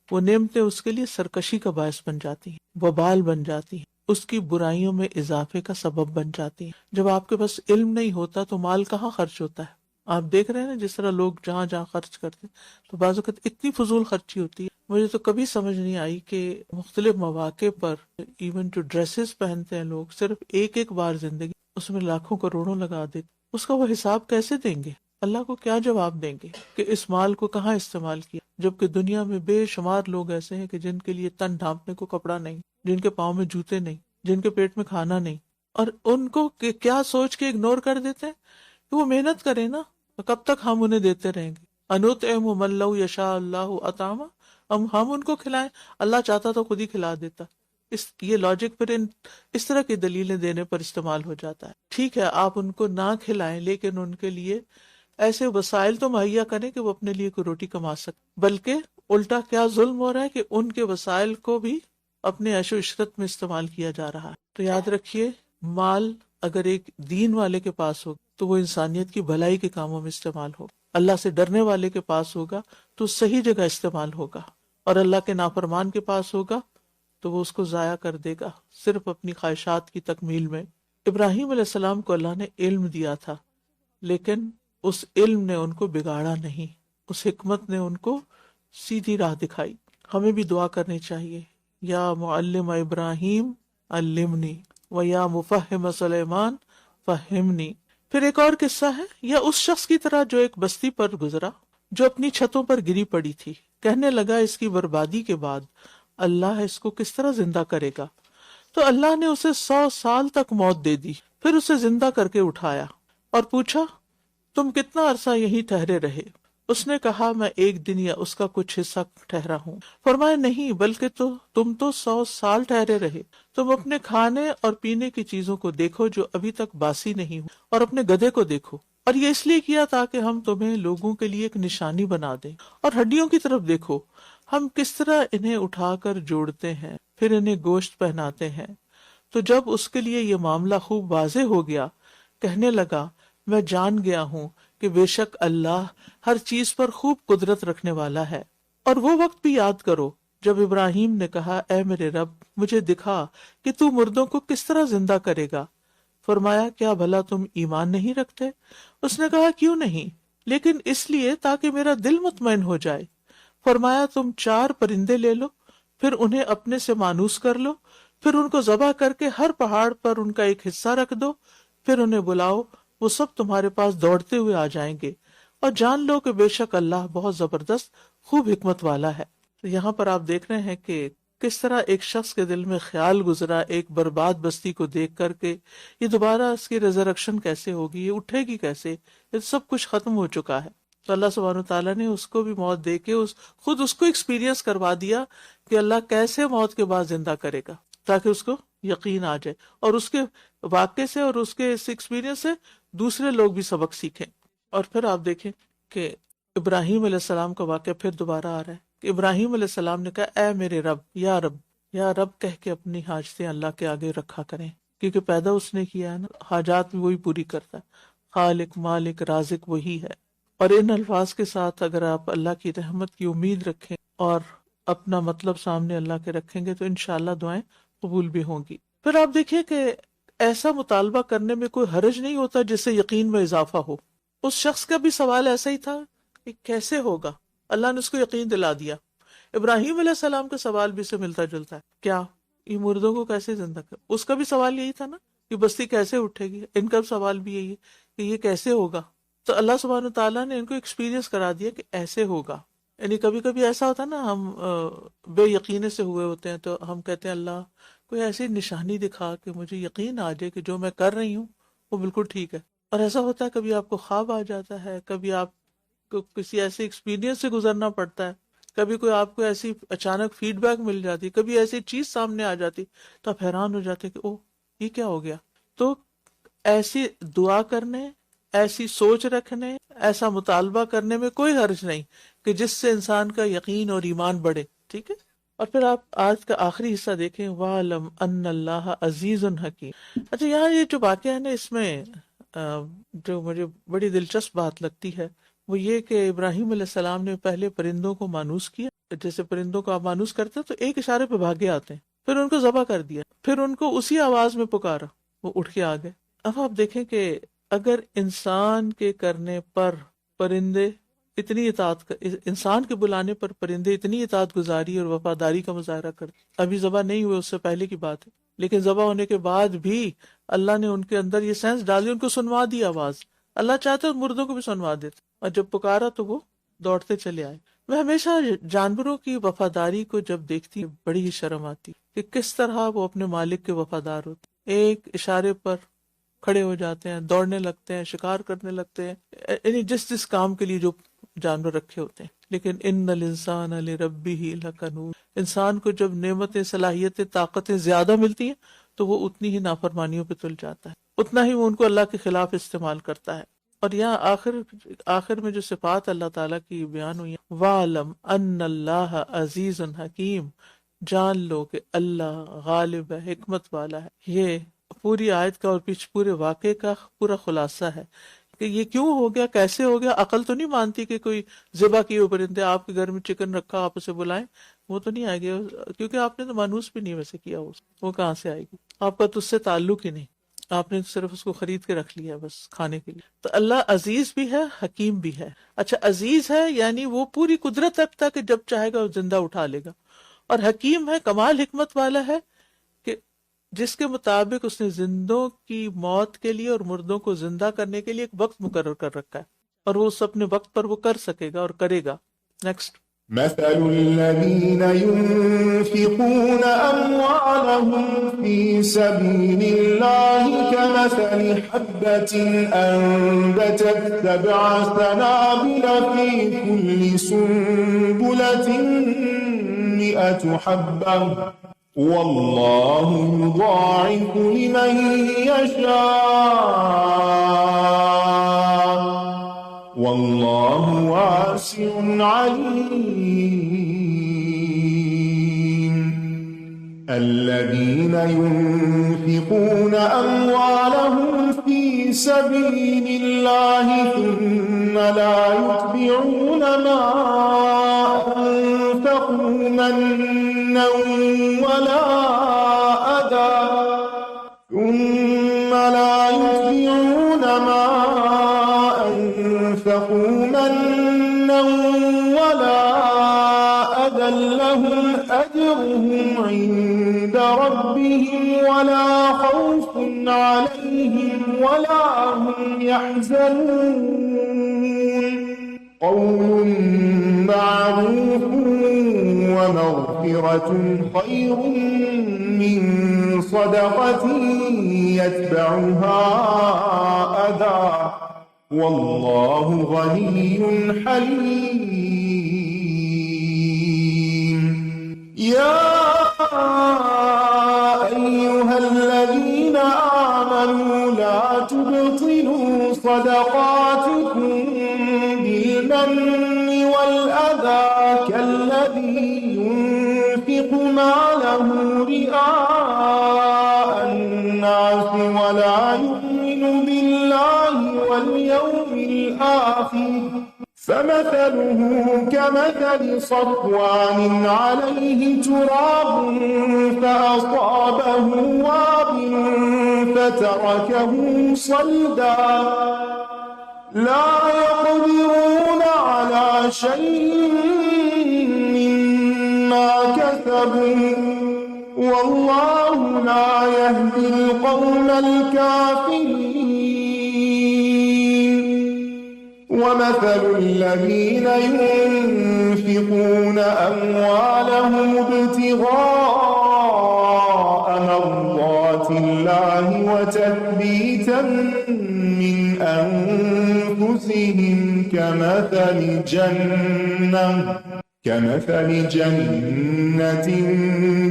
وہ نعمتیں اس کے لیے سرکشی کا باعث بن جاتی ہیں، وبال بن جاتی ہیں، اس کی برائیوں میں اضافے کا سبب بن جاتی ہیں۔ جب آپ کے پاس علم نہیں ہوتا تو مال کہاں خرچ ہوتا ہے؟ آپ دیکھ رہے ہیں نا جس طرح لوگ جہاں جہاں خرچ کرتے ہیں، تو بعض اوقات اتنی فضول خرچی ہوتی ہے۔ مجھے تو کبھی سمجھ نہیں آئی کہ مختلف مواقع پر ایون جو ڈریسز پہنتے ہیں لوگ، صرف ایک بار زندگی اس میں لاکھوں کروڑوں لگا دیتے، اس کا وہ حساب کیسے دیں گے؟ اللہ کو کیا جواب دیں گے کہ اس مال کو کہاں استعمال کیا؟ جبکہ دنیا میں بے شمار لوگ ایسے ہیں کہ جن کے لیے تن ڈھانپنے کو کپڑا نہیں، جن کے پاؤں میں جوتے نہیں، جن کے پیٹ میں کھانا نہیں، اور ان کو کیا سوچ کے اگنور کر دیتے ہیں کہ وہ محنت کریں نا، کب تک ہم انہیں دیتے رہیں گے؟ انطعم من لو یشاء اللہ اطعمہ، ہم ان کو کھلائیں، اللہ چاہتا تو خود ہی کھلا دیتا۔ یہ لاجک پھر اس طرح کی دلیلیں دینے پر استعمال ہو جاتا ہے۔ ٹھیک ہے آپ ان کو نہ کھلائیں، لیکن ان کے لیے ایسے وسائل تو مہیا کریں کہ وہ اپنے لیے کوئی روٹی کما سکے، بلکہ الٹا کیا ظلم ہو رہا ہے کہ ان کے وسائل کو بھی اپنے عیش و عشرت میں استعمال کیا جا رہا ہے۔ تو یاد رکھیے، مال اگر ایک دین والے کے پاس ہو تو وہ انسانیت کی بھلائی کے کاموں میں استعمال ہو، اللہ سے ڈرنے والے کے پاس ہوگا تو صحیح جگہ استعمال ہوگا، اور اللہ کے نافرمان کے پاس ہوگا تو وہ اس کو ضائع کر دے گا صرف اپنی خواہشات کی تکمیل میں۔ ابراہیم علیہ السلام کو اللہ نے علم دیا تھا، لیکن اس علم نے ان کو بگاڑا نہیں، اس حکمت نے ان کو سیدھی راہ دکھائی۔ ہمیں بھی دعا کرنی چاہیے، یا معلم ابراہیم علمنی و یا مفہم سلیمان فہمنی۔ پھر ایک اور قصہ ہے، یا اس شخص کی طرح جو ایک بستی پر گزرا جو اپنی چھتوں پر گری پڑی تھی، کہنے لگا اس کی بربادی کے بعد اللہ اس کو کس طرح زندہ کرے گا؟ تو اللہ نے اسے 100 سال تک موت دے دی، پھر اسے زندہ کر کے اٹھایا اور پوچھا تم کتنا عرصہ یہیں ٹھہرے رہے؟ اس نے کہا میں 1 دن یا اس کا کچھ حصہ ٹھہرا ہوں۔ فرمایا نہیں، بلکہ تم تو 100 سال ٹھہرے رہے۔ تم اپنے کھانے اور پینے کی چیزوں کو دیکھو جو ابھی تک باسی نہیں ہو، اور اپنے گدھے کو دیکھو، اور یہ اس لیے کیا تاکہ ہم تمہیں لوگوں کے لیے ایک نشانی بنا دیں۔ اور ہڈیوں کی طرف دیکھو، ہم کس طرح انہیں اٹھا کر جوڑتے ہیں، پھر انہیں گوشت پہناتے ہیں۔ تو جب اس کے لیے یہ معاملہ خوب واضح ہو گیا، کہنے لگا میں جان گیا ہوں کہ بے شک اللہ ہر چیز پر خوب قدرت رکھنے والا ہے۔ اور وہ وقت بھی یاد کرو جب ابراہیم نے کہا اے میرے رب مجھے دکھا کہ تو مردوں کو کس طرح زندہ کرے گا۔ فرمایا کیا بھلا تم ایمان نہیں رکھتے؟ اس نے کہا کیوں نہیں، لیکن اس لیے تاکہ میرا دل مطمئن ہو جائے۔ فرمایا تم 4 پرندے لے لو، پھر انہیں اپنے سے مانوس کر لو، پھر ان کو ذبح کر کے ہر پہاڑ پر ان کا ایک حصہ رکھ دو، پھر انہیں بلاؤ، وہ سب تمہارے پاس دوڑتے ہوئے آ جائیں گے، اور جان لو کہ بے شک اللہ بہت زبردست خوب حکمت والا ہے۔ تو یہاں پر آپ دیکھ رہے ہیں کہ کس طرح ایک شخص کے دل میں خیال گزرا ایک برباد بستی کو دیکھ کر کے یہ دوبارہ اس کی ریزریکشن کیسے ہوگی، یہ اٹھے گی کیسے، یہ سب کچھ ختم ہو چکا ہے۔ تو اللہ سبحانہ وتعالیٰ نے اس کو بھی موت دے کے خود اس کو ایکسپیرینس کروا دیا کہ اللہ کیسے موت کے بعد زندہ کرے گا، تاکہ اس کو یقین آ جائے، اور اس کے واقعے سے اور اس کے اس ایکسپیرینس سے دوسرے لوگ بھی سبق سیکھیں۔ اور پھر آپ دیکھیں کہ ابراہیم علیہ السلام کا واقعہ پھر دوبارہ آ رہا ہے کہ ابراہیم علیہ السلام نے کہا اے میرے رب، یا رب، یا رب کہہ کے اپنی حاجتیں اللہ کے آگے رکھا کریں، کیونکہ پیدا اس نے کیا ہے نا، حاجات بھی وہی پوری کرتا ہے، خالق مالک رازق وہی ہے۔ اور ان الفاظ کے ساتھ اگر آپ اللہ کی رحمت کی امید رکھیں اور اپنا مطلب سامنے اللہ کے رکھیں گے تو انشاءاللہ دعائیں قبول بھی ہوں گی۔ پھر آپ دیکھیے کہ ایسا مطالبہ کرنے میں کوئی حرج نہیں ہوتا جس سے یقین میں اضافہ ہو۔ اس شخص کا بھی سوال ایسا ہی تھا کہ کیسے ہوگا، اللہ نے اس کو یقین دلا دیا۔ ابراہیم علیہ السلام کا سوال بھی سے ملتا جلتا ہے، کیا یہ مردوں کو کیسے زندہ کر، اس کا بھی سوال یہی تھا نا کہ بستی کیسے اٹھے گی، ان کا سوال بھی یہی ہے کہ یہ کیسے ہوگا۔ تو اللہ سبحانہ تعالیٰ نے ان کو ایکسپیرینس کرا دیا کہ ایسے ہوگا۔ یعنی کبھی کبھی ایسا ہوتا ہے نا، ہم بے یقینے سے ہوئے ہوتے ہیں تو ہم کہتے ہیں اللہ کوئی ایسی نشانی دکھا کہ مجھے یقین آ جائے کہ جو میں کر رہی ہوں وہ بالکل ٹھیک ہے۔ اور ایسا ہوتا ہے کبھی آپ کو خواب آ جاتا ہے، کبھی آپ کو کسی ایسے ایکسپیرینس سے گزرنا پڑتا ہے، کبھی کوئی آپ کو ایسی اچانک فیڈ بیک مل جاتی، کبھی ایسی چیز سامنے آ جاتی تو آپ حیران ہو جاتے کہ اوہ یہ کیا ہو گیا۔ تو ایسی دعا کرنے، ایسی سوچ رکھنے، ایسا مطالبہ کرنے میں کوئی حرج نہیں کہ جس سے انسان کا یقین اور ایمان بڑھے، ٹھیک ہے۔ اور پھر آپ آج کا آخری حصہ دیکھیں، وَاعْلَمْ أَنَّ اللَّهَ عَزِيزٌ حَكِيمٌ۔ اچھا، یہاں یہ جو واقعہ ہے نا، اس میں جو مجھے بڑی دلچسپ بات لگتی ہے وہ یہ کہ ابراہیم علیہ السلام نے پہلے پرندوں کو مانوس کیا، جیسے پرندوں کو آپ مانوس کرتے ہیں تو ایک اشارے پہ بھاگے آتے ہیں، پھر ان کو ذبح کر دیا، پھر ان کو اسی آواز میں پکارا، وہ اٹھ کے آ گئے۔ اب آپ دیکھیں کہ اگر انسان کے کرنے پر پرندے اتنی انسان کے بلانے پر پرندے اتنی اطاعت گزاری اور وفاداری کا مظاہرہ کرتے، ابھی ذبح نہیں ہوئے اس سے پہلے کی بات ہے، لیکن ذبح ہونے کے بعد بھی اللہ نے ان کے اندر یہ سینس ڈالی، ان کو سنوا دی آواز۔ اللہ چاہتے اور مردوں کو بھی سنوا دیتے، اور جب پکارا تو وہ دوڑتے چلے آئے۔ میں ہمیشہ جانوروں کی وفاداری کو جب دیکھتی ہوں بڑی ہی شرم آتی کہ کس طرح وہ اپنے مالک کے وفادار ہوتے، ایک اشارے پر کھڑے ہو جاتے ہیں، دوڑنے لگتے ہیں، شکار کرنے لگتے ہیں، یعنی جس کام کے لیے جو جانور رکھے ہوتے ہیں۔ لیکن ان الانسان لربہ لکنود، انسان کو جب نعمتیں، صلاحیتیں، طاقتیں زیادہ ملتی ہیں تو وہ اتنی ہی نافرمانیوں پہ تل جاتا ہے، اتنا ہی وہ ان کو اللہ کے خلاف استعمال کرتا ہے۔ اور یہاں آخر میں جو صفات اللہ تعالیٰ کی بیان ہوئی ہیں، وَاعْلَمْ أَنَّ اللَّهَ عَزِيزٌ حَكِيمٌ، جان لو کہ اللہ غالب ہے، حکمت والا ہے۔ یہ پوری آیت کا اور پورے واقعے کا پورا خلاصہ ہے کہ یہ کیوں ہو گیا، کیسے ہو گیا۔ عقل تو نہیں مانتی کہ کوئی ذبح کیے ہوئے پرندے، آپ کے گھر میں چکن رکھا آپ اسے بلائیں، وہ تو نہیں آئے گی، کیونکہ آپ نے تو مانوس بھی نہیں ویسے کیا، وہ کہاں سے آئے گی، آپ کا تو اس سے تعلق ہی نہیں، آپ نے صرف اس کو خرید کے رکھ لیا بس کھانے کے لیے۔ تو اللہ عزیز بھی ہے، حکیم بھی ہے۔ اچھا، عزیز ہے یعنی وہ پوری قدرت رکھتا کہ جب چاہے گا وہ زندہ اٹھا لے گا، اور حکیم ہے، کمال حکمت والا ہے کہ جس کے مطابق اس نے زندوں کی موت کے لیے اور مردوں کو زندہ کرنے کے لیے ایک وقت مقرر کر رکھا ہے، اور وہ اس اپنے وقت پر وہ کر سکے گا اور کرے گا۔ نیکسٹ، مثل الذين ينفقون أموالهم في سبيل الله كمثل حبة أنبتت 7 سنابل في كل سنبلة 100 حبة والله يضاعف لمن يشاء والله واسع عليم۔ الذين ينفقون أموالهم في سبيل الله ثم لا يتبعون ما أنفقوا منا ولا أذى ثم لا يتبعون ما أنفقوا منا ولا أذى لهم أجرهم عند ربهم ولا خوف عليهم ولا هم يحزنون۔ قول معروف ومغفرة خير من صدقة يتبعها أذى والله غني حليم۔ يا أيها الذين آمنوا لا تبطلوا صدقاتكم بالمن والأذى كالذي ينفق ماله رئاء الناس ولا يؤمن بالله واليوم الآخر فمثله كمثل صفوان عليه تراب فأصابه وابل فتركه صلدا لا يقدرون على شيء مما كسبوا والله لا يهدي القوم الكافرين ومثل الذين ينفقون أموالهم ابتغاء مرضات الله وتثبيتا من أنفسهم كمثل جنة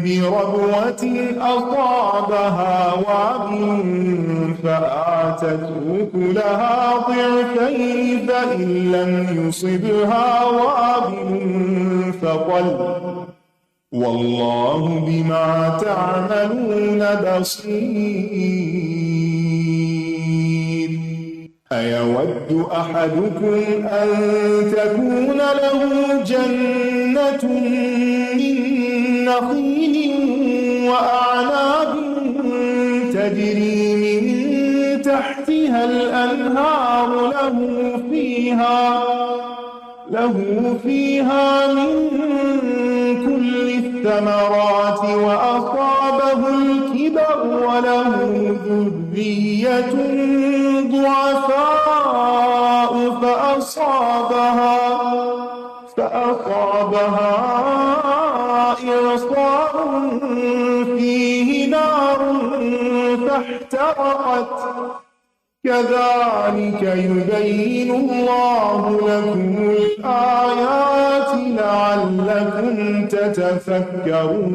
بربوة أصابها وابل فآتت أكلها ضعفين فإن لم يصبها وابل فطل والله بما تعملون بصير أيود أحدكم أن تكون له جنة من نخيل وأعناب تجري من تحتها الأنهار له فيها من كل الثمرات وأصابه الكبر وله ذرية ضعفاء فأصابها إعصار فيه نار فاحترقت كذلك يبين الله لكم الآيات لعلكم تتفكرون.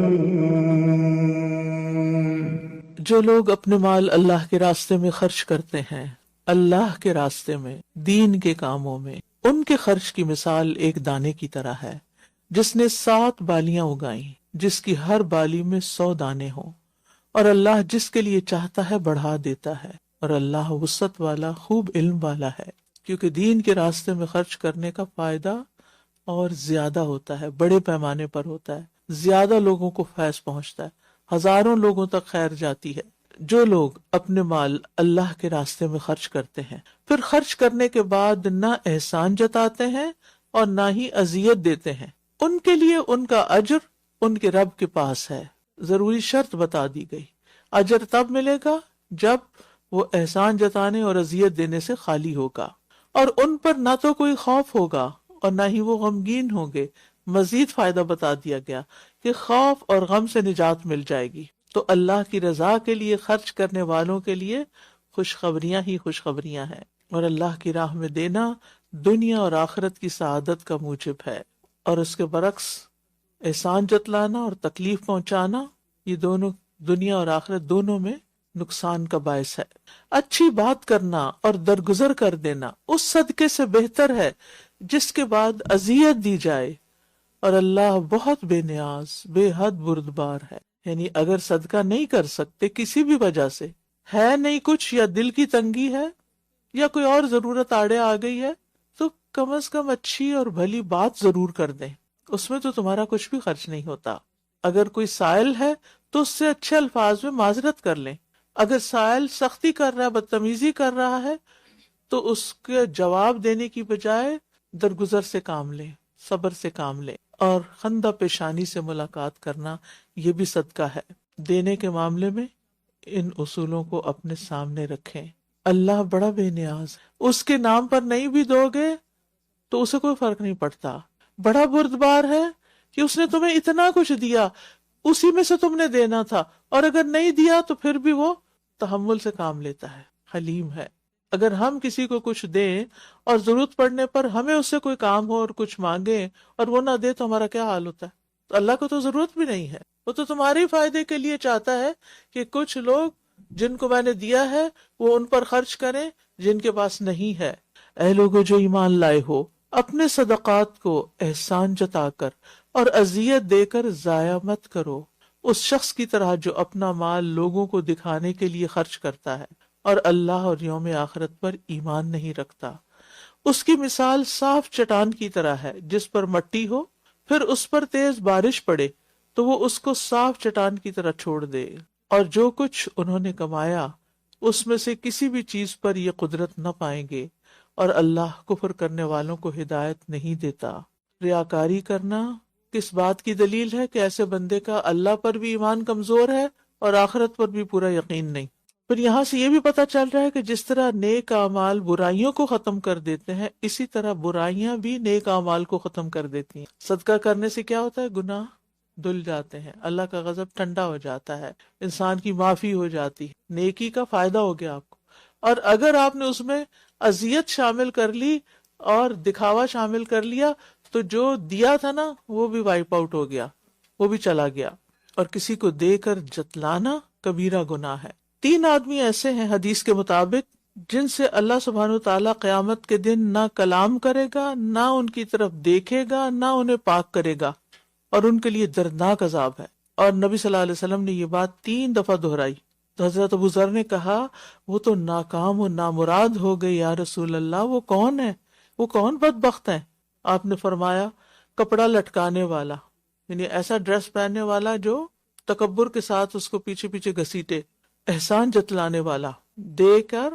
جو لوگ اپنے مال اللہ کے راستے میں خرچ کرتے ہیں، اللہ کے راستے میں، دین کے کاموں میں، ان کے خرچ کی مثال ایک دانے کی طرح ہے جس نے 7 بالیاں اگائیں، جس کی ہر بالی میں 100 دانے ہوں، اور اللہ جس کے لیے چاہتا ہے بڑھا دیتا ہے، اور اللہ وسعت والا، خوب علم والا ہے. کیونکہ دین کے راستے میں خرچ کرنے کا فائدہ اور زیادہ ہوتا ہے، بڑے پیمانے پر ہوتا ہے، زیادہ لوگوں کو فیض پہنچتا ہے، ہزاروں لوگوں تک خیر جاتی ہے. جو لوگ اپنے مال اللہ کے راستے میں خرچ کرتے ہیں، پھر خرچ کرنے کے بعد نہ احسان جتاتے ہیں اور نہ ہی اذیت دیتے ہیں، ان کے لیے ان کا اجر ان کے رب کے پاس ہے. ضروری شرط بتا دی گئی، اجر تب ملے گا جب وہ احسان جتانے اور اذیت دینے سے خالی ہوگا، اور ان پر نہ تو کوئی خوف ہوگا اور نہ ہی وہ غمگین ہوں گے. مزید فائدہ بتا دیا گیا کہ خوف اور غم سے نجات مل جائے گی. تو اللہ کی رضا کے لیے خرچ کرنے والوں کے لیے خوشخبریاں ہی خوشخبریاں ہیں، اور اللہ کی راہ میں دینا دنیا اور آخرت کی سعادت کا موجب ہے. اور اس کے برعکس احسان جتلانا اور تکلیف پہنچانا، یہ دونوں دنیا اور آخرت دونوں میں نقصان کا باعث ہے. اچھی بات کرنا اور درگزر کر دینا اس صدقے سے بہتر ہے جس کے بعد اذیت دی جائے، اور اللہ بہت بے نیاز، بے حد بردبار ہے. یعنی اگر صدقہ نہیں کر سکتے کسی بھی وجہ سے، ہے نہیں کچھ، یا دل کی تنگی ہے، یا کوئی اور ضرورت آڑے آ گئی ہے، تو کم از کم اچھی اور بھلی بات ضرور کر دیں، اس میں تو تمہارا کچھ بھی خرچ نہیں ہوتا. اگر کوئی سائل ہے تو اس سے اچھے الفاظ میں معذرت کر لیں. اگر سائل سختی کر رہا ہے، بدتمیزی کر رہا ہے، تو اس کے جواب دینے کی بجائے درگزر سے کام لیں، صبر سے کام لیں. اور خندہ پیشانی سے ملاقات کرنا یہ بھی صدقہ ہے. دینے کے معاملے میں ان اصولوں کو اپنے سامنے رکھیں. اللہ بڑا بے نیاز، اس کے نام پر نہیں بھی دو گے تو اسے کوئی فرق نہیں پڑتا. بڑا بردبار ہے کہ اس نے تمہیں اتنا کچھ دیا، اسی میں سے تم نے دینا تھا، اور اگر نہیں دیا تو پھر بھی وہ تحمل سے کام لیتا ہے، حلیم ہے. اگر ہم کسی کو کچھ دیں اور ضرورت پڑنے پر ہمیں اس سے کوئی کام ہو اور کچھ مانگیں اور وہ نہ دے تو ہمارا کیا حال ہوتا ہے؟ تو اللہ کو تو ضرورت بھی نہیں ہے، وہ تو تمہارے فائدے کے لیے چاہتا ہے کہ کچھ لوگ جن کو میں نے دیا ہے وہ ان پر خرچ کریں جن کے پاس نہیں ہے. اے لوگو جو ایمان لائے ہو، اپنے صدقات کو احسان جتا کر اور اذیت دے کر ضائع مت کرو، اس شخص کی طرح جو اپنا مال لوگوں کو دکھانے کے لیے خرچ کرتا ہے اور اللہ اور یوم آخرت پر ایمان نہیں رکھتا. اس کی مثال صاف چٹان کی طرح ہے جس پر مٹی ہو، پھر اس پر تیز بارش پڑے تو وہ اس کو صاف چٹان کی طرح چھوڑ دے. اور جو کچھ انہوں نے کمایا اس میں سے کسی بھی چیز پر یہ قدرت نہ پائیں گے، اور اللہ کفر کرنے والوں کو ہدایت نہیں دیتا۔ ریاکاری کرنا کس بات کی دلیل ہے کہ ایسے بندے کا اللہ پر بھی ایمان کمزور ہے اور آخرت پر بھی پورا یقین نہیں۔ پھر یہاں سے یہ بھی پتہ چل رہا ہے کہ جس طرح نیک اعمال برائیوں کو ختم کر دیتے ہیں، اسی طرح برائیاں بھی نیک اعمال کو ختم کر دیتی ہیں۔ صدقہ کرنے سے کیا ہوتا ہے؟ گناہ دھل جاتے ہیں، اللہ کا غضب ٹھنڈا ہو جاتا ہے، انسان کی معافی ہو جاتی ہے، نیکی کا فائدہ ہو گیا آپ کو۔ اور اگر آپ نے اس میں اذیت شامل کر لی اور دکھاوا شامل کر لیا تو جو دیا تھا نا وہ بھی وائپ آؤٹ ہو گیا، وہ بھی چلا گیا۔ اور کسی کو دے کر جتلانا کبیرہ گناہ ہے۔ 3 آدمی ایسے ہیں حدیث کے مطابق جن سے اللہ سبحانہ وتعالیٰ قیامت کے دن نہ کلام کرے گا، نہ ان کی طرف دیکھے گا، نہ انہیں پاک کرے گا، اور ان کے لیے دردناک عذاب ہے۔ اور نبی صلی اللہ علیہ وسلم نے یہ بات 3 دفعہ دہرائی۔ تو حضرت ابو ذر نے کہا وہ تو ناکام و نامراد ہو گئے یا رسول اللہ، وہ کون ہے؟ وہ کون بدبخت ہے؟ آپ نے فرمایا کپڑا لٹکانے والا، یعنی ایسا ڈریس پہننے والا جو تکبر کے ساتھ اس کو پیچھے پیچھے گھسیٹے، احسان جتلانے والا، دے کر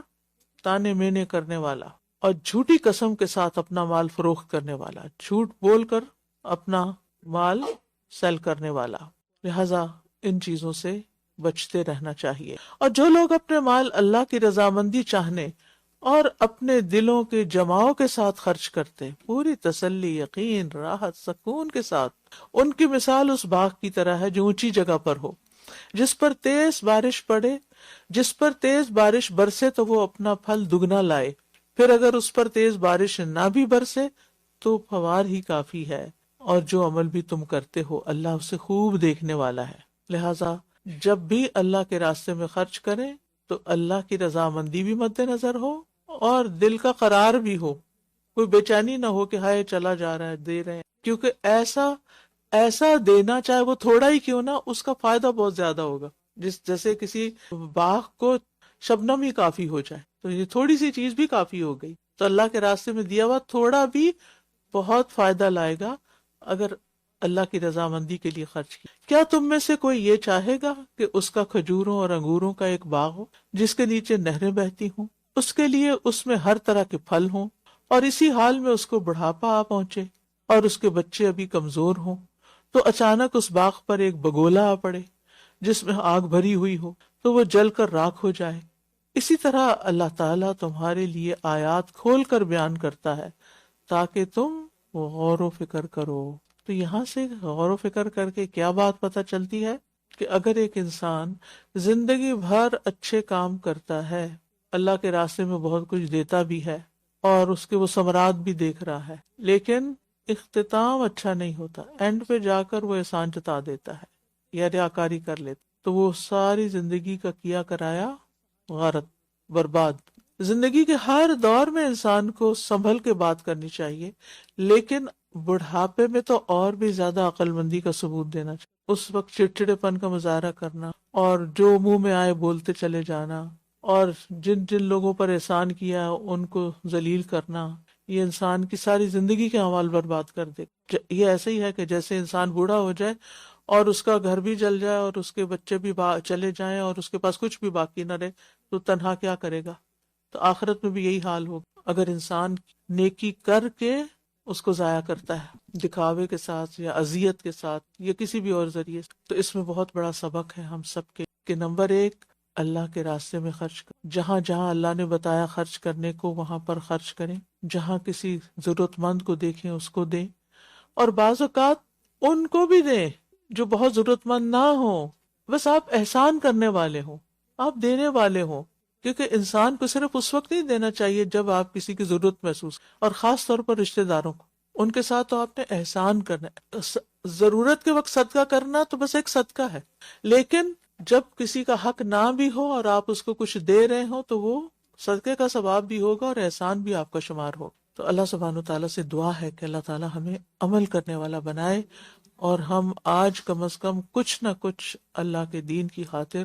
تانے مینے کرنے والا، اور جھوٹی قسم کے ساتھ اپنا مال فروخت کرنے والا، جھوٹ بول کر اپنا مال سیل کرنے والا۔ لہذا ان چیزوں سے بچتے رہنا چاہیے۔ اور جو لوگ اپنے مال اللہ کی رضامندی چاہنے اور اپنے دلوں کے جماؤ کے ساتھ خرچ کرتے، پوری تسلی، یقین، راحت، سکون کے ساتھ، ان کی مثال اس باغ کی طرح ہے جو اونچی جگہ پر ہو، جس پر تیز بارش پڑے، جس پر تیز بارش برسے تو وہ اپنا پھل دگنا لائے، پھر اگر اس پر تیز بارش نہ بھی برسے تو فوار ہی کافی ہے۔ اور جو عمل بھی تم کرتے ہو اللہ اسے خوب دیکھنے والا ہے۔ لہذا جب بھی اللہ کے راستے میں خرچ کریں تو اللہ کی رضامندی بھی مد نظر ہو اور دل کا قرار بھی ہو، کوئی بے چینی نہ ہو کہ ہائے چلا جا رہا ہے، دے رہے ہیں، کیونکہ ایسا دینا چاہے وہ تھوڑا ہی کیوں نہ، اس کا فائدہ بہت زیادہ ہوگا۔ جیسے کسی باغ کو شبنم ہی کافی ہو جائے تو یہ تھوڑی سی چیز بھی کافی ہو گئی، تو اللہ کے راستے میں دیا ہوا تھوڑا بھی بہت فائدہ لائے گا اگر اللہ کی رضامندی کے لیے خرچ کی۔ کیا تم میں سے کوئی یہ چاہے گا کہ اس کا کھجوروں اور انگوروں کا ایک باغ ہو جس کے نیچے نہریں بہتی ہوں، اس کے لیے اس میں ہر طرح کے پھل ہوں، اور اسی حال میں اس کو بڑھاپا آ پہنچے اور اس کے بچے ابھی کمزور ہوں، تو اچانک اس باغ پر ایک بگولا آ پڑے جس میں آگ بھری ہوئی ہو تو وہ جل کر راکھ ہو جائے؟ اسی طرح اللہ تعالیٰ تمہارے لیے آیات کھول کر بیان کرتا ہے تاکہ تم غور و فکر کرو۔ تو یہاں سے غور و فکر کر کے کیا بات پتہ چلتی ہے کہ اگر ایک انسان زندگی بھر اچھے کام کرتا ہے، اللہ کے راستے میں بہت کچھ دیتا بھی ہے اور اس کے وہ ثمرات بھی دیکھ رہا ہے، لیکن اختتام اچھا نہیں ہوتا، اینڈ پہ جا کر وہ احسان جتا دیتا ہے یا ریاکاری کر لیتا، تو وہ ساری زندگی کا کیا کرایا غارت، برباد۔ زندگی کے ہر دور میں انسان کو سنبھل کے بات کرنی چاہیے، لیکن بڑھاپے میں تو اور بھی زیادہ عقل مندی کا ثبوت دینا چاہیے۔ اس وقت چڑچڑے پن کا مظاہرہ کرنا اور جو منہ میں آئے بولتے چلے جانا اور جن جن لوگوں پر احسان کیا ان کو ذلیل کرنا، یہ انسان کی ساری زندگی کے اعمال برباد کر دے۔ یہ ایسے ہی ہے کہ جیسے انسان بوڑھا ہو جائے اور اس کا گھر بھی جل جائے اور اس کے بچے بھی چلے جائیں اور اس کے پاس کچھ بھی باقی نہ رہے تو تنہا کیا کرے گا؟ تو آخرت میں بھی یہی حال ہوگا اگر انسان نیکی کر کے اس کو ضائع کرتا ہے دکھاوے کے ساتھ یا اذیت کے ساتھ یا کسی بھی اور ذریعے سے۔ تو اس میں بہت بڑا سبق ہے ہم سب کے کہ نمبر 1 اللہ کے راستے میں خرچ کریں، جہاں جہاں اللہ نے بتایا خرچ کرنے کو وہاں پر خرچ کریں، جہاں کسی ضرورت مند کو دیکھیں اس کو دیں، اور بعض اوقات ان کو بھی دیں جو بہت ضرورت مند نہ ہوں، بس آپ احسان کرنے والے ہوں، آپ دینے والے ہوں، کیونکہ انسان کو صرف اس وقت نہیں دینا چاہیے جب آپ کسی کی ضرورت محسوس، اور خاص طور پر رشتہ داروں کو، ان کے ساتھ تو آپ نے احسان کرنا ہے۔ ضرورت کے وقت صدقہ کرنا تو بس ایک صدقہ ہے، لیکن جب کسی کا حق نہ بھی ہو اور آپ اس کو کچھ دے رہے ہو تو وہ صدقے کا ثواب بھی ہوگا اور احسان بھی آپ کا شمار ہوگا۔ تو اللہ سبحانہ و تعالیٰ سے دعا ہے کہ اللہ تعالیٰ ہمیں عمل کرنے والا بنائے اور ہم آج کم از کم کچھ نہ کچھ اللہ کے دین کی خاطر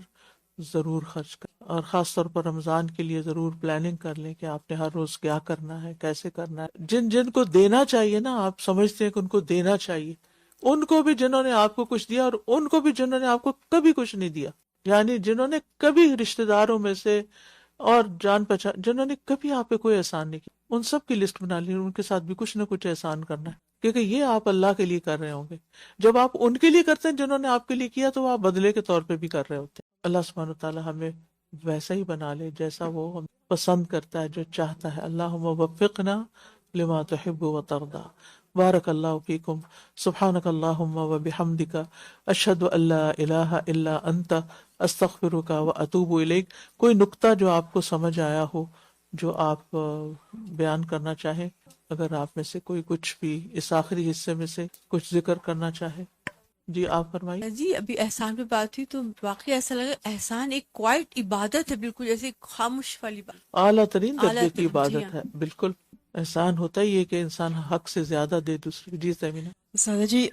ضرور خرچ کریں، اور خاص طور پر رمضان کے لیے ضرور پلاننگ کر لیں کہ آپ نے ہر روز کیا کرنا ہے، کیسے کرنا ہے۔ جن جن کو دینا چاہیے نا، آپ سمجھتے ہیں کہ ان کو دینا چاہیے، ان کو بھی جنہوں نے آپ کو کچھ دیا اور ان کو بھی جنہوں نے آپ کو کبھی کچھ نہیں دیا، یعنی جنہوں نے کبھی رشتہ داروں میں سے اور جان پہچان جنہوں نے کبھی آپ پہ کوئی احسان نہیں کیا، ان سب کی لسٹ بنا لی، ان کے ساتھ بھی کچھ نہ کچھ احسان کرنا ہے، کیونکہ یہ آپ اللہ کے لیے کر رہے ہوں گے۔ جب آپ ان کے لیے کرتے ہیں جنہوں نے آپ کے لیے کیا، تو وہ آپ بدلے کے طور پہ بھی کر رہے ہوتے ہیں۔ اللہ سبحانہ وتعالی ہمیں ویسا ہی بنا لے جیسا وہ ہم پسند کرتا ہے، جو چاہتا ہے۔ اللہم وفقنا لما تحب وترضى۔ بارک اللہ فیکم، سبحانک اللہم وبحمدک، اشہد ان لا الہ الا انت، استغفرک واتوب الیک۔ کوئی نکتہ جو آپ کو سمجھ آیا ہو، جو آپ بیان کرنا چاہیں، اگر آپ میں سے کوئی کچھ بھی اس آخری حصے میں سے کچھ ذکر کرنا چاہے، جی آپ فرمائیے۔ جی ابھی احسان پہ بات ہوئی تو واقعی ایسا لگا احسان ایک کوائٹ عبادت ہے، بالکل جیسے خاموش والی بات، اعلیٰ ترین درجے اعلیٰ کی جی عبادت ہاں۔ ہے، بالکل۔ احسان ہوتا ہی ہے کہ انسان حق سے زیادہ دے دوسرے۔ جی سیمینہ۔ سادہ جی،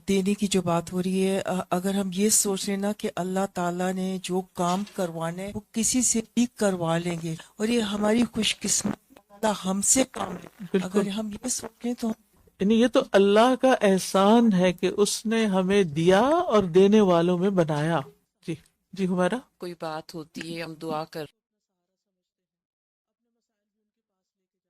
دینے کی جو بات ہو رہی ہے، اگر ہم یہ سوچ لیں نا کہ اللہ تعالیٰ نے جو کام کروانا ہے وہ کسی سے بھی کروا لیں گے، اور یہ ہماری خوش قسمت اللہ ہم سے کام لے، اگر ہم یہ سوچ لیں تو یعنی یہ تو اللہ کا احسان ہے کہ اس نے ہمیں دیا اور دینے والوں میں بنایا۔ جی جی ہمارا کوئی بات ہوتی ہے، ہم دعا کر